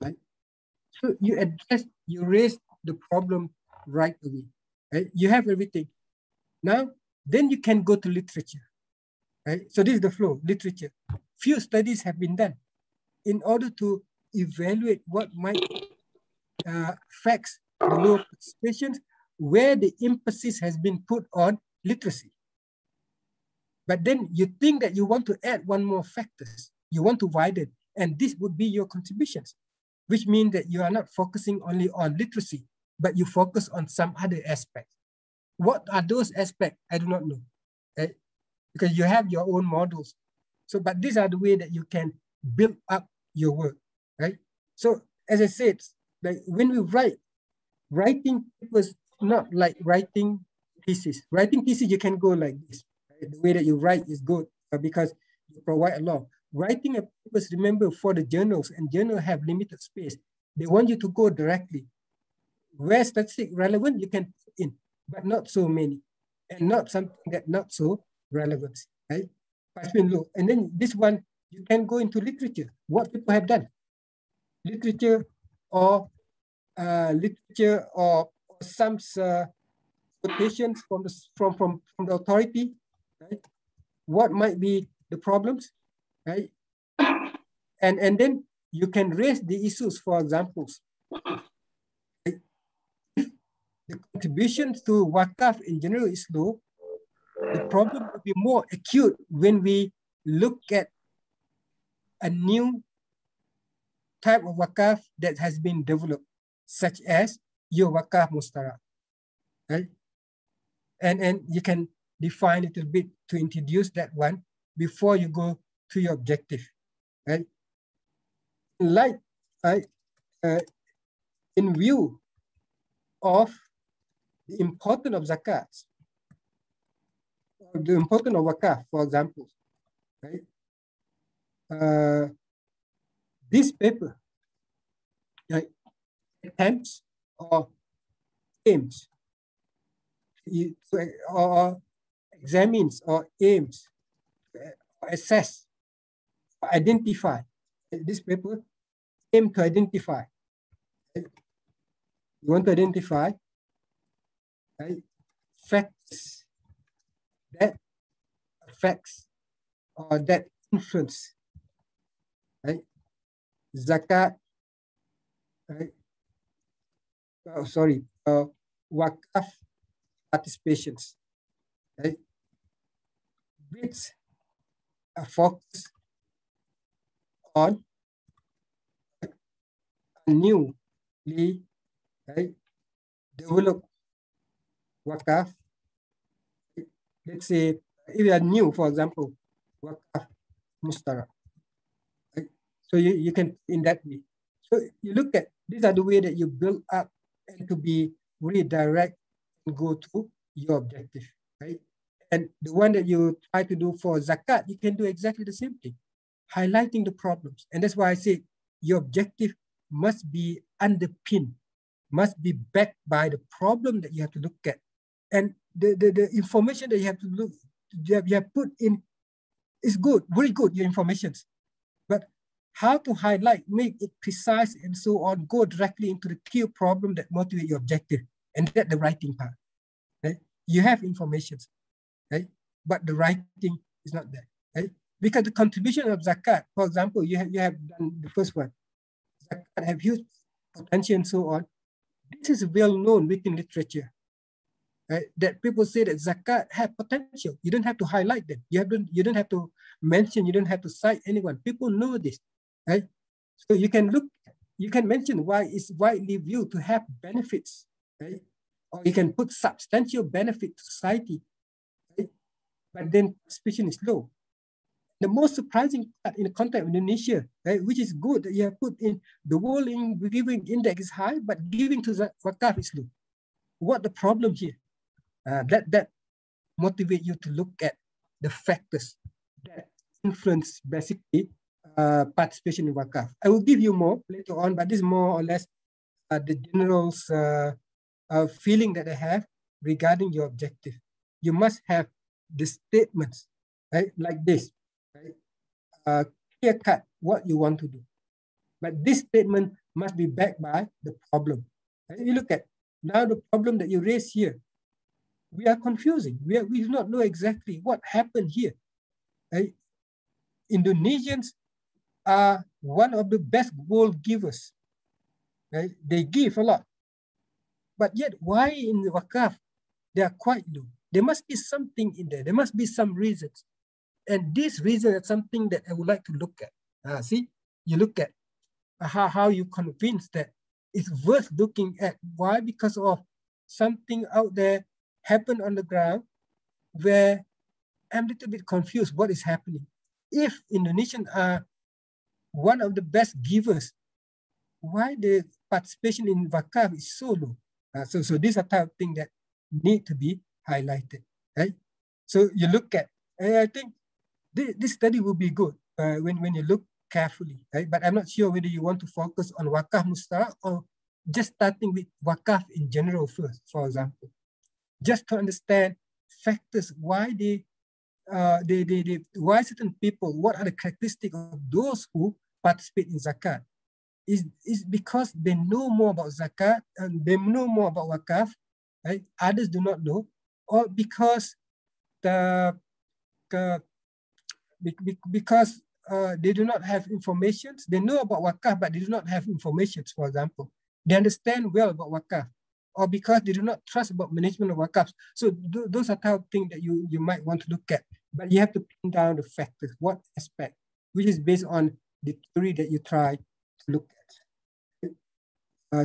C: Right? So you raise the problem right away, right? You have everything. Now, then you can go to literature, right? So this is the flow, literature. Few studies have been done in order to evaluate what might affect the low participations, where the emphasis has been put on literacy. But then you think that you want to add one more factors, you want to widen, and this would be your contributions, which means that you are not focusing only on literacy, but you focus on some other aspects. What are those aspects? I do not know, right? Because you have your own models. So, but these are the way that you can build up your work, right? So, as I said, like when we writing papers, not like writing thesis. Writing thesis, you can go like this. Right? The way that you write is good because you provide a lot. Writing a papers, remember, for the journals, and journals have limited space. They want you to go directly. Where statistic relevant, you can put in, but not so many, and not something that not so relevant, right? And then this one, you can go into literature. What people have done, literature or some quotations from the authority, right? What might be the problems, right? And then you can raise the issues, for examples. Right? The contributions to wakaf in general is low. The problem will be more acute when we look at a new type of wakaf that has been developed, such as your wakaf mustarak, right? And you can define it a bit to introduce that one before you go to your objective, right? Like, in view of the importance of zakat, or the importance of wakaf, for example, right? This paper, right, attempts or aims or examines or aims or assess identify. This paper aim to identify. Right? You want to identify, right, facts that affects or that influence, right, zakat, right, wakaf participations, right, which are focused on a newly, right, developed wakaf. Let's say if you are new, for example, wakaf mustara. Right? So you can in that way. So you look at these are the way that you build up and to be really direct and go to your objective, right? And the one that you try to do for zakat, you can do exactly the same thing, highlighting the problems. And that's why I say your objective must be underpinned, must be backed by the problem that you have to look at. And the information that you have to look, you have put in is good, very good, your informations. But how to highlight, make it precise and so on, go directly into the key problem that motivate your objective. And that's the writing part. Right? You have information, right? But the writing is not there. Right? Because the contribution of zakat, for example, you have done the first one. Zakat have huge potential and so on. This is well known within literature. Right? That people say that zakat have potential. You don't have to highlight them. You don't have to mention, you don't have to cite anyone. People know this, right? So you can look, you can mention why it's widely viewed to have benefits, right? Or you can put substantial benefit to society, right? But then participation is low. The most surprising part in the context of Indonesia, right, which is good that you have put in the World Giving Index is high, but giving to wakaf is low. What the problem here? That motivate you to look at the factors that influence basically participation in wakaf. I will give you more later on, but this is more or less the general feeling that I have regarding your objective. You must have the statements, right, like this, right? Clear cut what you want to do. But this statement must be backed by the problem. Right? You look at now the problem that you raise here. We are confusing. We do not know exactly what happened here. Right? Indonesians are one of the best world givers. Right? They give a lot. But yet, why in the wakaf, they are quite low? There must be something in there. There must be some reasons. And this reason is something that I would like to look at. See, you look at how you convince that it's worth looking at. Why? Because of something out there happened on the ground where I'm a little bit confused what is happening. If Indonesians are one of the best givers, why the participation in wakaf is so low? So these are type of things that need to be highlighted, right? So you look at, and I think this study will be good when you look carefully, right? But I'm not sure whether you want to focus on wakaf mustara or just starting with wakaf in general first, for example. Just to understand factors why why certain people, what are the characteristics of those who participate in zakat? Is because they know more about zakat and they know more about wakaf, right? Others do not know, or because because they do not have information. They know about wakaf, but they do not have information, for example. They understand well about wakaf, or because they do not trust about management of wakaf. So those are type of things that you might want to look at, but you have to pin down the factors, what aspect, which is based on the theory that you try to look at.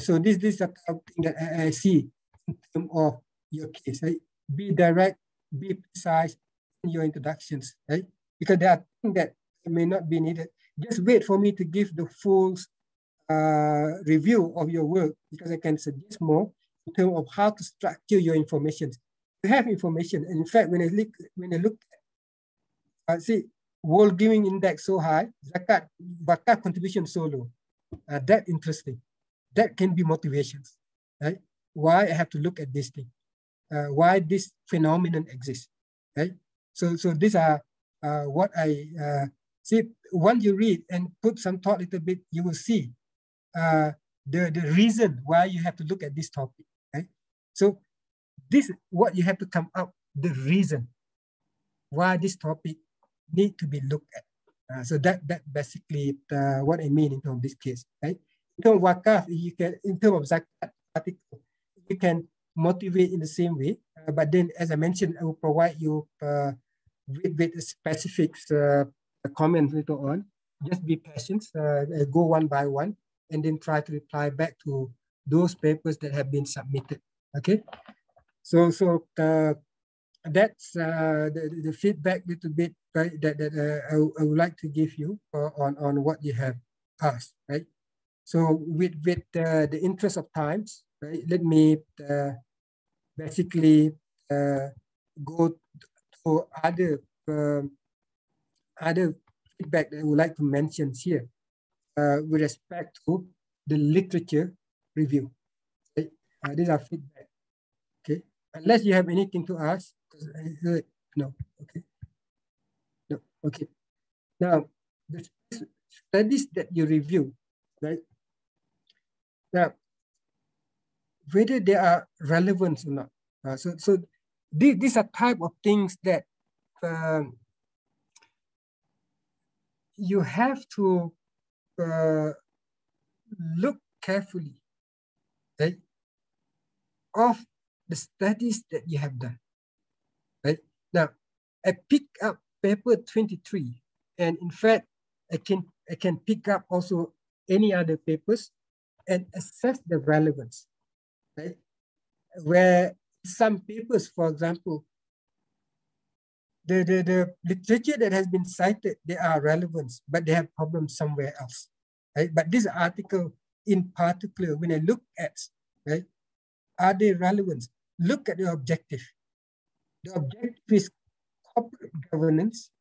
C: So this is a type of thing that I see in terms of your case, right? Be direct, be precise in your introductions, right? Because there are things that may not be needed. Just wait for me to give the full review of your work, because I can suggest more in terms of how to structure your information. You have information, and in fact, when I look at, see, World Giving Index so high, zakat, wakaf contribution so low. That interesting. That can be motivations, right? Why I have to look at this thing, why this phenomenon exists, right? So these are what I See, once you read and put some thought a little bit, you will see the reason why you have to look at this topic, right? So this is what you have to come up, the reason why this topic need to be looked at. So that basically what I mean in terms of this case, right? In terms of wakaf, you can, in terms of zakat article, you can motivate in the same way, but then as I mentioned, I will provide you with specifics comments later on. Just be patient, go one by one, and then try to reply back to those papers that have been submitted. Okay, so that's the feedback little bit, right, that I would like to give you on what you have asked, right? So with the interest of times, right, let me basically go to other feedback that I would like to mention here with respect to the literature review. Right? These are feedback. Okay, unless you have anything to ask. No. Okay. No. Okay. Now, the studies that you review, right? Now, whether they are relevant or not. So these are type of things that you have to look carefully, right, of the studies that you have done, right? Now, I pick up paper 23, and in fact, I can pick up also any other papers and assess the relevance, right? Where some papers, for example, the literature that has been cited, they are relevant, but they have problems somewhere else, right? But this article in particular, when I look at, right, are they relevant? Look at the objective. The objective is corporate governance,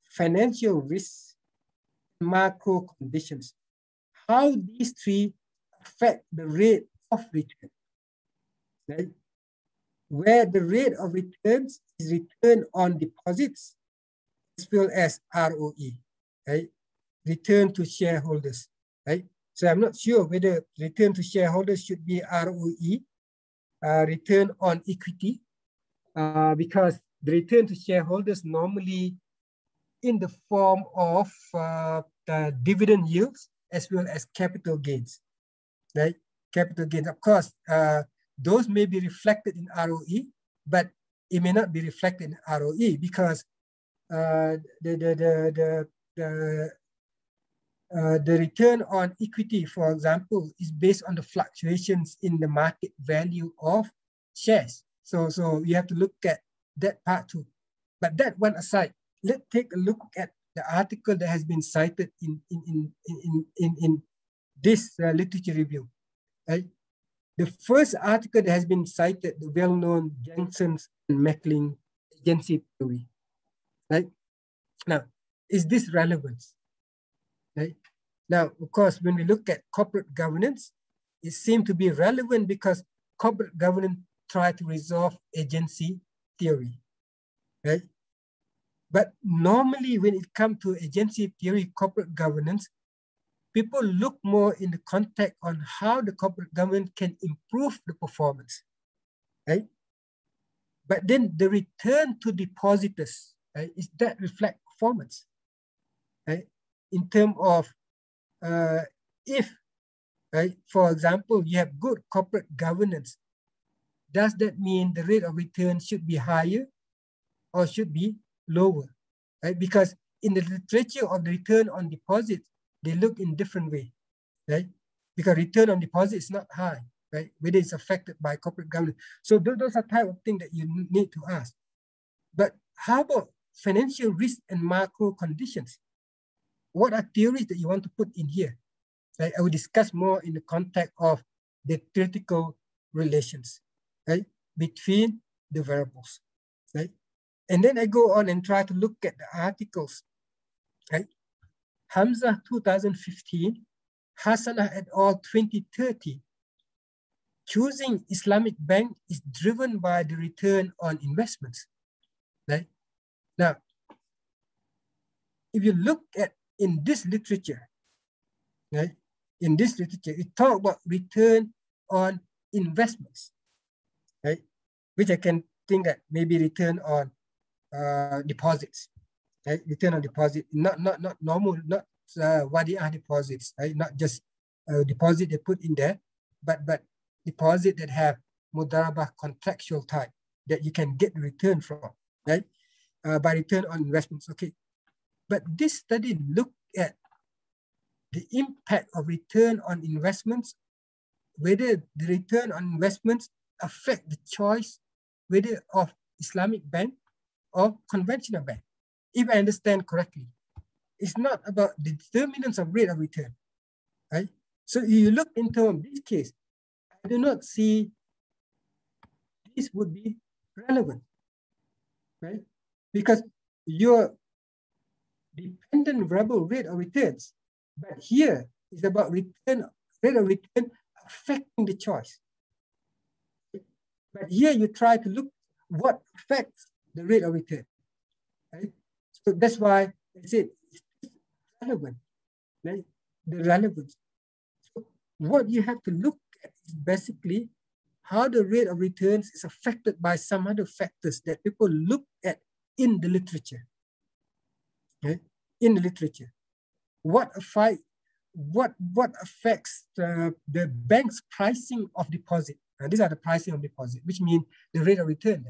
C: financial risks, macro conditions. How these three affect the rate of return, right? Where the rate of returns is return on deposits as well as ROE, right? Return to shareholders, right? So I'm not sure whether return to shareholders should be ROE, return on equity, because the return to shareholders normally in the form of the dividend yields as well as capital gains, right? Capital gains, of course, those may be reflected in ROE, but it may not be reflected in ROE because the return on equity, for example, is based on the fluctuations in the market value of shares. So you have to look at that part too. But that one aside, let's take a look at the article that has been cited in this literature review. Right? The first article that has been cited, the well-known Jenkins and Macklin agency theory. Right? Now, is this relevant? Right? Now, of course, when we look at corporate governance, it seems to be relevant because corporate governance try to resolve agency theory, right? But normally when it comes to agency theory, corporate governance, people look more in the context on how the corporate governance can improve the performance, right? But then the return to depositors, right, is that reflect performance, right? In terms of if, right, for example, you have good corporate governance, does that mean the rate of return should be higher or should be lower, right? Because in the literature of the return on deposit, they look in different way, right? Because return on deposit is not high, right? Whether it's affected by corporate governance. So those are type of things that you need to ask. But how about financial risk and macro conditions? What are theories that you want to put in here? Right? I will discuss more in the context of the theoretical relations, right, between the variables, right? And then I go on and try to look at the articles, right? Hamzah 2015, Hasanah et al. 2030. Choosing Islamic bank is driven by the return on investments, right? Now, if you look at in this literature, right? In this literature, it talks about return on investments, right? Which I can think that maybe return on deposits, right? Return on deposit, not normal, not wadiah deposits, right? Not just deposit they put in there, but deposit that have mudarabah contractual type that you can get return from, right? By return on investments, okay. But this study looked at the impact of return on investments, whether the return on investments affect the choice whether of Islamic bank or conventional bank. If I understand correctly, it's not about the determinants of rate of return, right? So you look into this case, I do not see this would be relevant, right? Because your dependent variable rate of returns, but here is about rate of return affecting the choice. But here you try to look what affects the rate of return, right? So that's why I said it's relevant, right? The relevance. So what you have to look at is basically how the rate of returns is affected by some other factors that people look at in the literature, okay? In the literature. What affects the bank's pricing of deposit? And these are the pricing of deposit, which means the rate of return,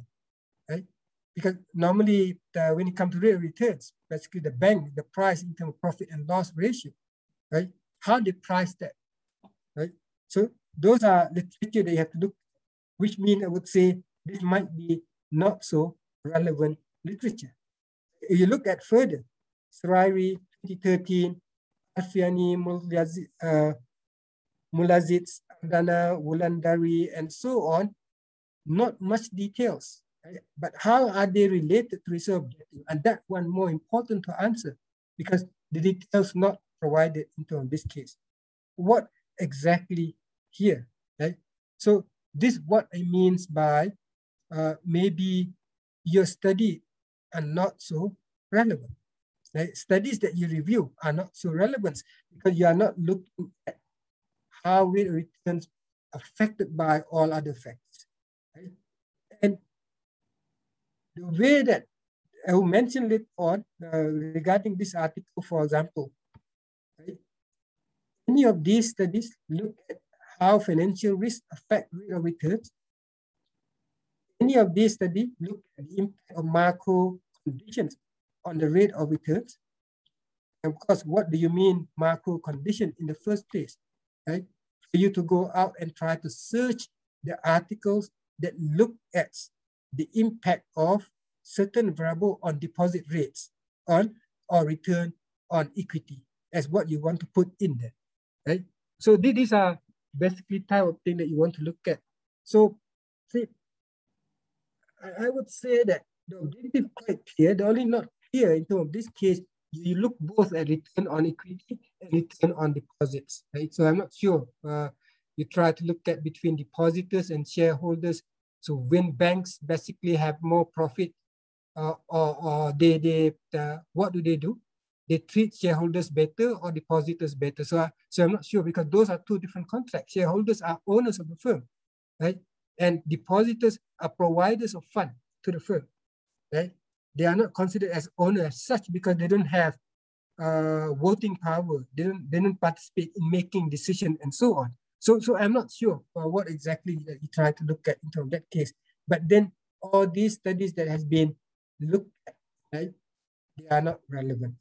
C: right? Because normally when it comes to rate of returns, basically the bank, the price in terms of profit and loss ratio, right? How they price that, right? So those are literature that you have to look, which means I would say this might be not so relevant literature. If you look at further, Sarairi 2013, Alfiani, Mulazid, Ardana, Wulandari, and so on, not much details. Right? But how are they related to research objective? And that one more important to answer because the details not provided into this case. What exactly here, right? So this is what I mean by maybe your study are not so relevant. Right? Studies that you review are not so relevant because you are not looking at how rate of returns affected by all other factors. Right? And the way that I will mention it on regarding this article, for example, right? Any of these studies look at how financial risks affect rate of returns. Any of these studies look at the impact of macro conditions on the rate of returns. And of course, what do you mean macro condition in the first place, right? For you to go out and try to search the articles that look at the impact of certain variable on deposit rates on or return on equity as what you want to put in there, right? So these are basically type of thing that you want to look at. So see, I would say that the objective is quite clear. The only not clear in terms of this case, you look both at return on equity and return on deposits, right? So I'm not sure. You try to look at between depositors and shareholders. So when banks basically have more profit, or they what do? They treat shareholders better or depositors better. So I'm not sure because those are two different contracts. Shareholders are owners of the firm, right? And depositors are providers of fund to the firm, right? They are not considered as owners as such because they don't have voting power. They don't participate in making decisions and so on. So I'm not sure what exactly you try to look at in terms of that case. But then all these studies that has been looked at, right? They are not relevant,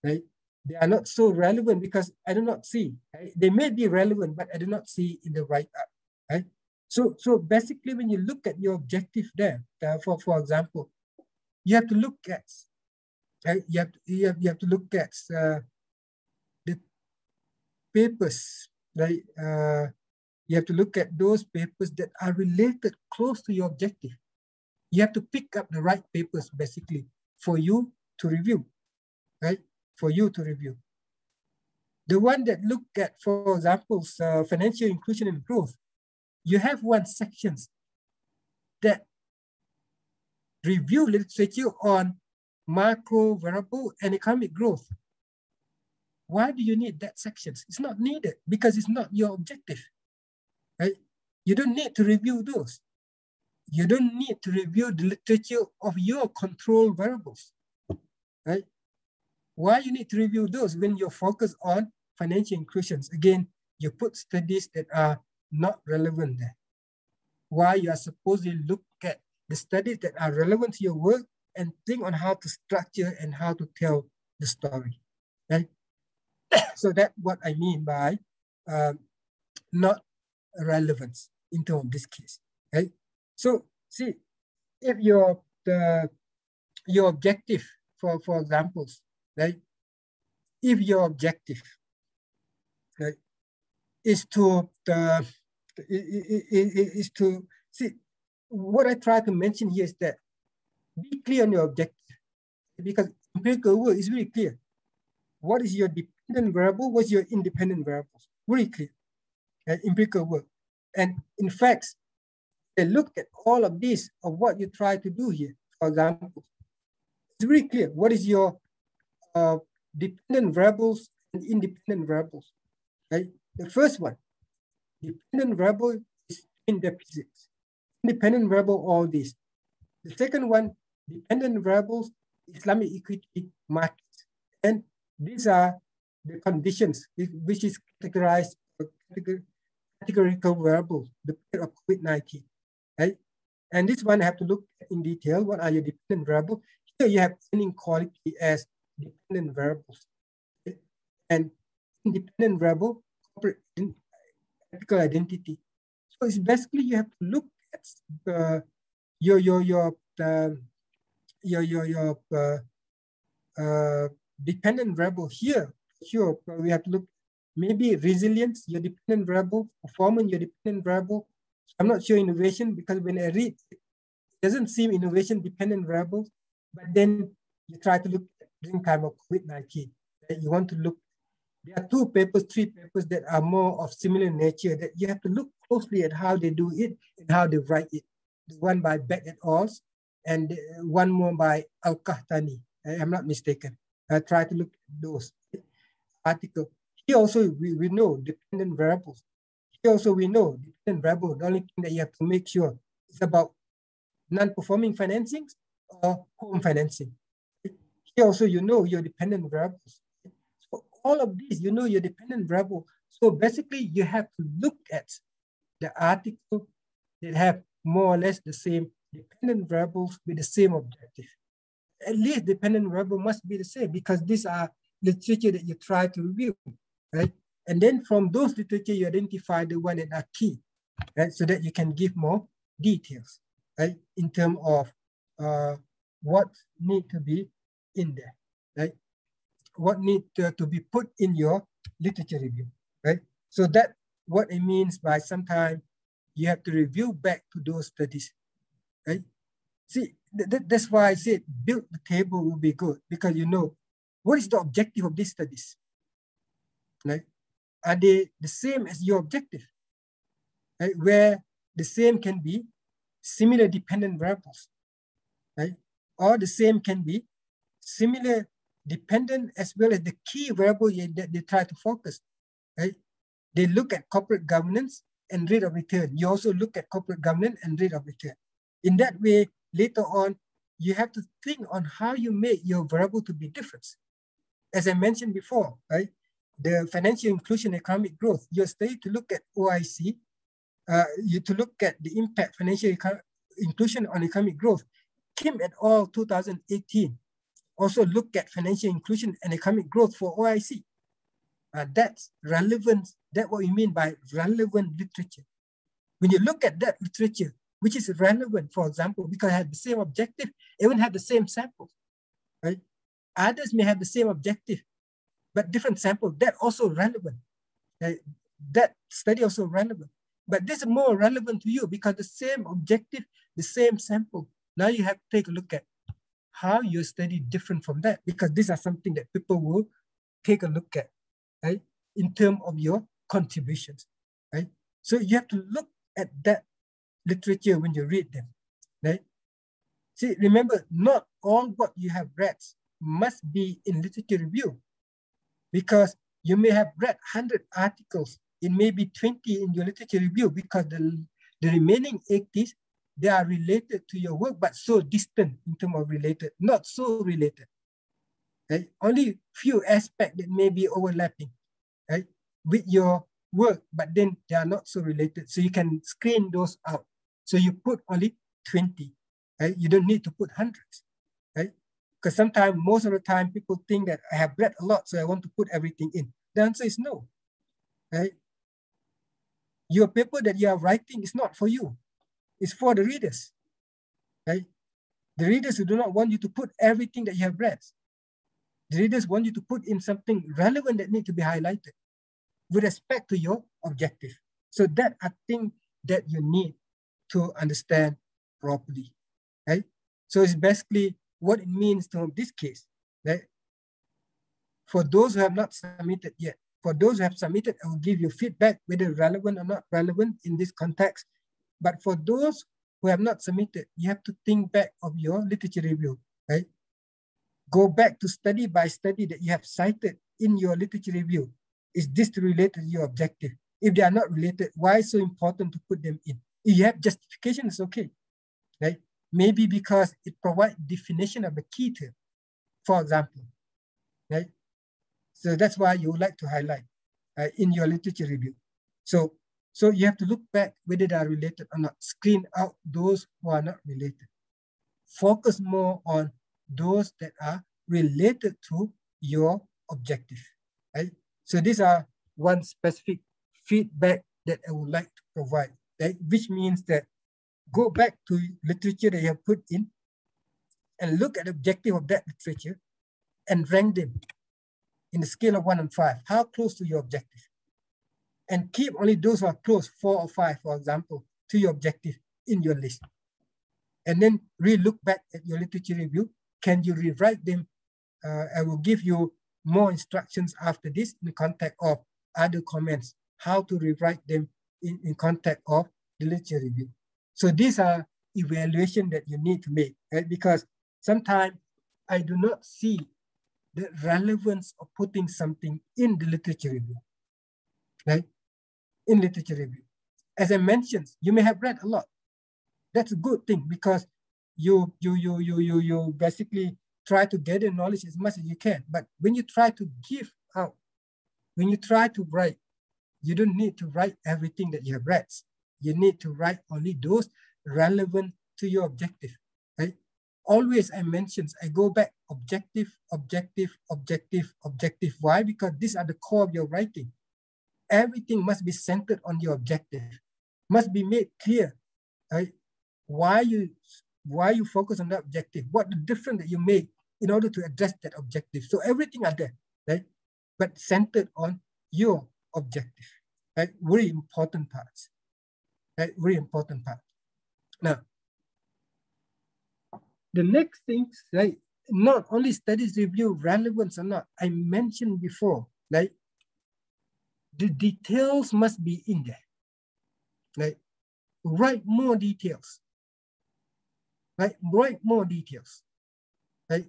C: right? They are not so relevant because I do not see. Right? They may be relevant, but I do not see in the write-up, right? So basically, when you look at your objective there, for example, you have to look at, right? You have to look at the papers, right? You have to look at those papers that are related close to your objective. You have to pick up the right papers basically for you to review, right? For you to review. The one that look at, for example, financial inclusion and growth, you have one sections that review literature on macro variable, and economic growth. Why do you need that sections? It's not needed because it's not your objective, right? You don't need to review those. You don't need to review the literature of your control variables, right? Why you need to review those when you're focused on financial inclusions? Again, you put studies that are not relevant there. Why you are supposed to look at the studies that are relevant to your work and think on how to structure and how to tell the story, right? So that's what I mean by not relevance in terms of this case, right? So see, if your objective, for examples, right? If your objective, right, is to see, what I try to mention here is that be clear on your objective, because empirical work is really clear. What is your dependent variable? What's your independent variables? Really clear. Empirical work. And in fact, they look at all of this of what you try to do here. For example, it's really clear. What is your dependent variables and independent variables? Right? The first one, dependent variable is in deficits. Independent variable, all these. The second one, dependent variables, Islamic equity markets. And these are the conditions which is categorized categorical variables, the period of COVID-19, right? And this one I have to look at in detail. What are your dependent variables? Here you have earning quality as dependent variables. Okay? And independent variable, corporate ethical identity. So it's basically you have to look at your dependent variable here. Sure, we have to look maybe resilience, your dependent variable, performance, your dependent variable. I'm not sure innovation because when I read, it doesn't seem innovation dependent variables, but then you try to look at during time of COVID-19. You want to look, there are 2 papers, 3 papers that are more of similar nature that you have to look closely at how they do it and how they write it. The one by Beck et al. And one more by Al-Qahtani, I'm not mistaken. I try to look at those articles. Here also we know dependent variables. Here also we know dependent variable. The only thing that you have to make sure is about non-performing financings or home financing. Here also you know your dependent variables. So all of these, you know your dependent variable. So basically you have to look at the article that have more or less the same dependent variables with the same objective. At least dependent variable must be the same because these are literature that you try to review, right? And then from those literature, you identify the one that are key, right? So that you can give more details, right? In terms of what need to be in there, right? What need to be put in your literature review, right? So that what it means by sometimes you have to review back to those studies, right? See, that's why I said build the table will be good because you know what is the objective of these studies, right? Are they the same as your objective, right? Where the same can be similar dependent variables, right? Or the same can be similar dependent as well as the key variable that they try to focus, right? They look at corporate governance and rate of return. You also look at corporate governance and rate of return. In that way, later on, you have to think on how you make your variable to be different. As I mentioned before, right? The financial inclusion, economic growth, your study to look at OIC, you to look at the impact financial inclusion on economic growth. Kim et al. 2018 also look at financial inclusion and economic growth for OIC. That's relevant. That's what we mean by relevant literature. When you look at that literature, which is relevant, for example, because it had the same objective, even had the same samples, right? Others may have the same objective, but different samples, that also relevant. That study also relevant. But this is more relevant to you because the same objective, the same sample. Now you have to take a look at how your study different from that because these are something that people will take a look at, right? In terms of your contributions, right? So you have to look at that literature when you read them, right? See, remember, not all what you have read must be in literature review, because you may have read 100 articles, it may be 20 in your literature review, because the remaining 80s, they are related to your work, but so distant in terms of related, not so related. Right? Only few aspects that may be overlapping, right, with your work, but then they are not so related. So you can screen those out. So you put only 20, right? You don't need to put hundreds, right? Because sometimes, most of the time, people think that I have read a lot, so I want to put everything in. The answer is no, right? Your paper that you are writing is not for you. It's for the readers, right? The readers who do not want you to put everything that you have read. The readers want you to put in something relevant that needs to be highlighted with respect to your objective. So that, I think, that you need to understand properly, right? So it's basically what it means to this case, right? For those who have not submitted yet, for those who have submitted, I will give you feedback whether relevant or not relevant in this context. But for those who have not submitted, you have to think back of your literature review, right? Go back to study by study that you have cited in your literature review. Is this related to your objective? If they are not related, why is it so important to put them in? If you have justification, it's okay, right? Maybe because it provides definition of the key term, for example, right? So that's why you would like to highlight in your literature review. So you have to look back whether they are related or not. Screen out those who are not related. Focus more on those that are related to your objective, right? So these are one specific feedback that I would like to provide, right? Which means that go back to literature that you have put in and look at the objective of that literature and rank them in the scale of 1 and 5. How close to your objective? And keep only those who are close, 4 or 5, for example, to your objective in your list. And then re-look back at your literature review. Can you rewrite them? I will give you more instructions after this in the context of other comments, how to rewrite them in context of the literature review. So these are evaluation that you need to make, right? Because sometimes I do not see the relevance of putting something in the literature review, right? In literature review. As I mentioned, you may have read a lot. That's a good thing, because you basically try to gather knowledge as much as you can. But when you try to give out, when you try to write, you don't need to write everything that you have read. You need to write only those relevant to your objective, right? Always I mentioned, I go back, objective, objective, objective, objective. Why? Because these are the core of your writing. Everything must be centered on your objective, must be made clear, right? Why you focus on that objective, what the difference that you make in order to address that objective. So everything are there, right? But centered on your objective, right? Very important parts, right? Very important part. Now, the next things, right? Not only studies review relevance or not, I mentioned before, right? The details must be in there, right? Write more details, right? Write more details, right?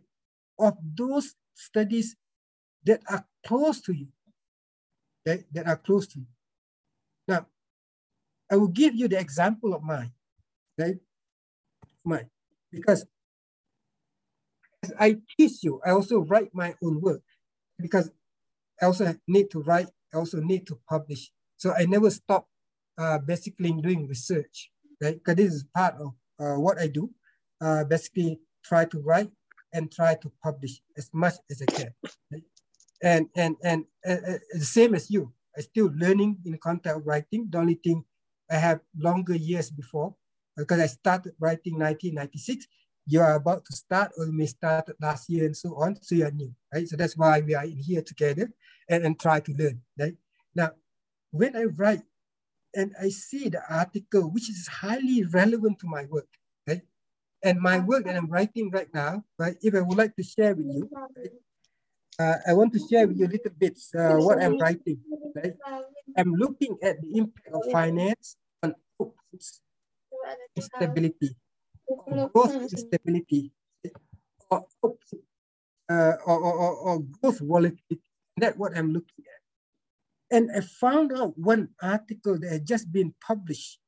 C: Of those studies that are close to you, right? That are close to you. Now, I will give you the example of mine, right? Mine, because as I teach you, I also write my own work, because I also need to write, I also need to publish. So I never stop basically doing research, right? Because this is part of what I do. Basically try to write and try to publish as much as I can, right? And the same as you, I still learning in the context of writing. The only thing, I have longer years before, because I started writing 1996. You are about to start, or you may start last year and so on. So you are new, right? So that's why we are in here together and try to learn, right? Now, when I write and I see the article, which is highly relevant to my work, right? And my work that I'm writing right now, right? If I would like to share with you, right? I want to share with you a little bit what I'm writing, right? I'm looking at the impact of finance on outputs and stability, or growth instability, or growth volatility. That's what I'm looking at. And I found out one article that had just been published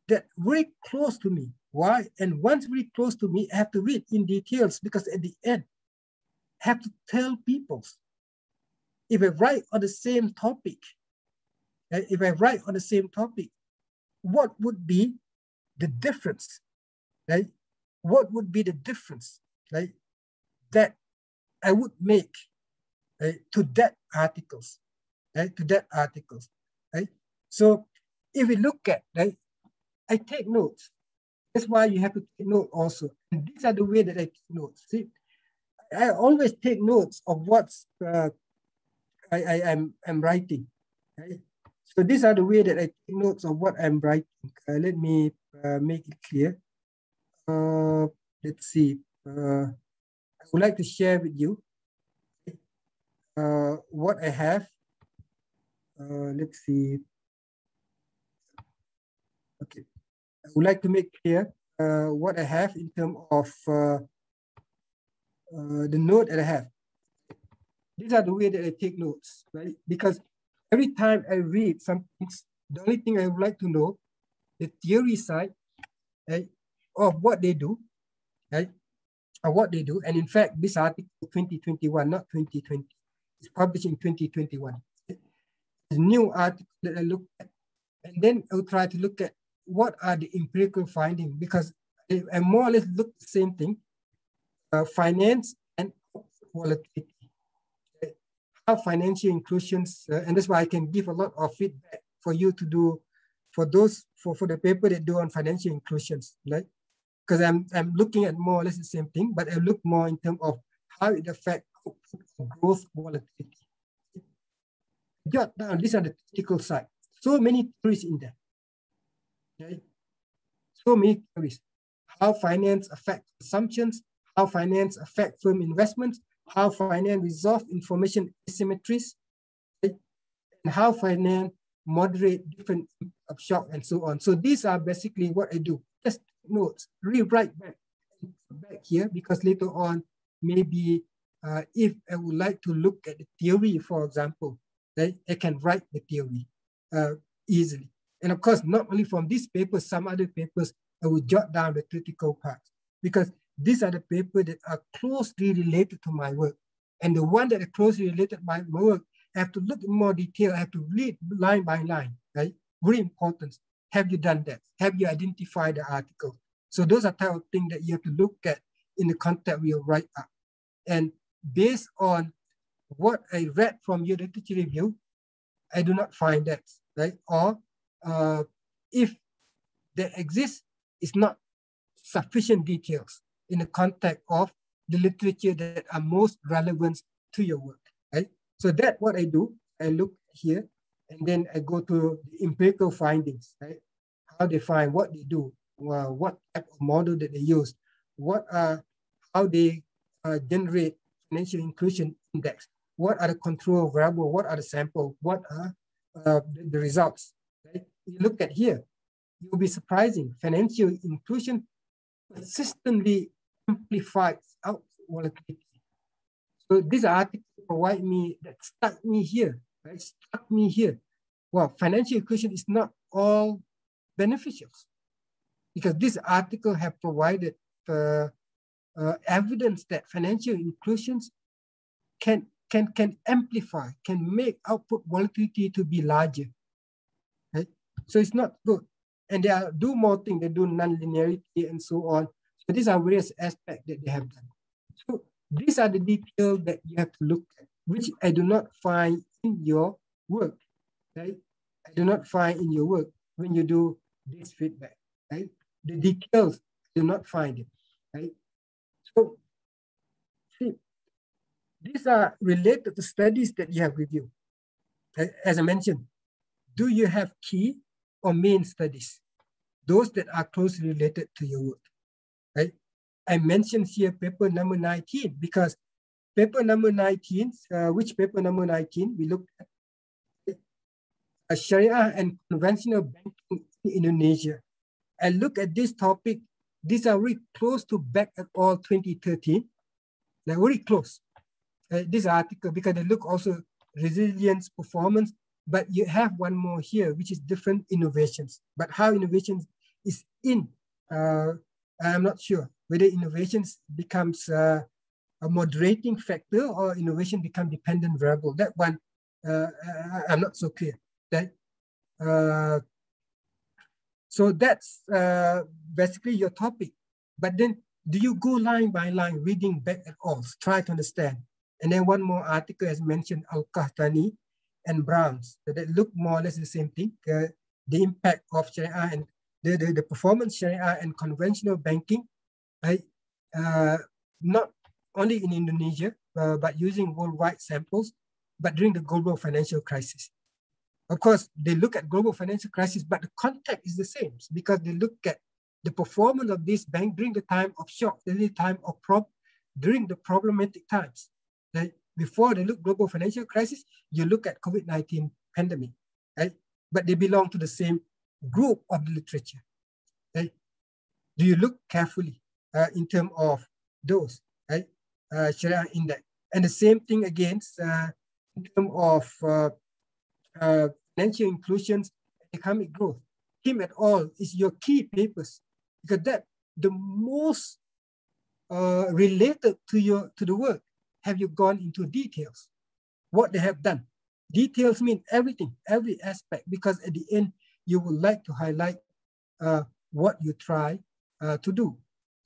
C: that very close to me. Why? And once very close to me, I have to read in details because at the end, I have to tell people if I write on the same topic, what would be the difference, right? What would be the difference, right, that I would make, right, to that articles, right, right? So if we look at, right, I take notes. That's why you have to take note also. And these are the way that I take notes. See, I always take notes of what's I'm writing, right? So these are the way that I take notes of what I'm writing. Let me make it clear. Let's see. I would like to share with you what I have. Let's see. Okay. I would like to make clear what I have in terms of the note that I have. These are the way that I take notes, right? Because every time I read something, the only thing I would like to know, the theory side, right, of what they do, right? Or what they do. And in fact, this article 2021, not 2020, it's published in 2021. It's a new article that I look at. And then I'll try to look at what are the empirical findings, because I more or less look at the same thing, finance and volatility. How financial inclusions, and that's why I can give a lot of feedback for you to do, for the paper that do on financial inclusions, right? Because I'm looking at more or less the same thing, but I look more in terms of how it affects growth volatility. Jot down, these are the technical side. So many theories in there. Okay? So many theories. How finance affects assumptions, how finance affects firm investments, how finance resolve information asymmetries, right? And how finance moderate different shock and so on. So these are basically what I do. Just notes, rewrite back here, because later on, maybe if I would like to look at the theory, for example, right, I can write the theory easily. And of course, not only from this paper, some other papers, I will jot down the critical parts, because these are the papers that are closely related to my work. And the one that are closely related to my work, I have to look in more detail, I have to read line by line, right? Very important. Have you done that? Have you identified the article? So those are type of things that you have to look at in the context we will write up. And based on what I read from your literature review, I do not find that, right? Or if there exists, it's not sufficient details in the context of the literature that are most relevant to your work, right? So that's what I do. I look here, and then I go to the empirical findings, right? How they find, what they do, what type of model that they use, how they generate financial inclusion index, what are the control variable, what are the sample, what are the results, right? You look at here, you'll be surprising. Financial inclusion consistently amplifies out volatility. So this article provide me, that stuck me here, right? Stuck me here. Well, financial inclusion is not all beneficial, because this article have provided evidence that financial inclusions can amplify, can make output volatility to be larger, right? So it's not good. And they do more things, they do non-linearity and so on. So these are various aspects that they have done. So these are the details that you have to look at, which I do not find in your work, right? I do not find in your work when you do this feedback, right? The details, I do not find it, right? So see, these are related to studies that you have reviewed. As I mentioned, do you have key or main studies? Those that are closely related to your work, right? I mentioned here paper number 19, because paper number 19, which paper number 19 we looked at? Sharia and conventional banking in Indonesia. I look at this topic these are very close to Beck et al. 2013. They're very close. This article, because they look also resilience, performance, but you have one more here, which is different innovations. But how innovations is in, I'm not sure whether innovations becomes a moderating factor or innovation become dependent variable. That one, I'm not so clear. So that's basically your topic. But then do you go line by line reading Beck et al., try to understand? And then one more article as mentioned, Al-Qahtani and Browns, that look more or less the same thing, the impact of Sharia and the performance Sharia and conventional banking, right? Not only in Indonesia, but using worldwide samples, but during the global financial crisis. Of course, they look at global financial crisis, but the context is the same because they look at the performance of this bank during the time of shock, during the time of during the problematic times. Right? Before they look global financial crisis, you look at COVID-19 pandemic, right? But they belong to the same group of the literature. Right? Do you look carefully in terms of those, right? Sharia index. And the same thing against in terms of financial inclusions, economic growth. Kim et al. Is your key papers because that the most related to the work. Have you gone into details? What they have done? Details mean everything, every aspect, because at the end, you would like to highlight what you try to do,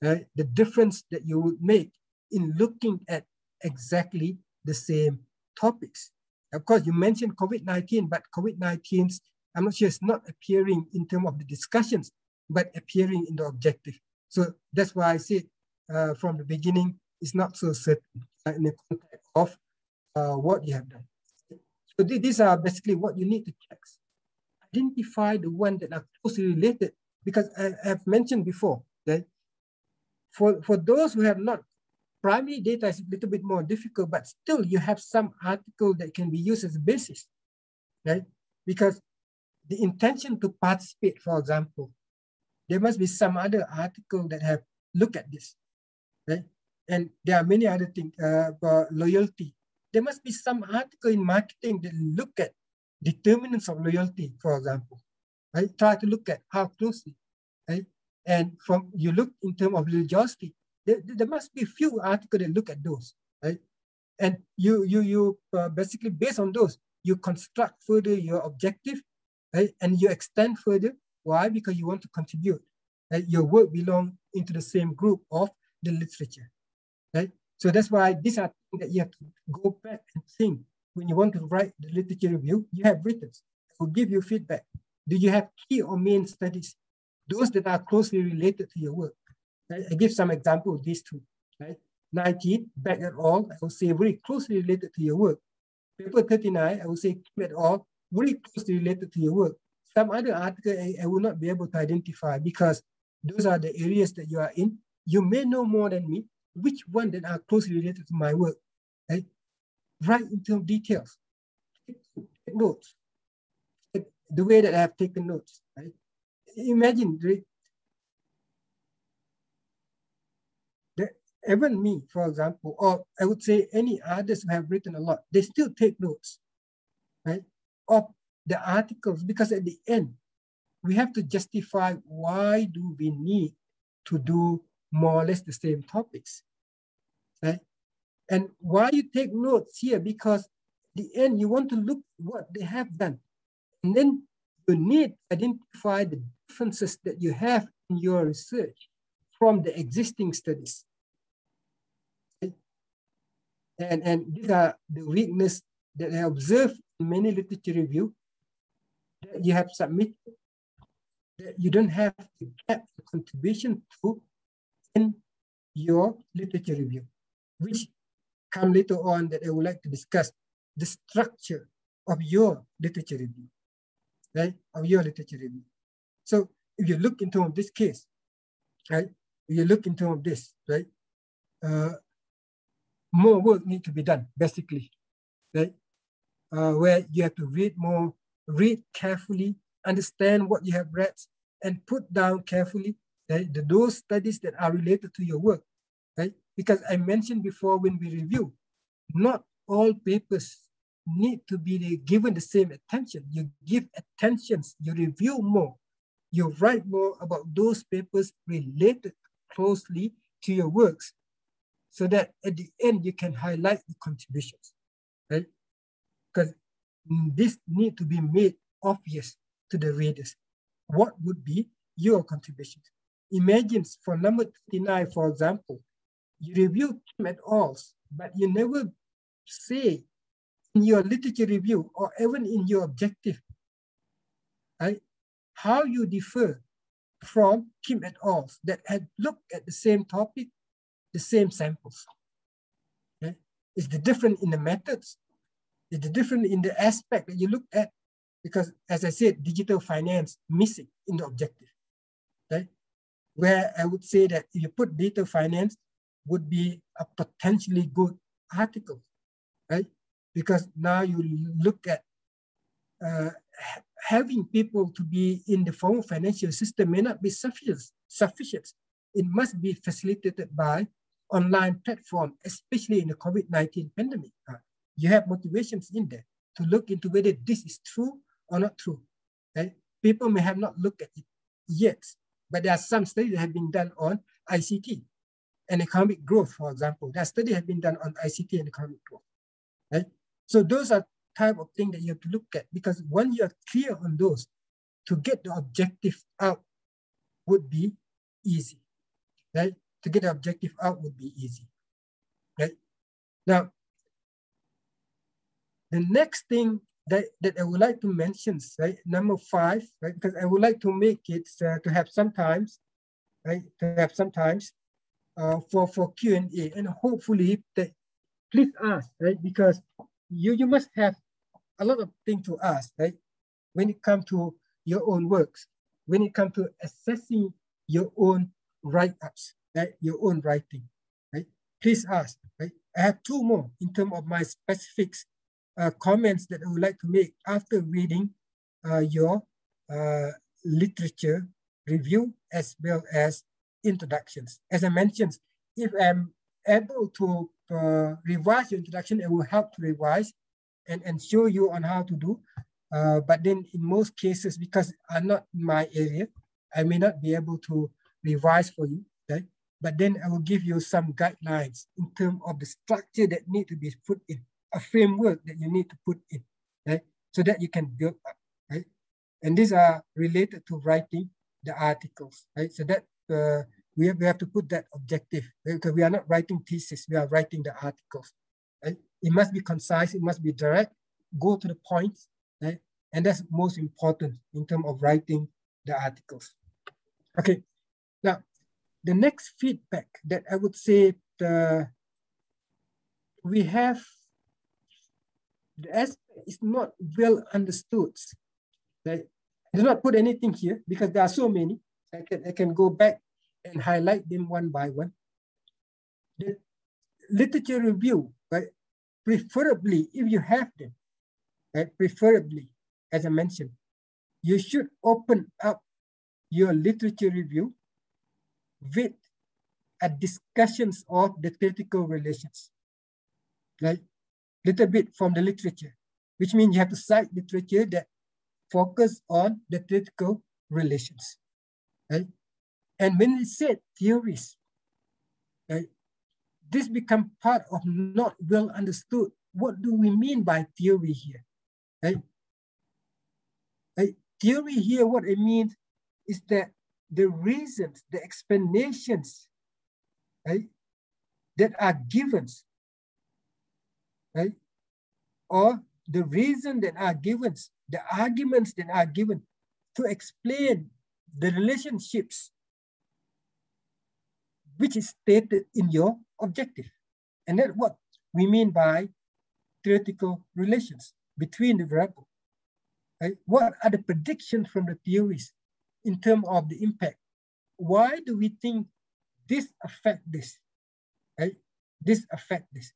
C: the difference that you would make in looking at exactly the same topics. Of course, you mentioned COVID-19, but COVID-19, I'm not sure it's not appearing in terms of the discussions, but appearing in the objective. So that's why I said from the beginning, it's not so certain in the context of what you have done. So these are basically what you need to check. Identify the ones that are closely related, because I have mentioned before that for those who have not, primary data is a little bit more difficult, but still you have some article that can be used as a basis, right? Because the intention to participate, for example, there must be some other article that have looked at this, right? And there are many other things, loyalty. There must be some article in marketing that look at determinants of loyalty, for example, right? Try to look at how closely, right? And from you look in terms of religiosity, there must be a few articles that look at those, right? And you basically based on those, you construct further your objective, right? And you extend further. Why? Because you want to contribute. Right? Your work belongs into the same group of the literature, right? So that's why these are things that you have to go back and think. When you want to write the literature review, you have written. It will give you feedback. Do you have key or main studies? Those that are closely related to your work. Right? I give some example of these two. Right? 19, Beck et al., I would say very closely related to your work. Paper 39, I would say Kim et al., very closely related to your work. Some other article I will not be able to identify because those are the areas that you are in. You may know more than me, which one that are closely related to my work. Right? Write into details. Take notes. The way that I have taken notes. Right? Imagine, right? Even me, for example, or I would say any others who have written a lot, they still take notes, right? Of the articles, because at the end, we have to justify why do we need to do more or less the same topics, right? And why you take notes here, because at the end, you want to look what they have done. And then you need to identify the differences that you have in your research from the existing studies. And these are the weakness that I observed in many literature review that you have submitted, that you don't have the gap contribution to in your literature review, which come later on that I would like to discuss the structure of your literature review, right? Of your literature review. So if you look into this case, right? If you look into this, right? More work needs to be done, basically, right? Where you have to read more, read carefully, understand what you have read, and put down carefully right? Those studies that are related to your work, right? Because I mentioned before when we review, not all papers need to be given the same attention. You give attentions, you review more, you write more about those papers related closely to your works, so that at the end you can highlight the contributions, right? Because this need to be made obvious to the readers. What would be your contributions? Imagine for number 39, for example, you review Kim et al.'s, but you never say in your literature review or even in your objective, right, how you differ from Kim et al.'s that had looked at the same topic, the same samples. Okay? Is the difference in the methods? Is the difference in the aspect that you look at? Because as I said, digital finance missing in the objective, right? Where I would say that if you put digital finance would be a potentially good article, right? Because now you look at having people to be in the formal financial system may not be sufficient. It must be facilitated by online platform, especially in the COVID-19 pandemic. You have motivations in there to look into whether this is true or not true. Right? People may have not looked at it yet, but there are some studies that have been done on ICT and economic growth, for example. That study has been done on ICT and economic growth. Right? So those are type of thing that you have to look at, because when you are clear on those, to get the objective out would be easy. Right? To get the objective out would be easy. Right? Now, the next thing that I would like to mention, right, number 5, right, because I would like to make it to have sometimes, right, for Q&A, and hopefully that please ask, right, because you must have a lot of things to ask, right, when it comes to your own works, when it comes to assessing your own write-ups, right, your own writing, right, please ask, right. I have 2 more in terms of my specifics, comments that I would like to make after reading your literature review as well as introductions. As I mentioned, if I'm able to revise your introduction, it will help to revise and show you on how to do. But then in most cases, because I'm not in my area, I may not be able to revise for you, right? But then I will give you some guidelines in terms of the structure that need to be put in, a framework that you need to put in, right? So that you can build up, right? And these are related to writing the articles, right? So that we have to put that objective, right? Because we are not writing thesis, we are writing the articles, right? It must be concise, it must be direct, go to the point, right? And that's most important in terms of writing the articles. Okay, now the next feedback that I would say we have, the aspect is not well understood. Right? I do not put anything here because there are so many. I can go back and highlight them one by one. The literature review, right? Preferably, if you have them, right? Preferably, as I mentioned, you should open up your literature review with a discussions of the theoretical relations, right? Little bit from the literature, which means you have to cite literature that focus on the theoretical relations, right? And when we say theories, right, this become part of not well understood. What do we mean by theory here, right? Theory here, what it means is that the reasons, the explanations, right, that are given, right, or the reason that are given, the arguments that are given to explain the relationships which is stated in your objective. And that's what we mean by theoretical relations between the variables. Right? What are the predictions from the theories in terms of the impact? Why do we think this affects this? Right? This affects this.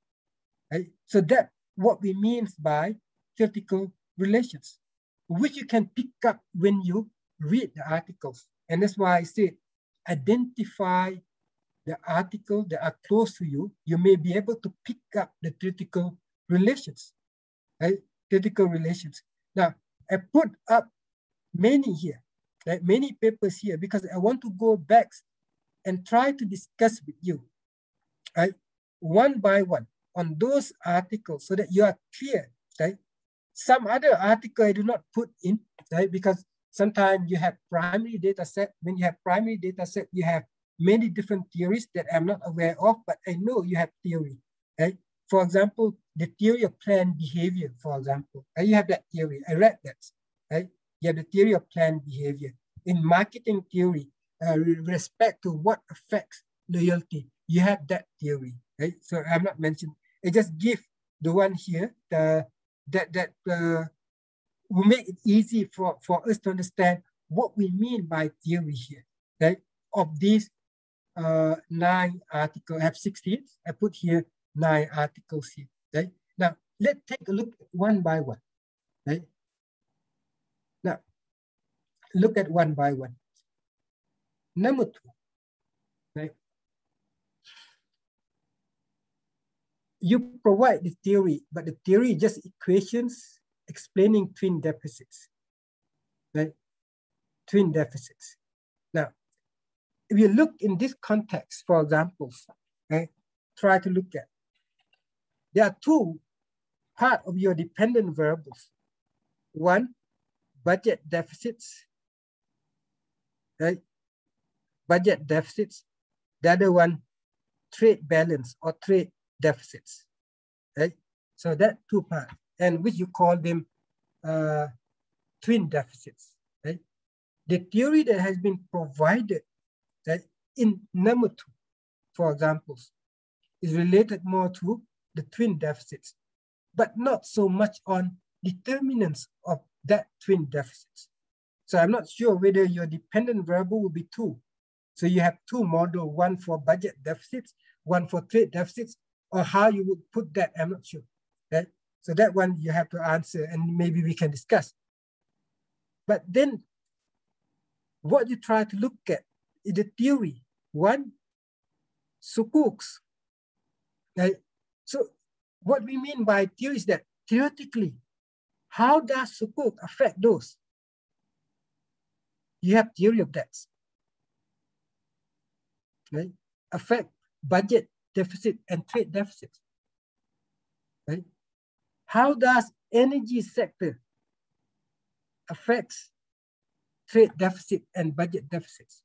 C: Right? So that's what we mean by theoretical relations, which you can pick up when you read the articles. And that's why I said identify the article that are close to you, you may be able to pick up the theoretical relations, right? Theoretical relations. Now, I put up many here, right? Many papers here, because I want to go back and try to discuss with you, right? One by one on those articles so that you are clear, right? Some other article I do not put in, right? Because sometimes you have primary data set. When you have primary data set, you have many different theories that I'm not aware of, but I know you have theory, right? For example, the theory of planned behavior, for example, you have that theory. I read that, right? You have the theory of planned behavior. In marketing theory, with respect to what affects loyalty, you have that theory, right? So I'm not mentioning, I just give the one here, that will make it easy for us to understand what we mean by theory here, right? Of these 9 articles, I have 16, I put here 9 articles here, right? Now, let's take a look one by one, right? Now, look at one by one. Number 2, right? You provide the theory, but the theory is just equations explaining twin deficits, right? Twin deficits. Now, if you look in this context, for example, right, try to look at, there are 2 parts of your dependent variables. One, budget deficits, right? Budget deficits. The other one, trade balance or trade deficits, right? So that 2 parts, and which you call them twin deficits, right? The theory that has been provided, right, in number 2, for examples, is related more to the twin deficits, but not so much on determinants of that twin deficits. So I'm not sure whether your dependent variable will be 2. So you have 2 models, one for budget deficits, one for trade deficits, or how you would put that, I'm not sure, right? So that one you have to answer and maybe we can discuss. But then what you try to look at is the theory. One, Sukuks, right? So what we mean by theory is that theoretically, how does Sukuk affect those? You have theory of that, right? Affect budget deficit and trade deficit, right? How does energy sector affects trade deficit and budget deficits?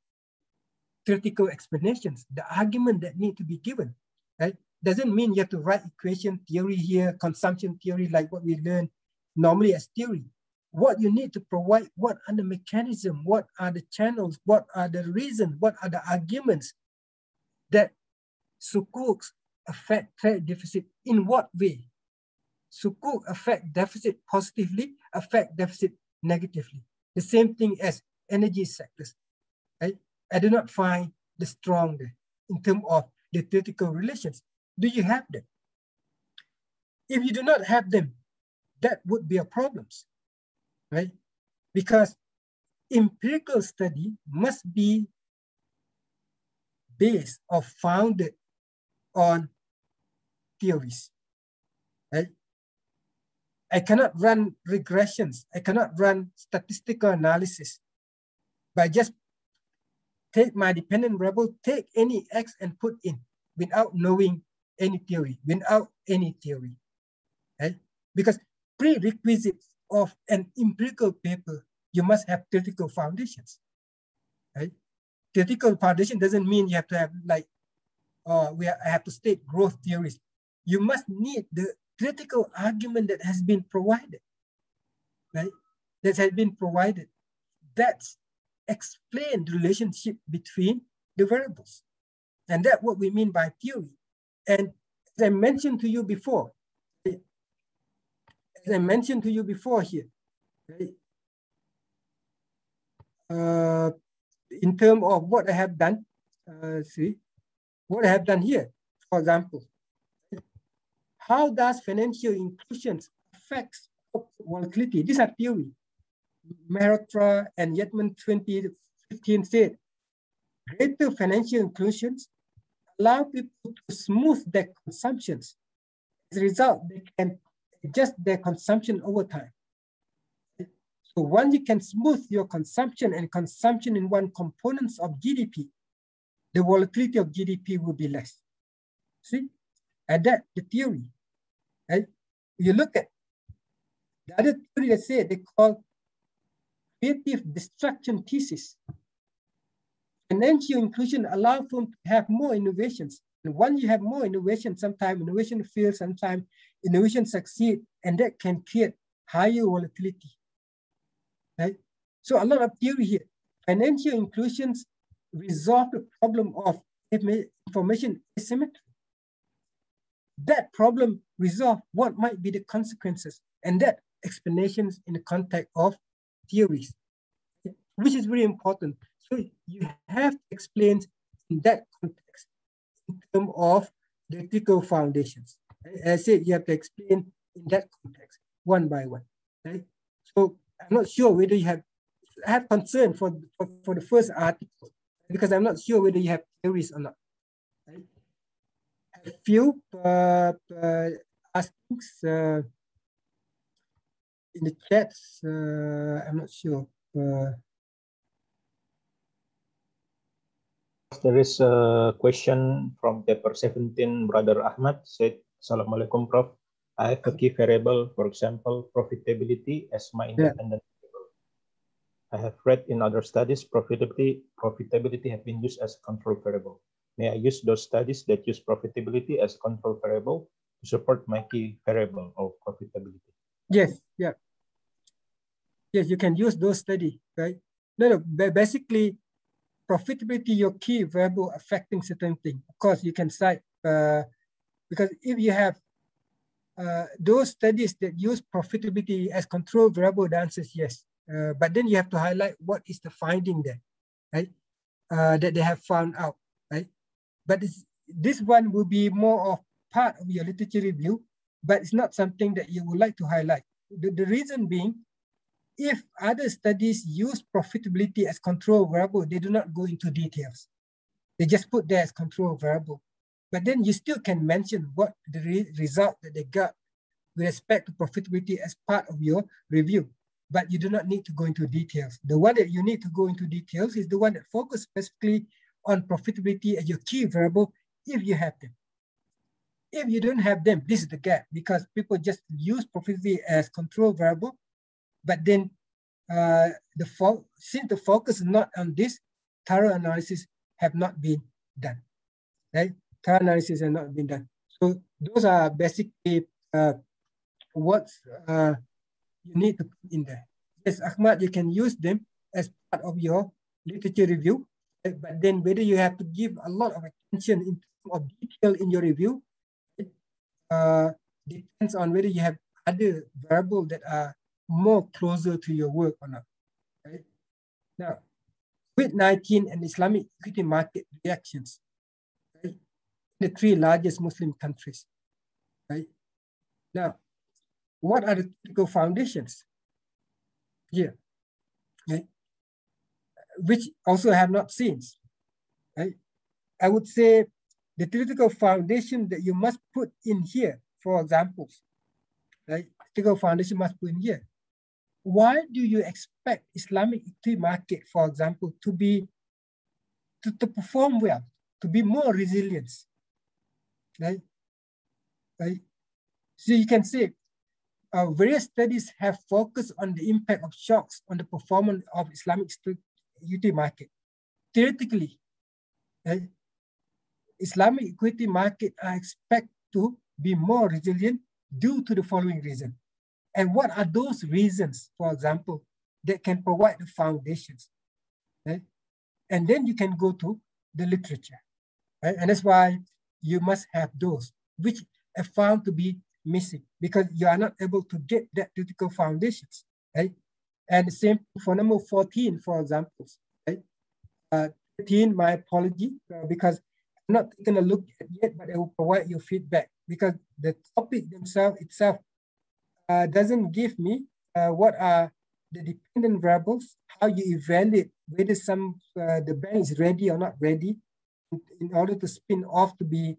C: Theoretical explanations, the argument that need to be given, right? Doesn't mean you have to write equation theory here, consumption theory, like what we learn normally as theory. What you need to provide, what are the mechanisms, what are the channels, what are the reasons, what are the arguments that Sukuks affect trade deficit in what way? Sukuk affect deficit positively, affect deficit negatively. The same thing as energy sectors, right? I do not find the strong in terms of the theoretical relations. Do you have them? If you do not have them, that would be a problem, right? Because empirical study must be based or founded on theories, right? I cannot run regressions. I cannot run statistical analysis by just take my dependent variable, take any X and put in without knowing any theory, right? Because prerequisites of an empirical paper, you must have theoretical foundations, right? Theoretical foundation doesn't mean you have to have like, I have to state growth theories. You must need the theoretical argument that has been provided, right? That has been provided. That's explain the relationship between the variables. And that's what we mean by theory. And as I mentioned to you before, here, right? In terms of what I have done, what I have done here, for example, how does financial inclusion affect volatility? These are theory. Mehrotra and Yetman 2015 said, Greater financial inclusions allow people to smooth their consumptions. As a result, they can adjust their consumption over time. So once you can smooth your consumption and consumption in one components of GDP, the volatility of GDP will be less. See, and that the theory. Right? You look at the other theory that say they call creative destruction thesis. Financial inclusion allows them to have more innovations. And once you have more innovation, sometimes innovation fails, sometimes innovation succeed, and that can create higher volatility. Right? So a lot of theory here. Financial inclusions resolve the problem of information asymmetry. That problem resolve what might be the consequences, and that explanations in the context of theories, which is very important. So you have to explain in that context in terms of the ethical foundations. As I said, you have to explain in that context one by one. Right? So I'm not sure whether you have concern for the first article, because I'm not sure whether you have theories or not. Right? A few askings in the chats. I'm not sure.
B: There is a question from paper 17, Brother Ahmad said, Assalamualaikum, Prof. I have a key variable, for example, profitability as my independent variable. I have read in other studies, profitability have been used as a control variable. May I use those studies that use profitability as a control variable to support my key variable of profitability?
C: Yes, yeah. Yes, you can use those studies, right? No, basically, profitability, your key variable affecting certain thing. Of course, you can cite, because if you have those studies that use profitability as control variable, the answer is yes. But then you have to highlight what is the finding there, right? That they have found out, right? But this one will be more of part of your literature review, but it's not something that you would like to highlight. The reason being, if other studies use profitability as control variable, they do not go into details. They just put there as control variable. But then you still can mention what the result that they got with respect to profitability as part of your review. But you do not need to go into details. The one that you need to go into details is the one that focuses specifically on profitability as your key variable, if you have them. If you don't have them, this is the gap, because people just use profitability as control variable, but then since the focus is not on this, thorough analysis have not been done, right? Thorough analysis have not been done. So those are basically what you need to put in there. Yes, Ahmad, you can use them as part of your literature review, but then whether you have to give a lot of attention in terms of detail in your review, it depends on whether you have other variables that are more closer to your work or not. Right? Now, COVID-19 and Islamic equity market reactions, right? The three largest Muslim countries. Right? Now, what are the critical foundations here? Right? Which also have not seen. Right? I would say the critical foundation that you must put in here, for example, right? Critical foundation must put in here. Why do you expect Islamic equity market, for example, to perform well, to be more resilient, right? Right? So you can see various studies have focused on the impact of shocks on the performance of Islamic equity market. Theoretically, right? Islamic equity market are expected to be more resilient due to the following reason. And what are those reasons, for example, that can provide the foundations? Right? And then you can go to the literature. Right? And that's why you must have those, which are found to be missing, because you are not able to get that critical foundations. Right? And the same for number 14, for example. Right? 13, my apology, because I'm not taking a look at yet, but I will provide you feedback, because the topic itself doesn't give me what are the dependent variables, how you evaluate whether the bank is ready or not ready in order to spin off to be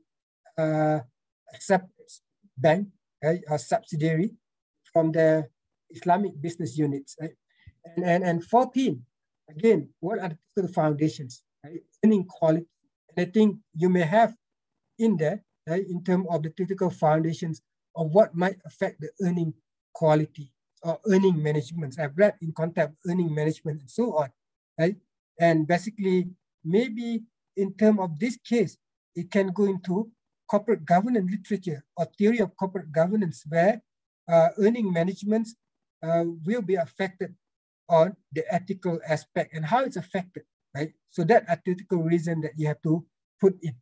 C: a separate bank, right, or subsidiary from the Islamic business units. Right? And 14, again, what are the foundations? Right? Earning quality. And I think you may have in there, right, in terms of the critical foundations of what might affect the earning quality or earning management. I've read in contact earning management and so on, right? And basically, maybe in terms of this case, it can go into corporate governance literature or theory of corporate governance, where earning management will be affected on the ethical aspect and how it's affected, right? So that are critical reason that you have to put in.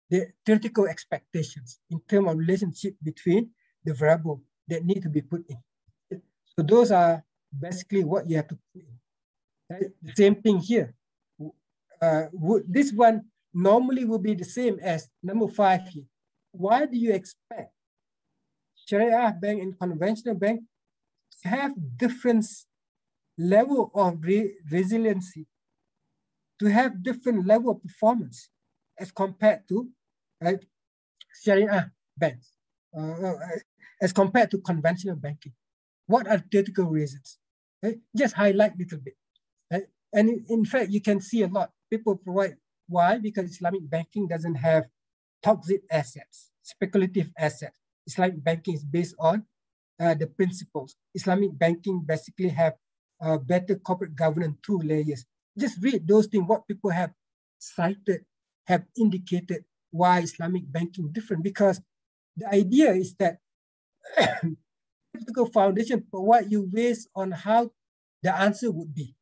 C: The theoretical expectations in terms of relationship between the variable that need to be put in. So those are basically what you have to put in. Right? The same thing here. This one normally will be the same as number 5 here. Why do you expect Sharia bank and conventional bank to have different level of resiliency, to have different level of performance as compared to Sharia banks, as compared to conventional banking? What are theoretical reasons? Right? Just highlight a little bit. Right? And in fact, you can see a lot. People provide. Why? Because Islamic banking doesn't have toxic assets, speculative assets. Islamic banking is based on the principles. Islamic banking basically have better corporate governance 2 layers. Just read those things, what people have cited, have indicated why Islamic banking different, because the idea is that critical foundation provide you ways on how the answer would be.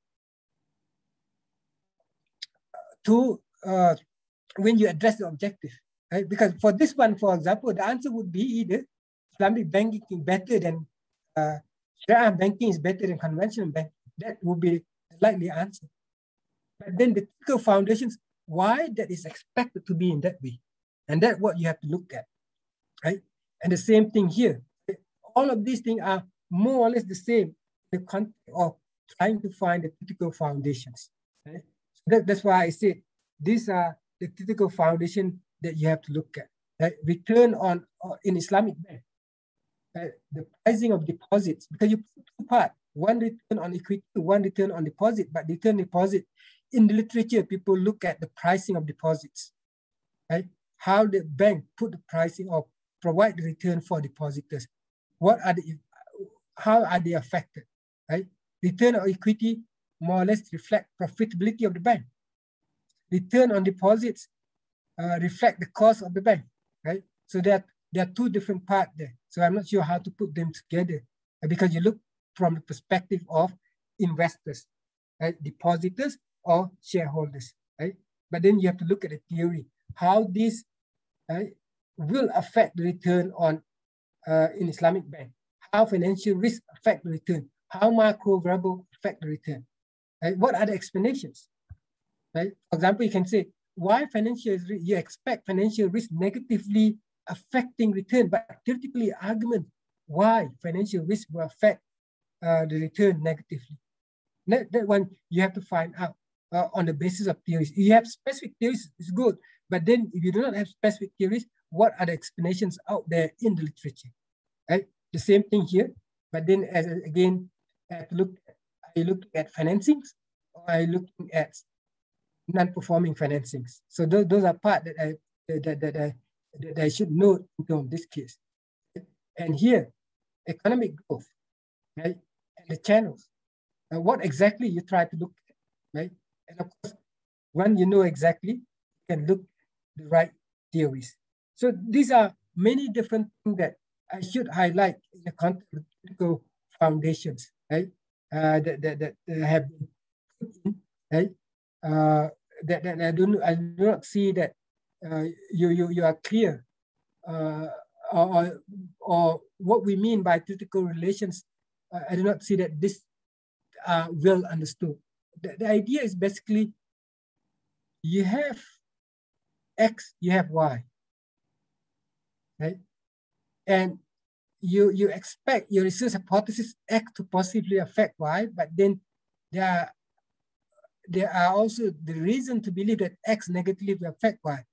C: When you address the objective, right? Because for this one, for example, the answer would be either Islamic banking is better than Sharia banking is better than conventional banking. That would be the likely answer. But then the critical foundations, why that is expected to be in that way, and that's what you have to look at, right? And the same thing here. All of these things are more or less the same in the context of trying to find the critical foundations. Right? So that's why I say these are the critical foundation that you have to look at. Right? Return on in Islamic bank, the pricing of deposits, because you put 2 parts, one return on equity, one return on deposit. But return deposit in the literature, people look at the pricing of deposits, right? How the bank put the pricing or provide the return for depositors. How are they affected, right? Return on equity more or less reflect profitability of the bank. Return on deposits reflect the cost of the bank, right? So there are 2 different parts there. So I'm not sure how to put them together because you look from the perspective of investors, right? Depositors or shareholders, right? But then you have to look at the theory, how this will affect the return on in Islamic bank, how financial risk affect the return, how macro variable affect the return, right? What are the explanations, right? For example, you can say, why you expect financial risk negatively affecting return, but theoretically argument why financial risk will affect the return negatively. That one you have to find out on the basis of theories. You have specific theories, it's good, but then if you do not have specific theories, what are the explanations out there in the literature? Right? The same thing here, but then again, are you looking at financings or are you looking at non-performing financings? So those are part that I should note in this case. And here, economic growth, right? And the channels. And what exactly you try to look at, right? And of course, when you know exactly, you can look at the right theories. So these are many different things that I should highlight in the context of critical foundations, right? That have been put in, right? That I do not see that you are clear or what we mean by critical relations. I do not see that this are well understood. The idea is basically you have X, you have Y, right? And you expect your research hypothesis X to possibly affect Y, but then there are also the reason to believe that X negatively will affect Y.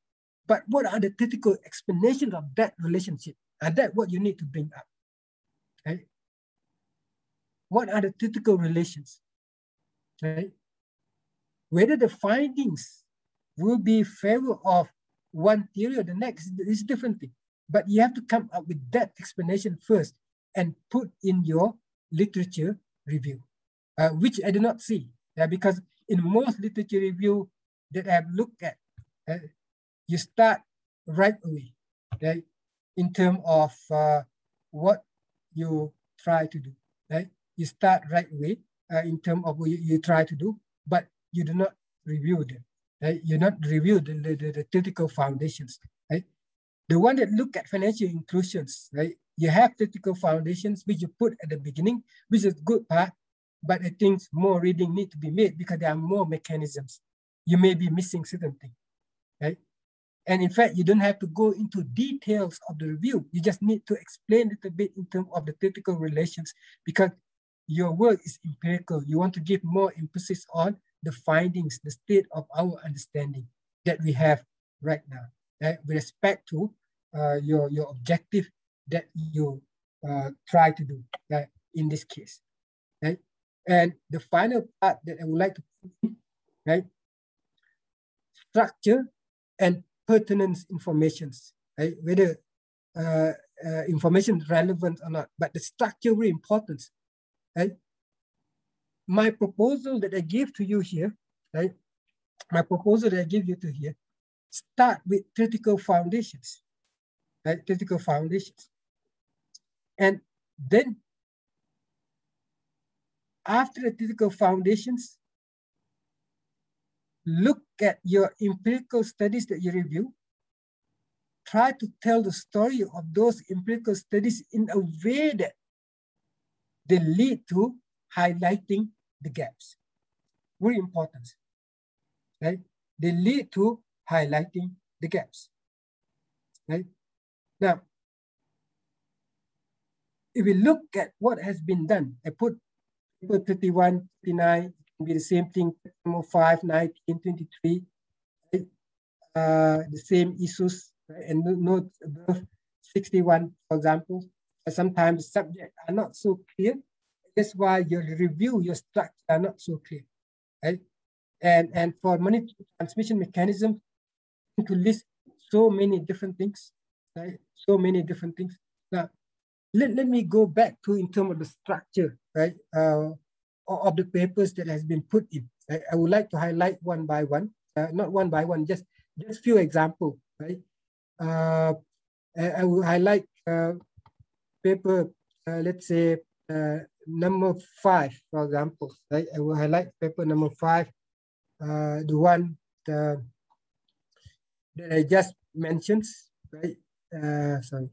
C: But what are the theoretical explanations of that relationship? And that's what you need to bring up. Right? What are the theoretical relations? Right? Whether the findings will be in favor of one theory or the next is a different thing. But you have to come up with that explanation first and put in your literature review, which I do not see. Because in most literature review that I've looked at, you start right away, right? In terms of what you try to do, right? You start right away in terms of what you try to do, but you do not review them, right? You not review the theoretical foundations, right? The one that look at financial inclusions, right? You have theoretical foundations which you put at the beginning, which is good part, but I think more reading need to be made because there are more mechanisms. You may be missing certain things, right? And in fact, you don't have to go into details of the review. You just need to explain a little bit in terms of the theoretical relations because your work is empirical. You want to give more emphasis on the findings, the state of our understanding that we have right now, right? With respect to your objective that you try to do, right? In this case, right? And the final part that I would like to put in, right? Structure and pertinence informations, right? Whether information relevant or not, but the structure very important, right? My proposal that I give to you here, right? My proposal that I give you to here, start with theoretical foundations, right? Theoretical foundations. And then after the theoretical foundations, look at your empirical studies that you review. Try to tell the story of those empirical studies in a way that they lead to highlighting the gaps. Very important, right? They lead to highlighting the gaps, right? Now, if we look at what has been done, I put paper 31, 39, it can be the same thing, 5, 19, 23, right? The same issues, right? And note above 61, for example. Sometimes subjects are not so clear. That's why your review, your structure are not so clear, right? And for money transmission mechanism, to list so many different things, right? So many different things. Now, let me go back to in terms of the structure, right? Of the papers that has been put in. I would like to highlight one by one, not one by one, just few examples, right? I will highlight paper, let's say number 5, for example, right? I will highlight paper number 5, the one that I just mentioned, right? Sorry.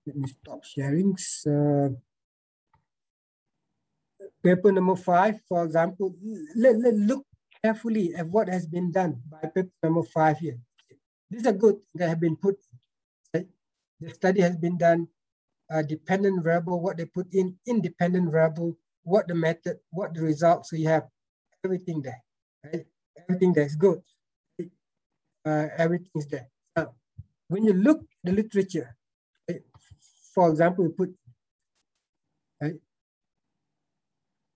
C: Let me stop sharing. Paper number 5, for example, let's look carefully at what has been done by paper number 5 here. These are good that have been put, right? The study has been done, dependent variable, what they put in, independent variable, what the method, what the results, so you have everything there, right? Everything there is good. Everything is there. Now, when you look at the literature, right? For example, we put, right?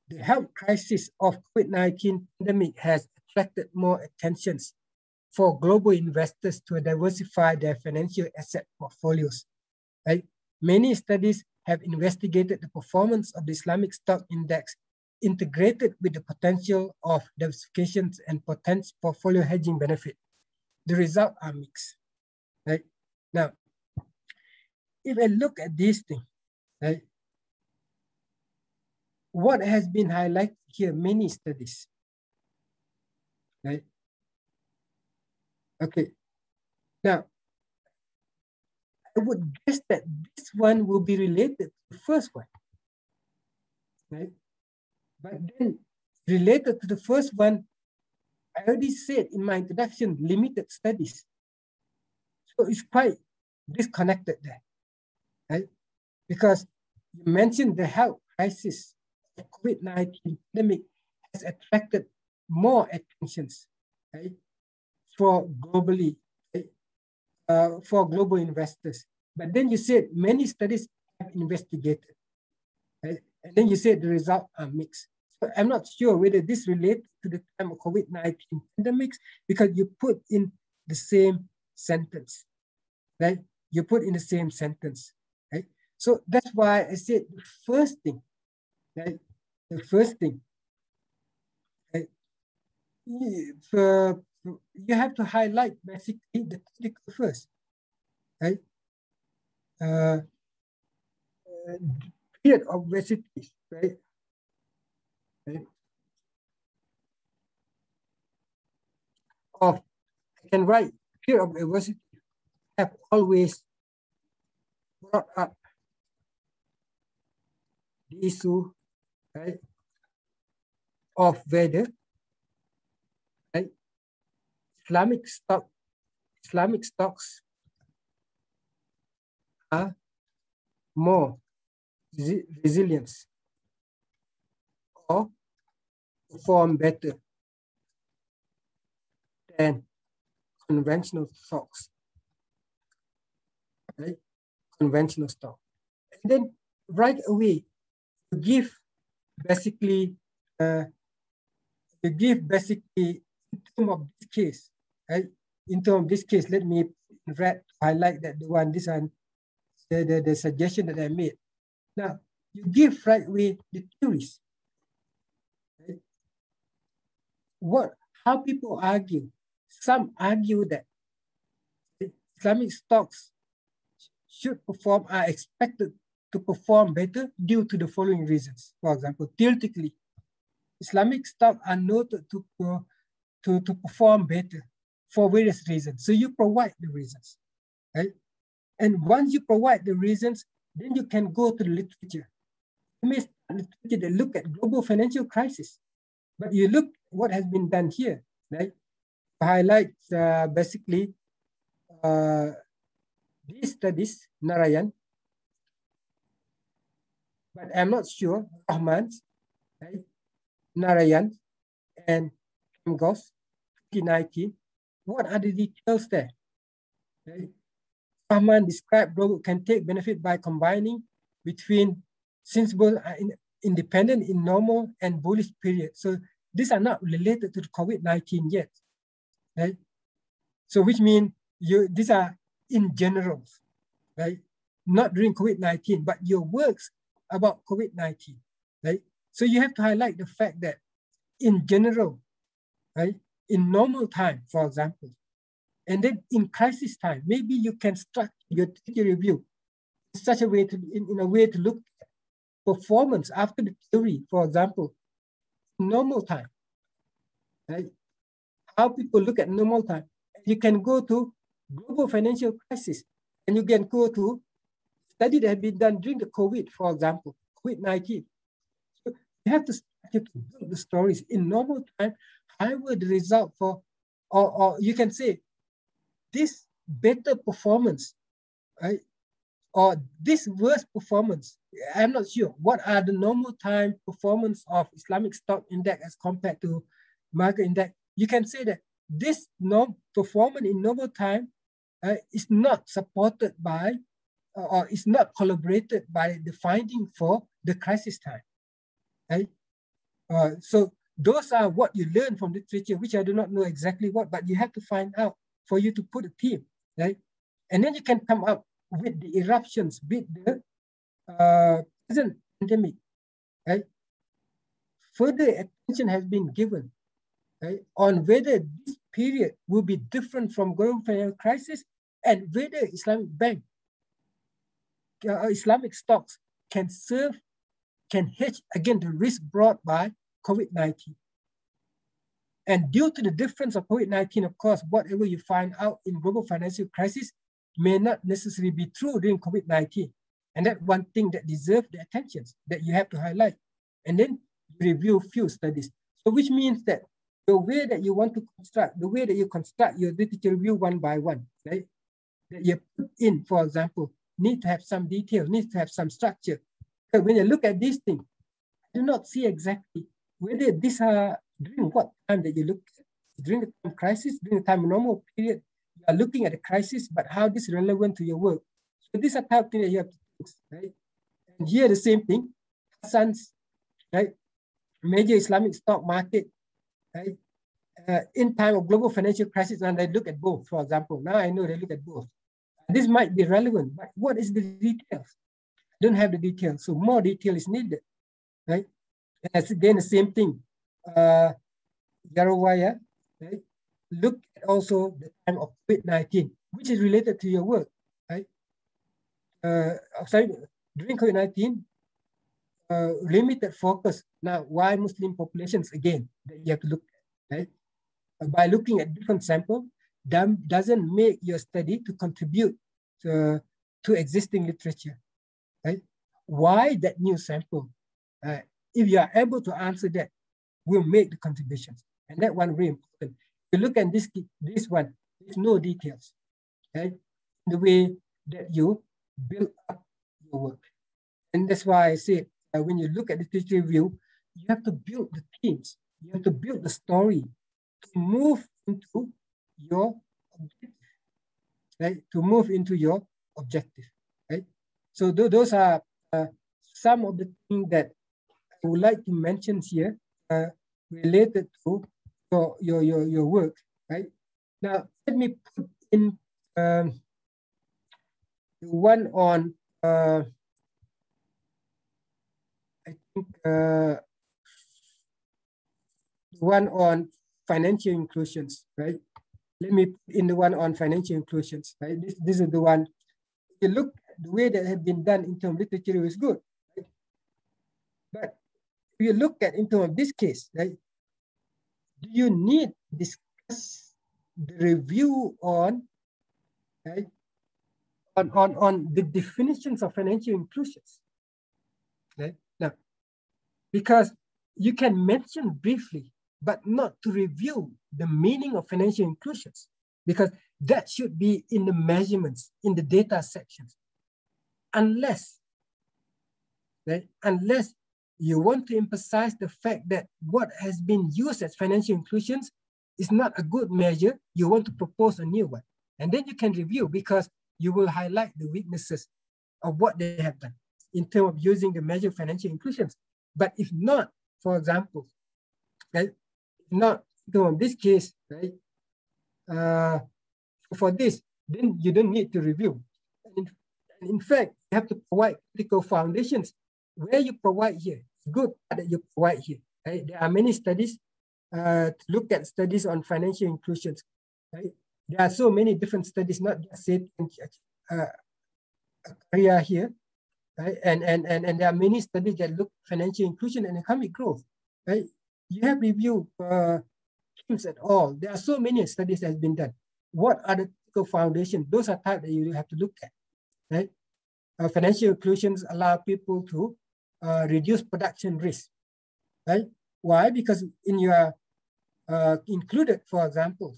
C: The health crisis of COVID-19 pandemic has attracted more attention for global investors to diversify their financial asset portfolios, right? Many studies have investigated the performance of the Islamic stock index integrated with the potential of diversifications and potential portfolio hedging benefit. The results are mixed, right? Now, if I look at these things, right? What has been highlighted here, many studies, right? Okay, now, I would guess that this one will be related to the first one, right? But then related to the first one, I already said in my introduction, limited studies. So it's quite disconnected there, right? Because you mentioned the health crisis, the COVID-19 pandemic has attracted more attentions, right, for globally, right, for global investors. But then you said many studies have investigated, right? And then you said the results are mixed. So I'm not sure whether this relates to the time of COVID-19 pandemics, because you put in the same sentence, right? You put in the same sentence, right? So that's why I said the first thing, right? The first thing, right? You have to highlight basically the critical first, right? Period of obesity, right? Of, I can write, period of obesity have always brought up the issue, right, of whether, right, Islamic stocks are more resilient or perform better than conventional stocks, right? Conventional stock. And then right away, you give basically in terms of this case, right? In terms of this case, let me highlight that the suggestion that I made. Now, you give right away the theories. Right? How people argue. Some argue that Islamic stocks are expected to perform better due to the following reasons. For example, theoretically, Islamic stocks are noted to perform better for various reasons. So you provide the reasons, right? And once you provide the reasons, then you can go to the literature. You may start literature that look at global financial crisis, but you look what has been done here, right? Highlight basically these studies, Narayan, but I'm not sure, Rahman's, right? Narayan and Kamgos, 2019, what are the details there? Right? Rahman described global can take benefit by combining between sensible independent in normal and bullish period. So these are not related to the COVID-19 yet, right? So which means these are in general, right? Not during COVID-19, but your works about COVID-19, right? So you have to highlight the fact that in general, right? In normal time, for example, and then in crisis time, maybe you can structure your review in such a way in a way to look at performance after the theory, for example, normal time, right? How people look at normal time. You can go to global financial crisis, and you can go to study that have been done during the COVID, for example, COVID-19. So you have to build the stories in normal time. However, the result for, or you can say, this better performance, right? Or this worse performance, I'm not sure. What are the normal time performance of Islamic stock index as compared to market index? You can say that this performance in normal time is not supported by or is not collaborated by the finding for the crisis time, right? So those are what you learn from literature, which I do not know exactly what, but you have to find out for you to put a theme, right? And then you can come up with the eruptions, with the present pandemic, right? Further attention has been given, right, on whether this period will be different from global financial crisis and whether Islamic bank, Islamic stocks can hedge against the risk brought by COVID-19. And due to the difference of COVID-19, of course, whatever you find out in global financial crisis may not necessarily be true during COVID-19. And that's one thing that deserves the attention that you have to highlight. And then review few studies. So which means that the way that you want to construct, the way that you construct your literature review one by one, right? That you put in, for example, need to have some detail, needs to have some structure. So when you look at these things, I do not see exactly whether these are during what time that you look at. During the time crisis, during the time normal period, you are looking at the crisis, but how this is relevant to your work. So these are type of things that you have to fix, right? And here the same thing, Hassan's, right? Major Islamic stock market, right? In time of global financial crisis, and I look at both, for example. Now I know they look at both. This might be relevant, but what is the details? I don't have the details, so more detail is needed, right? And that's again the same thing. Yarawaya, right? Look at also the time of COVID-19, which is related to your work, right? Sorry, during COVID-19, limited focus. Now, why Muslim populations again that you have to look at, right? By looking at different samples, doesn't make your study to contribute to existing literature, right? Why that new sample? If you are able to answer that, will make the contributions. And that one really important. If you look at this one, there's no details, right? The way that you build up your work. And that's why I say, when you look at the literature review, you have to build the themes. You have to build the story to move into your objective, right? To move into your objective, right? So those are some of the things that I would like to mention here related to your work, right? Now, let me put in the one on, I think, the one on financial inclusions, right? Let me put in the one on financial inclusions, right? This is the one. You look at the way that has been done in terms of literature is good, right? But if you look at in terms of this case, right? Do you need to discuss the review on, right? On the definitions of financial inclusions, right? Now, because you can mention briefly, but not to review the meaning of financial inclusions, because that should be in the measurements, in the data sections. Unless, right? Unless you want to emphasize the fact that what has been used as financial inclusions is not a good measure, you want to propose a new one. And then you can review, because you will highlight the weaknesses of what they have done in terms of using the measure of financial inclusions. But if not, for example, right, not in this case, right, for this, then you don't need to review. In fact, you have to provide critical foundations. Where you provide here, it's good that you provide here, right? There are many studies to look at studies on financial inclusions, right? There are so many different studies, not just area here, right? And there are many studies that look at financial inclusion and economic growth, right? You have reviewed Kim's et al. There are so many studies that have been done. What are the critical foundations? Those are types that you have to look at, right? Financial inclusions allow people to reduce production risk, right? Why? Because in your included, for example,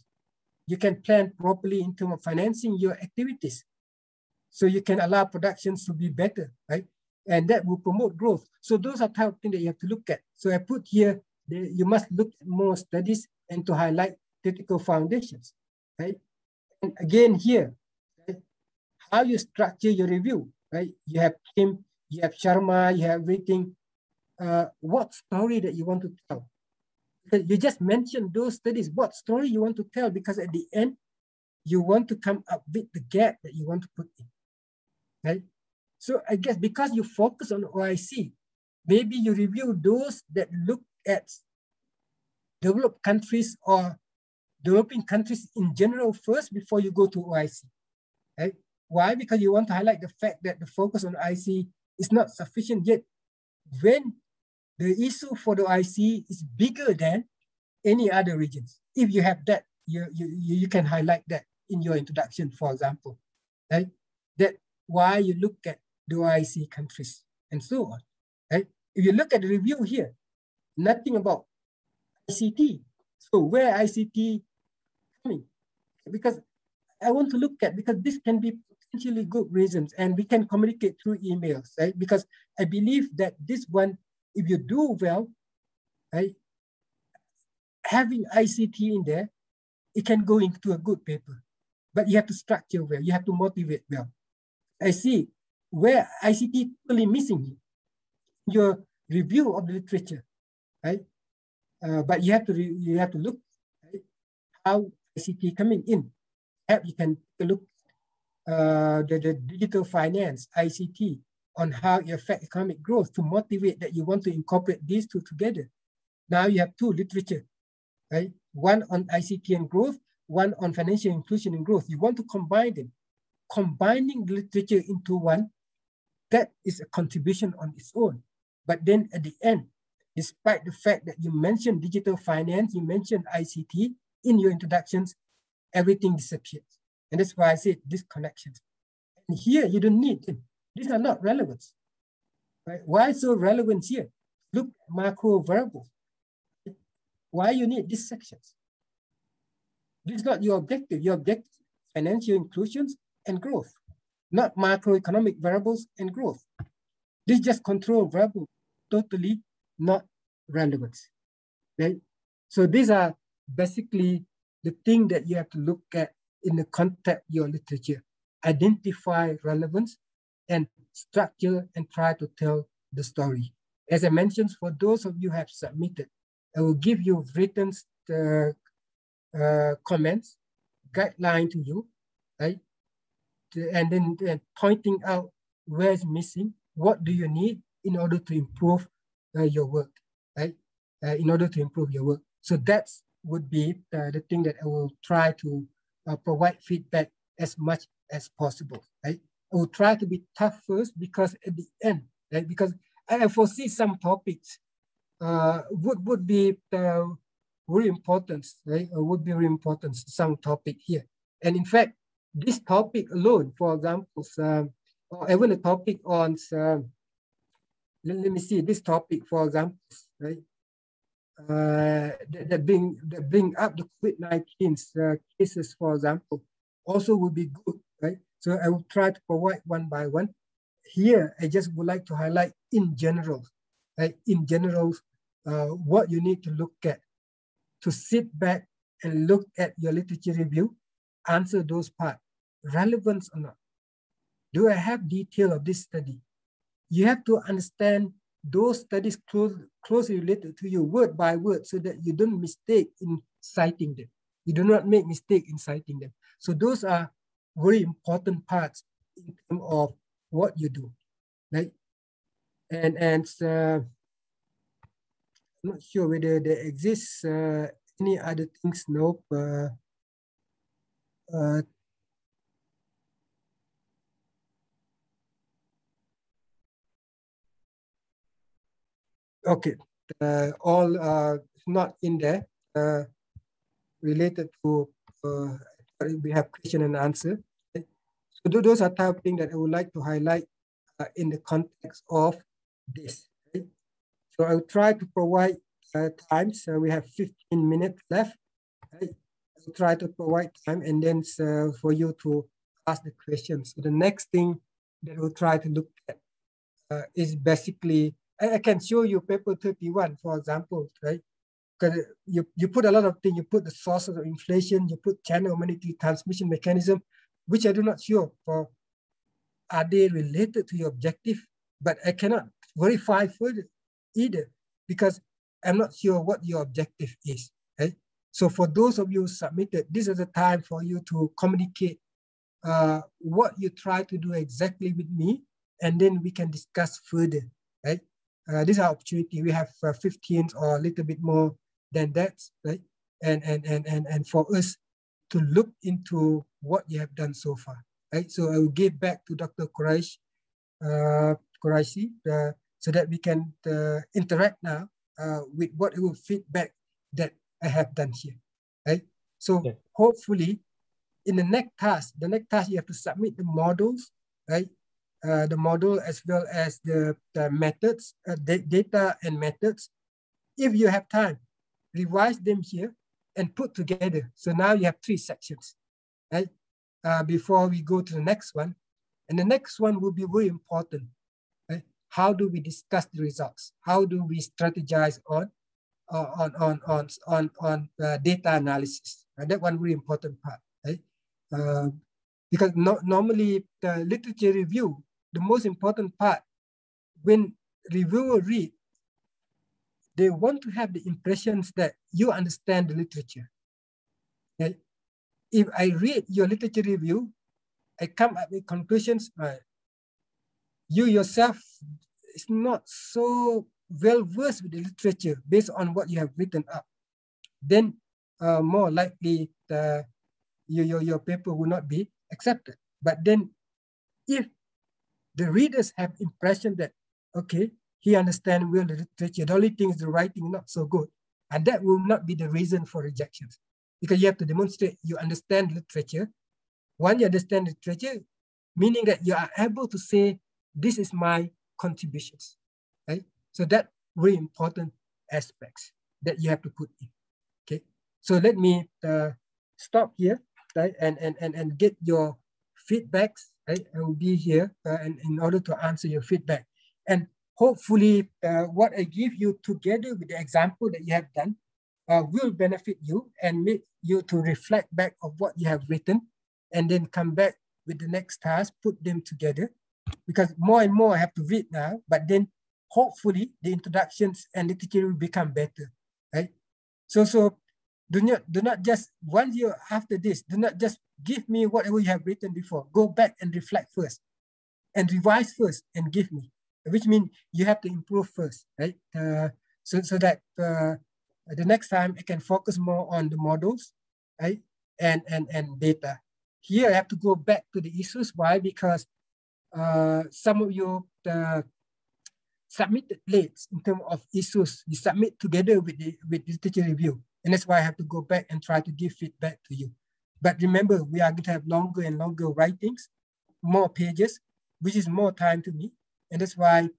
C: you can plan properly in terms of financing your activities. So you can allow productions to be better, right? And that will promote growth. So those are type of things that you have to look at. So I put here, you must look at more studies and to highlight critical foundations, right? And again here, right, how you structure your review, right? You have Kim, you have Sharma, you have everything. What story that you want to tell? Because you just mentioned those studies, what story you want to tell, because at the end, you want to come up with the gap that you want to put in, right? So I guess because you focus on OIC, maybe you review those that look at developed countries or developing countries in general first before you go to OIC, right? Why? Because you want to highlight the fact that the focus on OIC is not sufficient yet. When the issue for the OIC is bigger than any other regions. If you have that, you can highlight that in your introduction, for example, right? That why you look at the OIC countries and so on, right? If you look at the review here, nothing about ICT. So where ICT coming? Because I want to look at, because this can be potentially good reasons, and we can communicate through emails, right? Because I believe that this one, if you do well, right, having ICT in there, it can go into a good paper, but you have to structure well, you have to motivate well. I see where ICT totally missing here. Your review of the literature, right? But you have to look, right, how ICT coming in. Perhaps you can look the digital finance, ICT, on how it affects economic growth to motivate that you want to incorporate these two together. Now you have two literature, right? One on ICT and growth, one on financial inclusion and growth. You want to combine them. Combining the literature into one, that is a contribution on its own. But then at the end, despite the fact that you mentioned digital finance, you mentioned ICT in your introductions, everything disappears. And that's why I said disconnections. And here you don't need them. These are not relevant. Right? Why so relevant here? Look at macro variables. Why you need these sections? This is not your objective. Your objective is financial inclusions and growth, not macroeconomic variables and growth. This is just control variable, totally not relevant. Right? So these are basically the thing that you have to look at in the context of your literature. Identify relevance and structure and try to tell the story. As I mentioned, for those of you who have submitted, I will give you written comments, guideline to you, right? And then pointing out where is missing, what do you need in order to improve your work, right? In order to improve your work. So that would be the thing that I will try to provide feedback as much as possible, right? I will try to be tough first because at the end, right? Because I foresee some topics would be very important, right? Or would be very important, some topic here. And in fact, this topic alone, for example, or even a topic on, let me see, this topic, for example, right? That bring up the COVID-19 cases, for example, also would be good, right? So I will try to provide one by one. Here, I just would like to highlight in general, right? In general, what you need to look at, to sit back and look at your literature review, answer those parts, relevance or not. Do I have detail of this study? You have to understand those studies closely related to you word by word so that you don't mistake in citing them. You do not make mistake in citing them. So those are very important parts in terms of what you do, right? And I'm not sure whether there exists any other things. Nope. Okay, all not in there related to we have question and answer. Okay. So those are type of things that I would like to highlight in the context of this. Okay. So I'll try to provide time. So we have 15 minutes left. Okay. I'll try to provide time and then for you to ask the questions. So the next thing that we'll try to look at is basically, I can show you paper 31, for example, right? Because you put a lot of things, you put the sources of inflation, you put channel monetary transmission mechanism, which I do not sure for, are they related to your objective? But I cannot verify further either because I'm not sure what your objective is, right? So for those of you who submitted, this is the time for you to communicate what you try to do exactly with me, and then we can discuss further, right? This is our opportunity. We have 15 or a little bit more than that, right? And for us to look into what you have done so far, right? So I will give back to Dr. Quraishi so that we can interact now with what feedback that I have done here, right? So yeah. Hopefully in the next task you have to submit the models, right? The model as well as the methods, data and methods. If you have time, revise them here and put together. So now you have 3 sections, right? before we go to the next one. And the next one will be very important. Right? How do we discuss the results? How do we strategize on data analysis? And that one really important part, right? Because normally the literature review, the most important part, when reviewer read, they want to have the impressions that you understand the literature. Okay? If I read your literature review, I come up with conclusions. You yourself is not so well versed with the literature based on what you have written up. Then more likely your paper will not be accepted. But then if the readers have impression that, okay, he understands well the literature, the only thing is the writing not so good, and that will not be the reason for rejections, because you have to demonstrate you understand literature. When you understand literature, meaning that you are able to say, this is my contributions, right? So that very important aspects that you have to put in, okay? So let me stop here, right? And get your feedbacks, right? I will be here and in order to answer your feedback. And hopefully what I give you together with the example that you have done will benefit you and make you to reflect back of what you have written and then come back with the next task, put them together. Because more and more I have to read now, but then hopefully the introductions and literature will become better, right? So do not just 1 year after this, do not just give me whatever you have written before. Go back and reflect first and revise first and give me, which means you have to improve first, right? So that the next time I can focus more on the models, right? And data. Here I have to go back to the issues. Why? Because some of you submitted late in terms of issues. You submit together with the literature review. And that's why I have to go back and try to give feedback to you. But remember, we are going to have longer and longer writings, more pages, which is more time to me. And that's why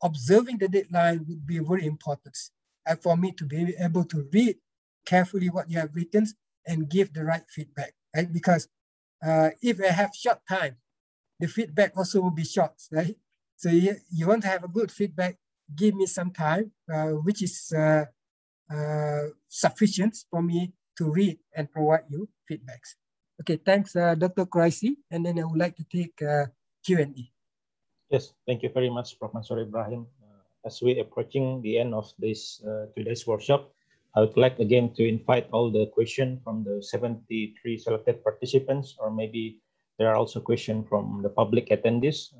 C: observing the deadline would be very important for me to be able to read carefully what you have written and give the right feedback, right? Because if I have short time, the feedback also will be short, right? So you want to have a good feedback, give me some time, which is sufficient for me to read and provide you feedbacks. Okay, thanks, Dr. Qureshi. And then I would like to take Q&A.
B: Yes, thank you very much, Prof. Mansur Ibrahim. As we approaching the end of this today's workshop, I would like again to invite all the questions from the 73 selected participants, or maybe there are also questions from the public attendees.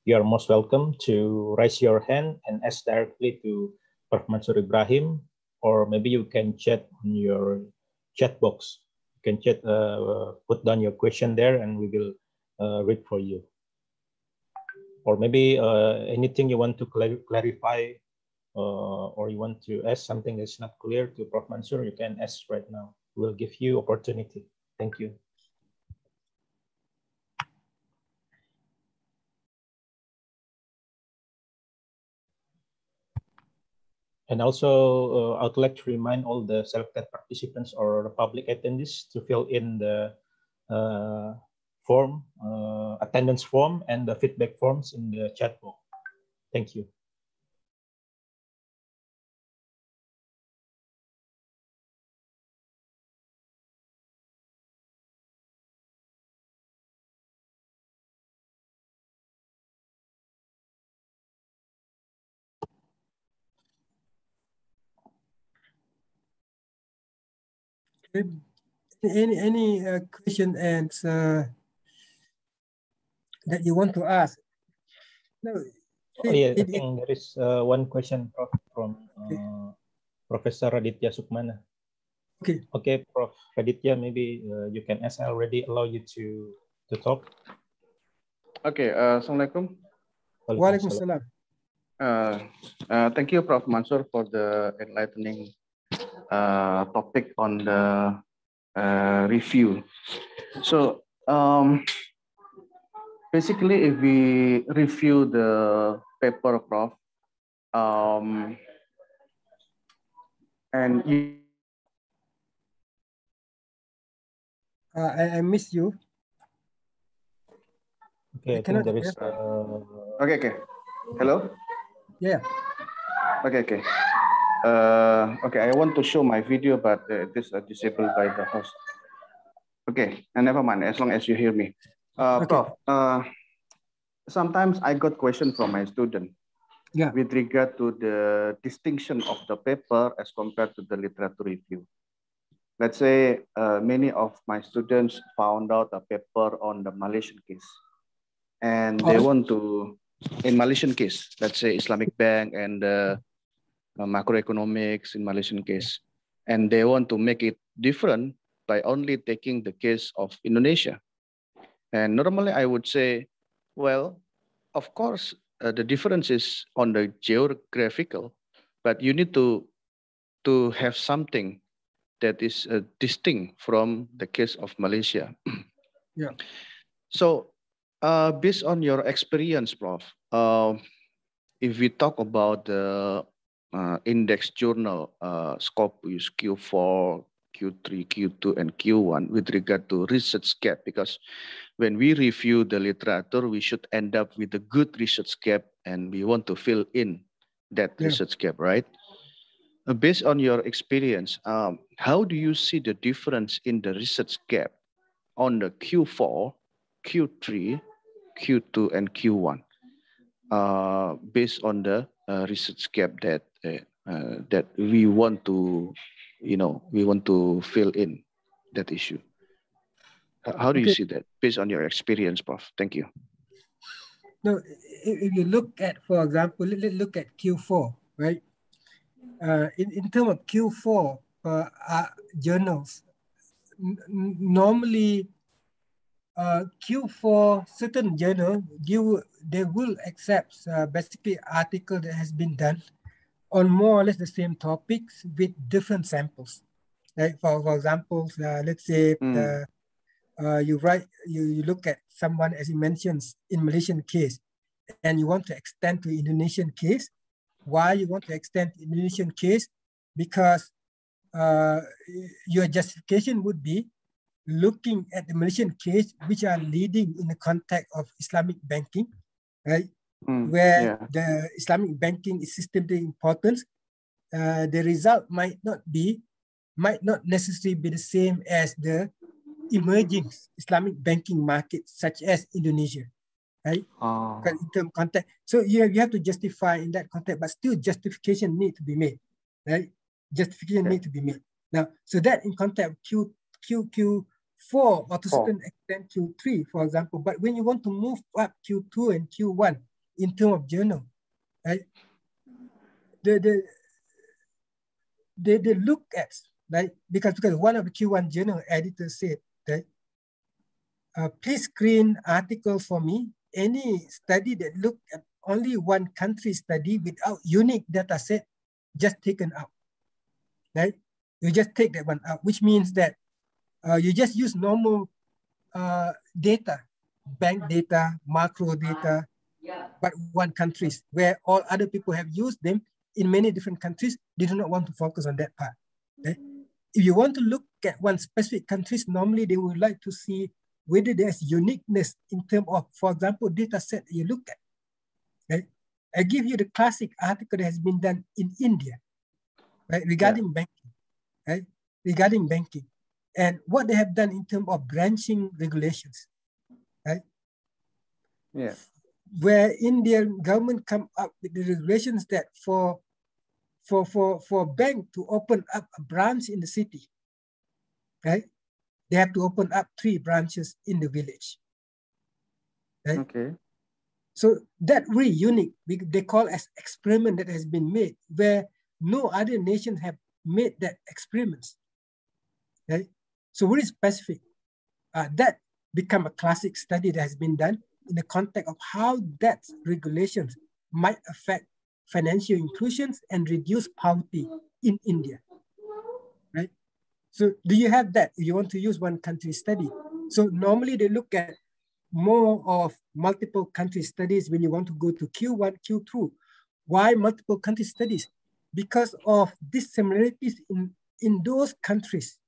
B: You are most welcome to raise your hand and ask directly to Prof. Mansur Ibrahim, or maybe you can chat on your chat box. You can chat, put down your question there, and we will read for you. Or maybe anything you want to clarify, or you want to ask something that's not clear to Prof. Mansur, you can ask right now. We'll give you opportunity. Thank you. And also, I would like to remind all the selected participants or the public attendees to fill in the form, attendance form, and the feedback forms in the chat box. Thank you.
C: Any question and that you want to ask? No.
B: I think there is one question, Prof, from Professor Raditya Sukmana.
C: Okay.
B: Okay, Prof. Raditya, maybe you can ask. I already allow you to talk.
E: Okay. Assalamualaikum.
C: Waalaikumsalam.
E: Thank you, Prof. Mansur, for the enlightening topic on the review. So basically, if we review the paper, Prof, and you,
C: I miss you.
B: Okay, I think there is.
E: Okay. Hello.
C: Yeah.
E: Okay. Okay, I want to show my video, but it is disabled by the host. Okay, and never mind, as long as you hear me. Prof, sometimes I got question from my student with regard to the distinction of the paper as compared to the literature review. Let's say many of my students found out a paper on the Malaysian case, and they want to, in Malaysian case, let's say Islamic Bank and macroeconomics in Malaysian case, and they want to make it different by only taking the case of Indonesia. And normally I would say, well, of course, the difference is on the geographical, but you need to have something that is distinct from the case of Malaysia.
C: Yeah.
E: So based on your experience, Prof, if we talk about the index journal Scopus Q4, Q3, Q2, and Q1 with regard to research gap, because when we review the literature, we should end up with a good research gap, and we want to fill in that research gap, right? Based on your experience, how do you see the difference in the research gap on the Q4, Q3, Q2, and Q1, based on the research gap that that we want to, we want to fill in that issue? How do you see that based on your experience, Prof? Thank you.
C: No, if you look at, for example, let's look at Q4, right? In terms of Q4 journals, normally Q4 certain journal they will accept basically article that has been done on more or less the same topics with different samples. Right? For example, let's say you look at someone, as you mentioned, in Malaysian case, and you want to extend to Indonesian case. Why you want to extend to Indonesian case? Because your justification would be looking at the Malaysian case, which are leading in the context of Islamic banking, right? Where the Islamic banking is systemically important. The result might not necessarily be the same as the emerging Islamic banking markets, such as Indonesia, right? In terms of context. So you have to justify in that context, but still justification need to be made, right? Justification need to be made. Now, so that in context of Q4 or to certain extent Q3, for example, but when you want to move up Q2 and Q1 in terms of journal, right? They look at, right? Because one of the Q1 journal editors said that please screen articles for me. Any study that look at only one country study without unique data set, just taken out, right? You just take that one out, which means that you just use normal data, bank data, macro data, but one countries, where all other people have used them in many different countries. They do not want to focus on that part. Okay? If you want to look at one specific countries, normally they would like to see whether there's uniqueness in terms of, for example, data set you look at. Right? I give you the classic article that has been done in India, right, regarding banking, right? Regarding banking, and what they have done in terms of branching regulations, right?
E: Yeah.
C: Where Indian government come up with the regulations that for bank to open up a branch in the city, right? They have to open up 3 branches in the village. Right?
E: Okay.
C: So that really unique. They call as experiment that has been made, where no other nation have made that experiments. Right? So very specific. That become a classic study that has been done in the context of how that regulations might affect financial inclusions and reduce poverty in India. Right? So do you have that? You want to use one country study. So normally they look at more of multiple country studies when you want to go to Q1, Q2. Why multiple country studies? Because of these similarities in those countries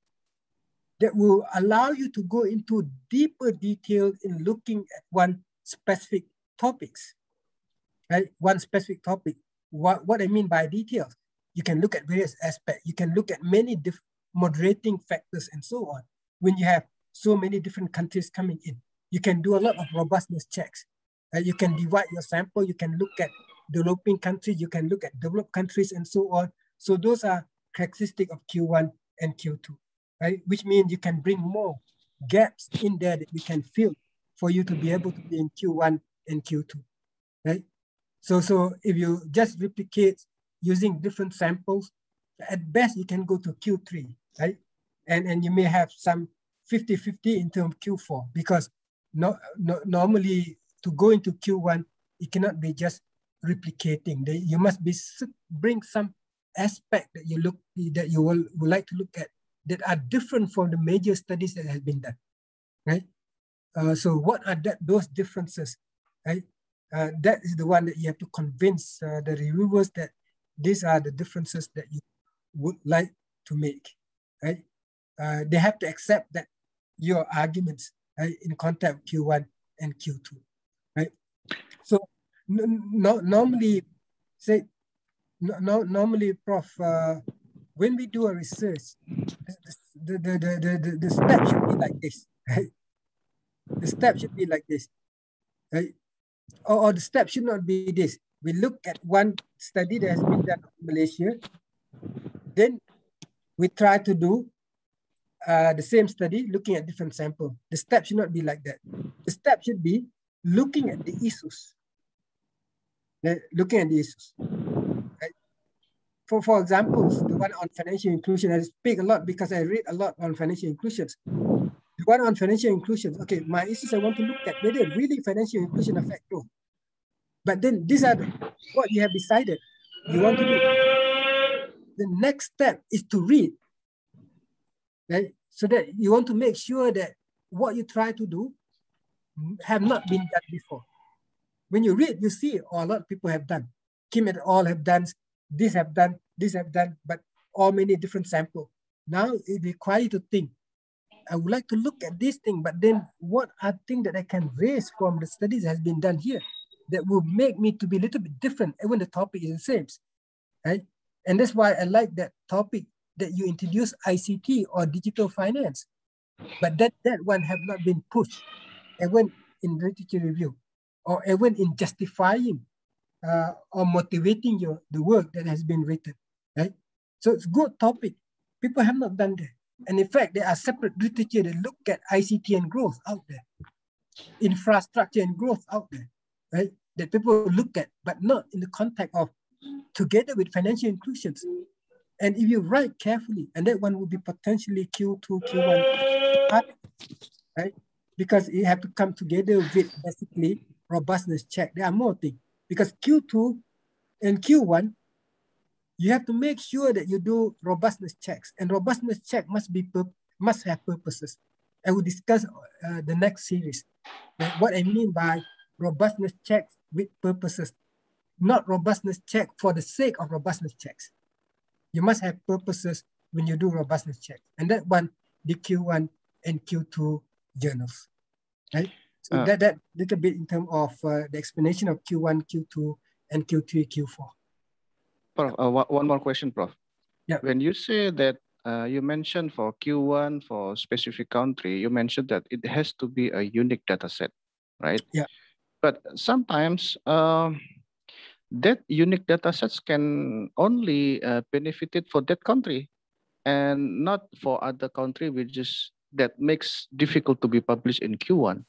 C: that will allow you to go into deeper detail in looking at one specific topics, right? One specific topic. What I mean by details, you can look at various aspects. You can look at many different moderating factors and so on. When you have so many different countries coming in, you can do a lot of robustness checks. You can divide your sample. You can look at developing countries. You can look at developed countries and so on. So those are characteristics of Q1 and Q2, right? Which means you can bring more gaps in there that you can fill for you to be able to be in Q1 and Q2, right? So if you just replicate using different samples, at best you can go to Q3, right? And you may have some 50-50 in terms of Q4, because normally to go into Q1, it cannot be just replicating. You must bring some aspect that you would like to look at that are different from the major studies that have been done, right? So what are those differences, right? That is the one that you have to convince the reviewers that these are the differences that you would like to make, right? They have to accept that your arguments, right, in contact with Q1 and Q2, right? So normally, Prof, when we do a research, the step should be like this, right? The step should be like this, right? Or the step should not be this. We look at one study that has been done in Malaysia, then we try to do the same study looking at different samples. The step should not be like that. The step should be looking at the issues. Looking at the issues. Right? For example, the one on financial inclusion, I speak a lot because I read a lot on financial inclusions. The one on financial inclusion, okay, my issues I want to look at whether really financial inclusion affect growth. But then these are what you have decided you want to do. The next step is to read, right? So that you want to make sure that what you try to do have not been done before. When you read, you see a lot of people have done. Kim et al. Have done, this have done, but all many different samples. Now it requires you to think, I would like to look at this thing, but then what are things that I can raise from the studies that has been done here that will make me to be a little bit different, even the topic is the same, right? And that's why I like that topic that you introduce, ICT or digital finance, but that one have not been pushed, even in literature review, or even in justifying or motivating the work that has been written, right? So it's a good topic. People have not done that. And in fact, there are separate literature that look at ICT and growth out there, infrastructure and growth out there, right? That people look at, but not in the context of together with financial inclusions. And if you write carefully, and that one would be potentially Q2, Q1, right? Because you have to come together with basically robustness check. There are more things. Because Q2 and Q1, you have to make sure that you do robustness checks, and robustness check must have purposes. I will discuss the next series. What I mean by robustness checks with purposes, not robustness check for the sake of robustness checks. You must have purposes when you do robustness checks, and that one, the Q1 and Q2 journals, right? So that little bit in terms of the explanation of Q1, Q2, and Q3, Q4.
E: Prof, one more question, Prof.
C: Yeah.
E: When you say that you mentioned for Q1 for specific country, you mentioned that it has to be a unique data set, right?
C: Yeah.
E: But sometimes that unique data sets can only benefited for that country and not for other country, which is that makes difficult to be published in Q1,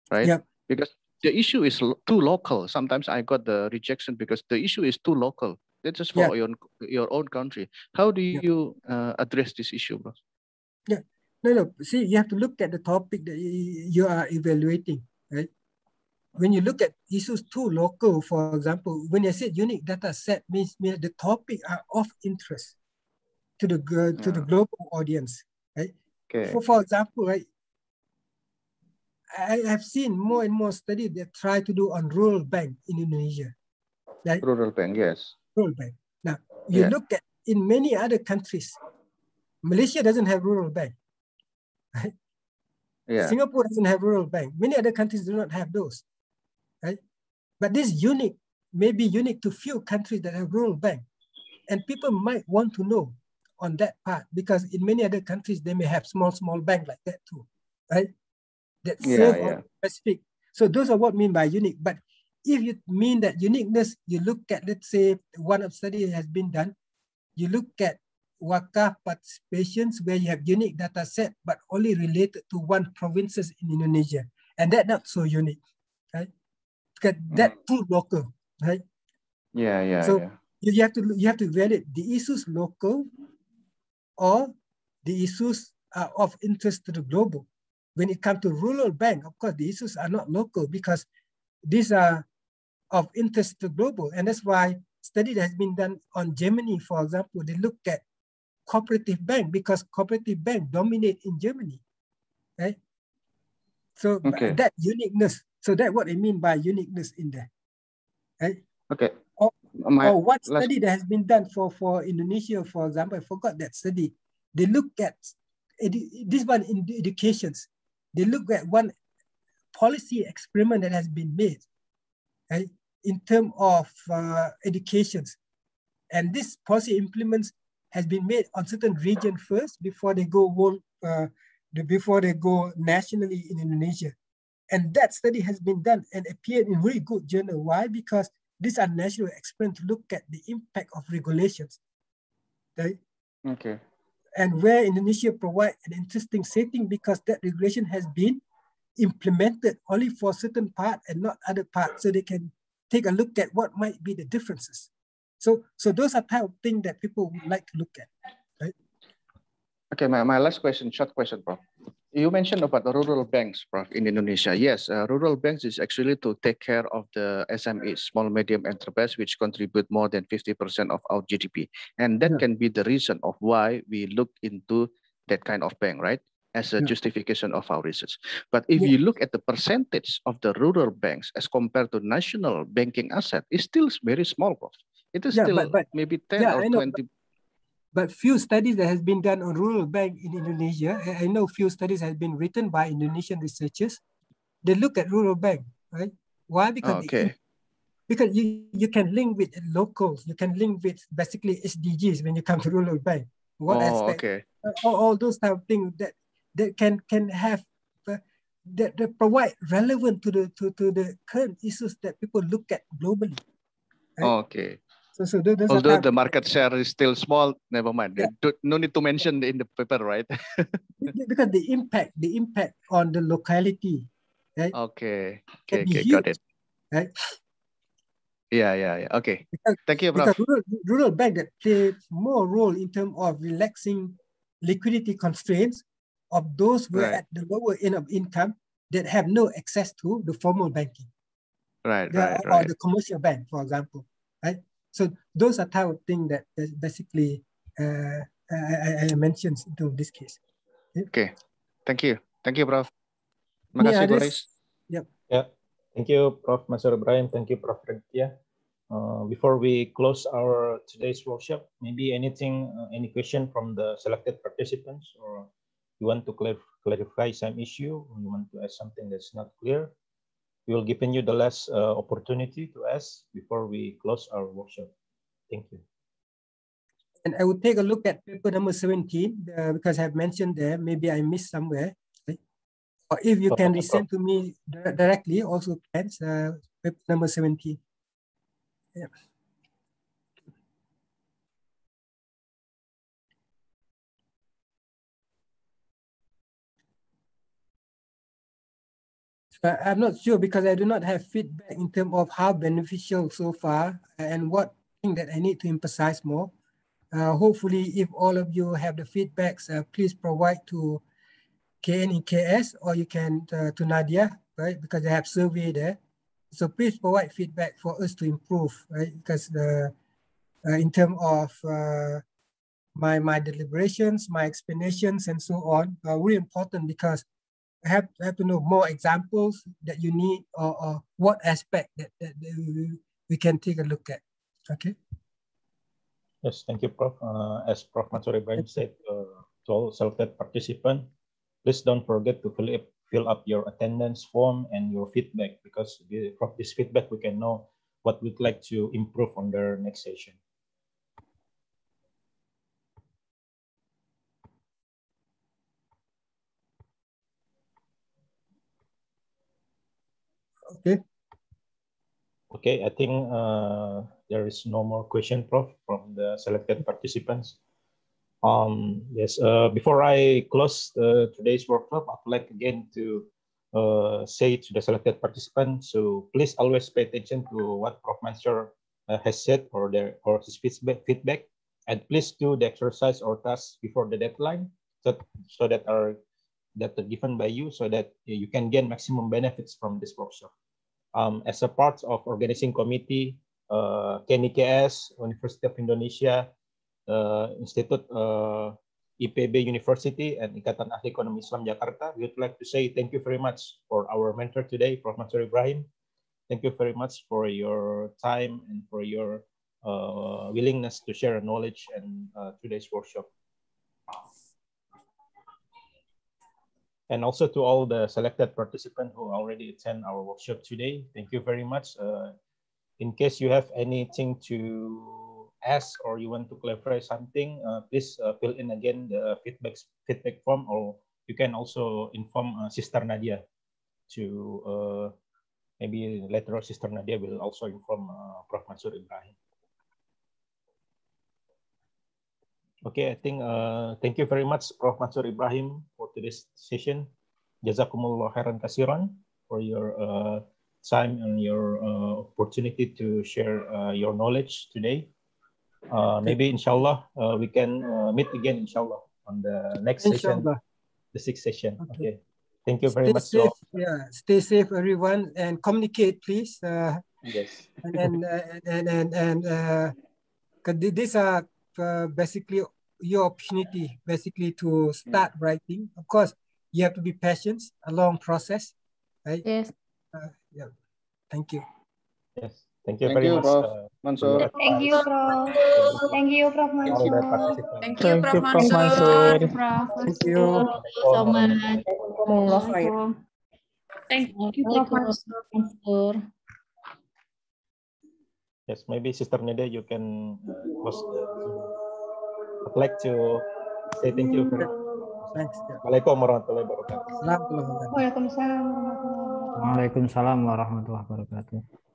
E: right?
C: Yeah.
E: Because the issue is too local. Sometimes I got the rejection because the issue is too local. That's just for your own country. How do you address this issue, bro?
C: Yeah, no. See, you have to look at the topic that you are evaluating, right? When you look at issues too local, for example, when I said unique data set means the topic are of interest to the global audience, right?
E: Okay.
C: For example, right, I have seen more and more studies that try to do on rural bank in Indonesia, right?
E: Rural bank, yes.
C: Rural bank. Now, you look at in many other countries, Malaysia doesn't have rural bank, right?
E: Yeah.
C: Singapore doesn't have rural bank. Many other countries do not have those. right? But this unique, may be unique to few countries that have rural bank. And people might want to know on that part, because in many other countries, they may have small bank like that too, right? That serve on specific. So those are what I mean by unique. But if you mean that uniqueness, you look at, let's say, one of study has been done, you look at wakaf participations where you have unique data set, but only related to one provinces in Indonesia. And that not so unique, right? Because that too local, right? So you have to evaluate the issues local or the issues are of interest to the global. When it comes to rural bank, of course, the issues are not local because these are of interest to global. And that's why study that has been done on Germany, for example, they look at cooperative bank because cooperative bank dominate in Germany, right? So that uniqueness, so that's what I mean by uniqueness in there, right?
E: Okay.
C: Or one study that has been done for Indonesia, for example, I forgot that study. They look at this one in the educations. They look at one policy experiment that has been made, right, in terms of educations. And this policy implements has been made on certain region first before they go before they go nationally in Indonesia. And that study has been done and appeared in very good journal. Why? Because these are national experiments to look at the impact of regulations, right?
E: Okay.
C: And where Indonesia provide an interesting setting because that regulation has been implemented only for certain part and not other parts, so they can take a look at what might be the differences. So those are type of things that people would like to look at, right?
E: Okay, my last question, short question, Prof. You mentioned about the rural banks, Prof, in Indonesia. Yes, rural banks is actually to take care of the SMEs, small medium enterprise, which contribute more than 50% of our GDP. And that can be the reason of why we look into that kind of bank, right? As a justification of our research. But if you look at the percentage of the rural banks as compared to national banking asset, it's still very small, Prof. It is still maybe 10 or 20.
C: But few studies that has been done on rural bank in Indonesia, I know few studies have been written by Indonesian researchers. They look at rural bank, right? Why? Because because you can link with locals, you can link with basically SDGs when you come to rural bank. What aspect? All those type of things that can have that provide relevant to the current issues that people look at globally. Right?
E: Okay.
C: So those
E: although the market share is still small, never mind. No need to mention in the paper, right?
C: Because the impact on the locality, right?
E: Okay,
C: huge,
E: got it.
C: Right?
E: Yeah. Okay. Thank you, Prof.
C: Because rural bank that play more role in terms of relaxing liquidity constraints of those who are at the lower end of income that have no access to the formal banking.
E: Right.
C: Or the commercial bank, for example, right? So those are type of things that basically I mentioned into this case.
E: Okay, thank you, Prof. Terima kasih, Boris.
C: Yep.
B: Yeah, thank you, Prof. Mansur Ibrahim. Thank you, Prof. Raditya. Before we close our today's workshop, maybe anything, any question from the selected participants, or you want to clarify some issue, or you want to ask something that's not clear? We will give you the last opportunity to ask before we close our workshop. Thank you.
C: And I will take a look at paper number 17 because I've mentioned there, maybe I missed somewhere. Right? Or if you can resend to me directly, also can, paper number 17. Yeah. I'm not sure because I do not have feedback in terms of how beneficial so far and what thing that I need to emphasize more. Hopefully, if all of you have the feedbacks, please provide to KNEKS or you can to Nadia, right? Because they have survey there. So please provide feedback for us to improve, right? Because in terms of my deliberations, my explanations, and so on, are really important because I have to know more examples that you need or what aspect that we can take a look at. Okay.
B: Yes, thank you, Prof. As Prof. Mansur Ibrahim said, to all selected participants, please don't forget to fill up your attendance form and your feedback, because from this feedback we can know what we'd like to improve on the next session.
C: Okay.
B: Okay, I think there is no more question, Prof, from the selected participants. Yes, before I close today's workshop, I'd like again to say to the selected participants, so please always pay attention to what Prof. Mansur has said or his feedback, and please do the exercise or tasks before the deadline, so that are given by you, so that you can gain maximum benefits from this workshop. As a part of organizing committee, KNIKS, University of Indonesia, Institute IPB University, and Ikatan Ahli Ekonomi Islam Jakarta, we would like to say thank you very much for our mentor today, Prof. Mansur Ibrahim. Thank you very much for your time and for your willingness to share knowledge and today's workshop. And also to all the selected participants who already attend our workshop today, thank you very much. In case you have anything to ask or you want to clarify something, please fill in again the feedback form, or you can also inform Sister Nadia to maybe later on Sister Nadia will also inform Prof. Mansur Ibrahim. Okay, I think thank you very much, Prof. Mansur Ibrahim, for today's session. Jazakumullah khairan kasiran for your time and your opportunity to share your knowledge today. Maybe inshallah we can meet again inshallah on the next session, the sixth session. Okay. Thank you very much.
C: Safe. Yeah, stay safe, everyone, and communicate, please.
B: Yes.
C: And these are basically your opportunity, basically to start writing. Of course, you have to be patient, a long process, right?
D: Yes.
C: Yeah. Thank you.
B: Yes. Thank you very much,
E: Prof. Mansur.
D: Thank you, Prof. Thank you, Prof. Mansur.
F: Thank you, Prof. Mansur.
C: Thank you.
D: So much.
F: Thank you,
D: Prof. Mansur.
B: Yes, maybe Sister Nadia, you can close the Zoom. I'd like to say thank you very much.
C: Thanks.
B: Assalamualaikum warahmatullahi wabarakatuh.
C: Waalaikumsalam.
D: Waalaikumsalam warahmatullahi wabarakatuh.
G: Waalaikumsalam warahmatullahi wabarakatuh.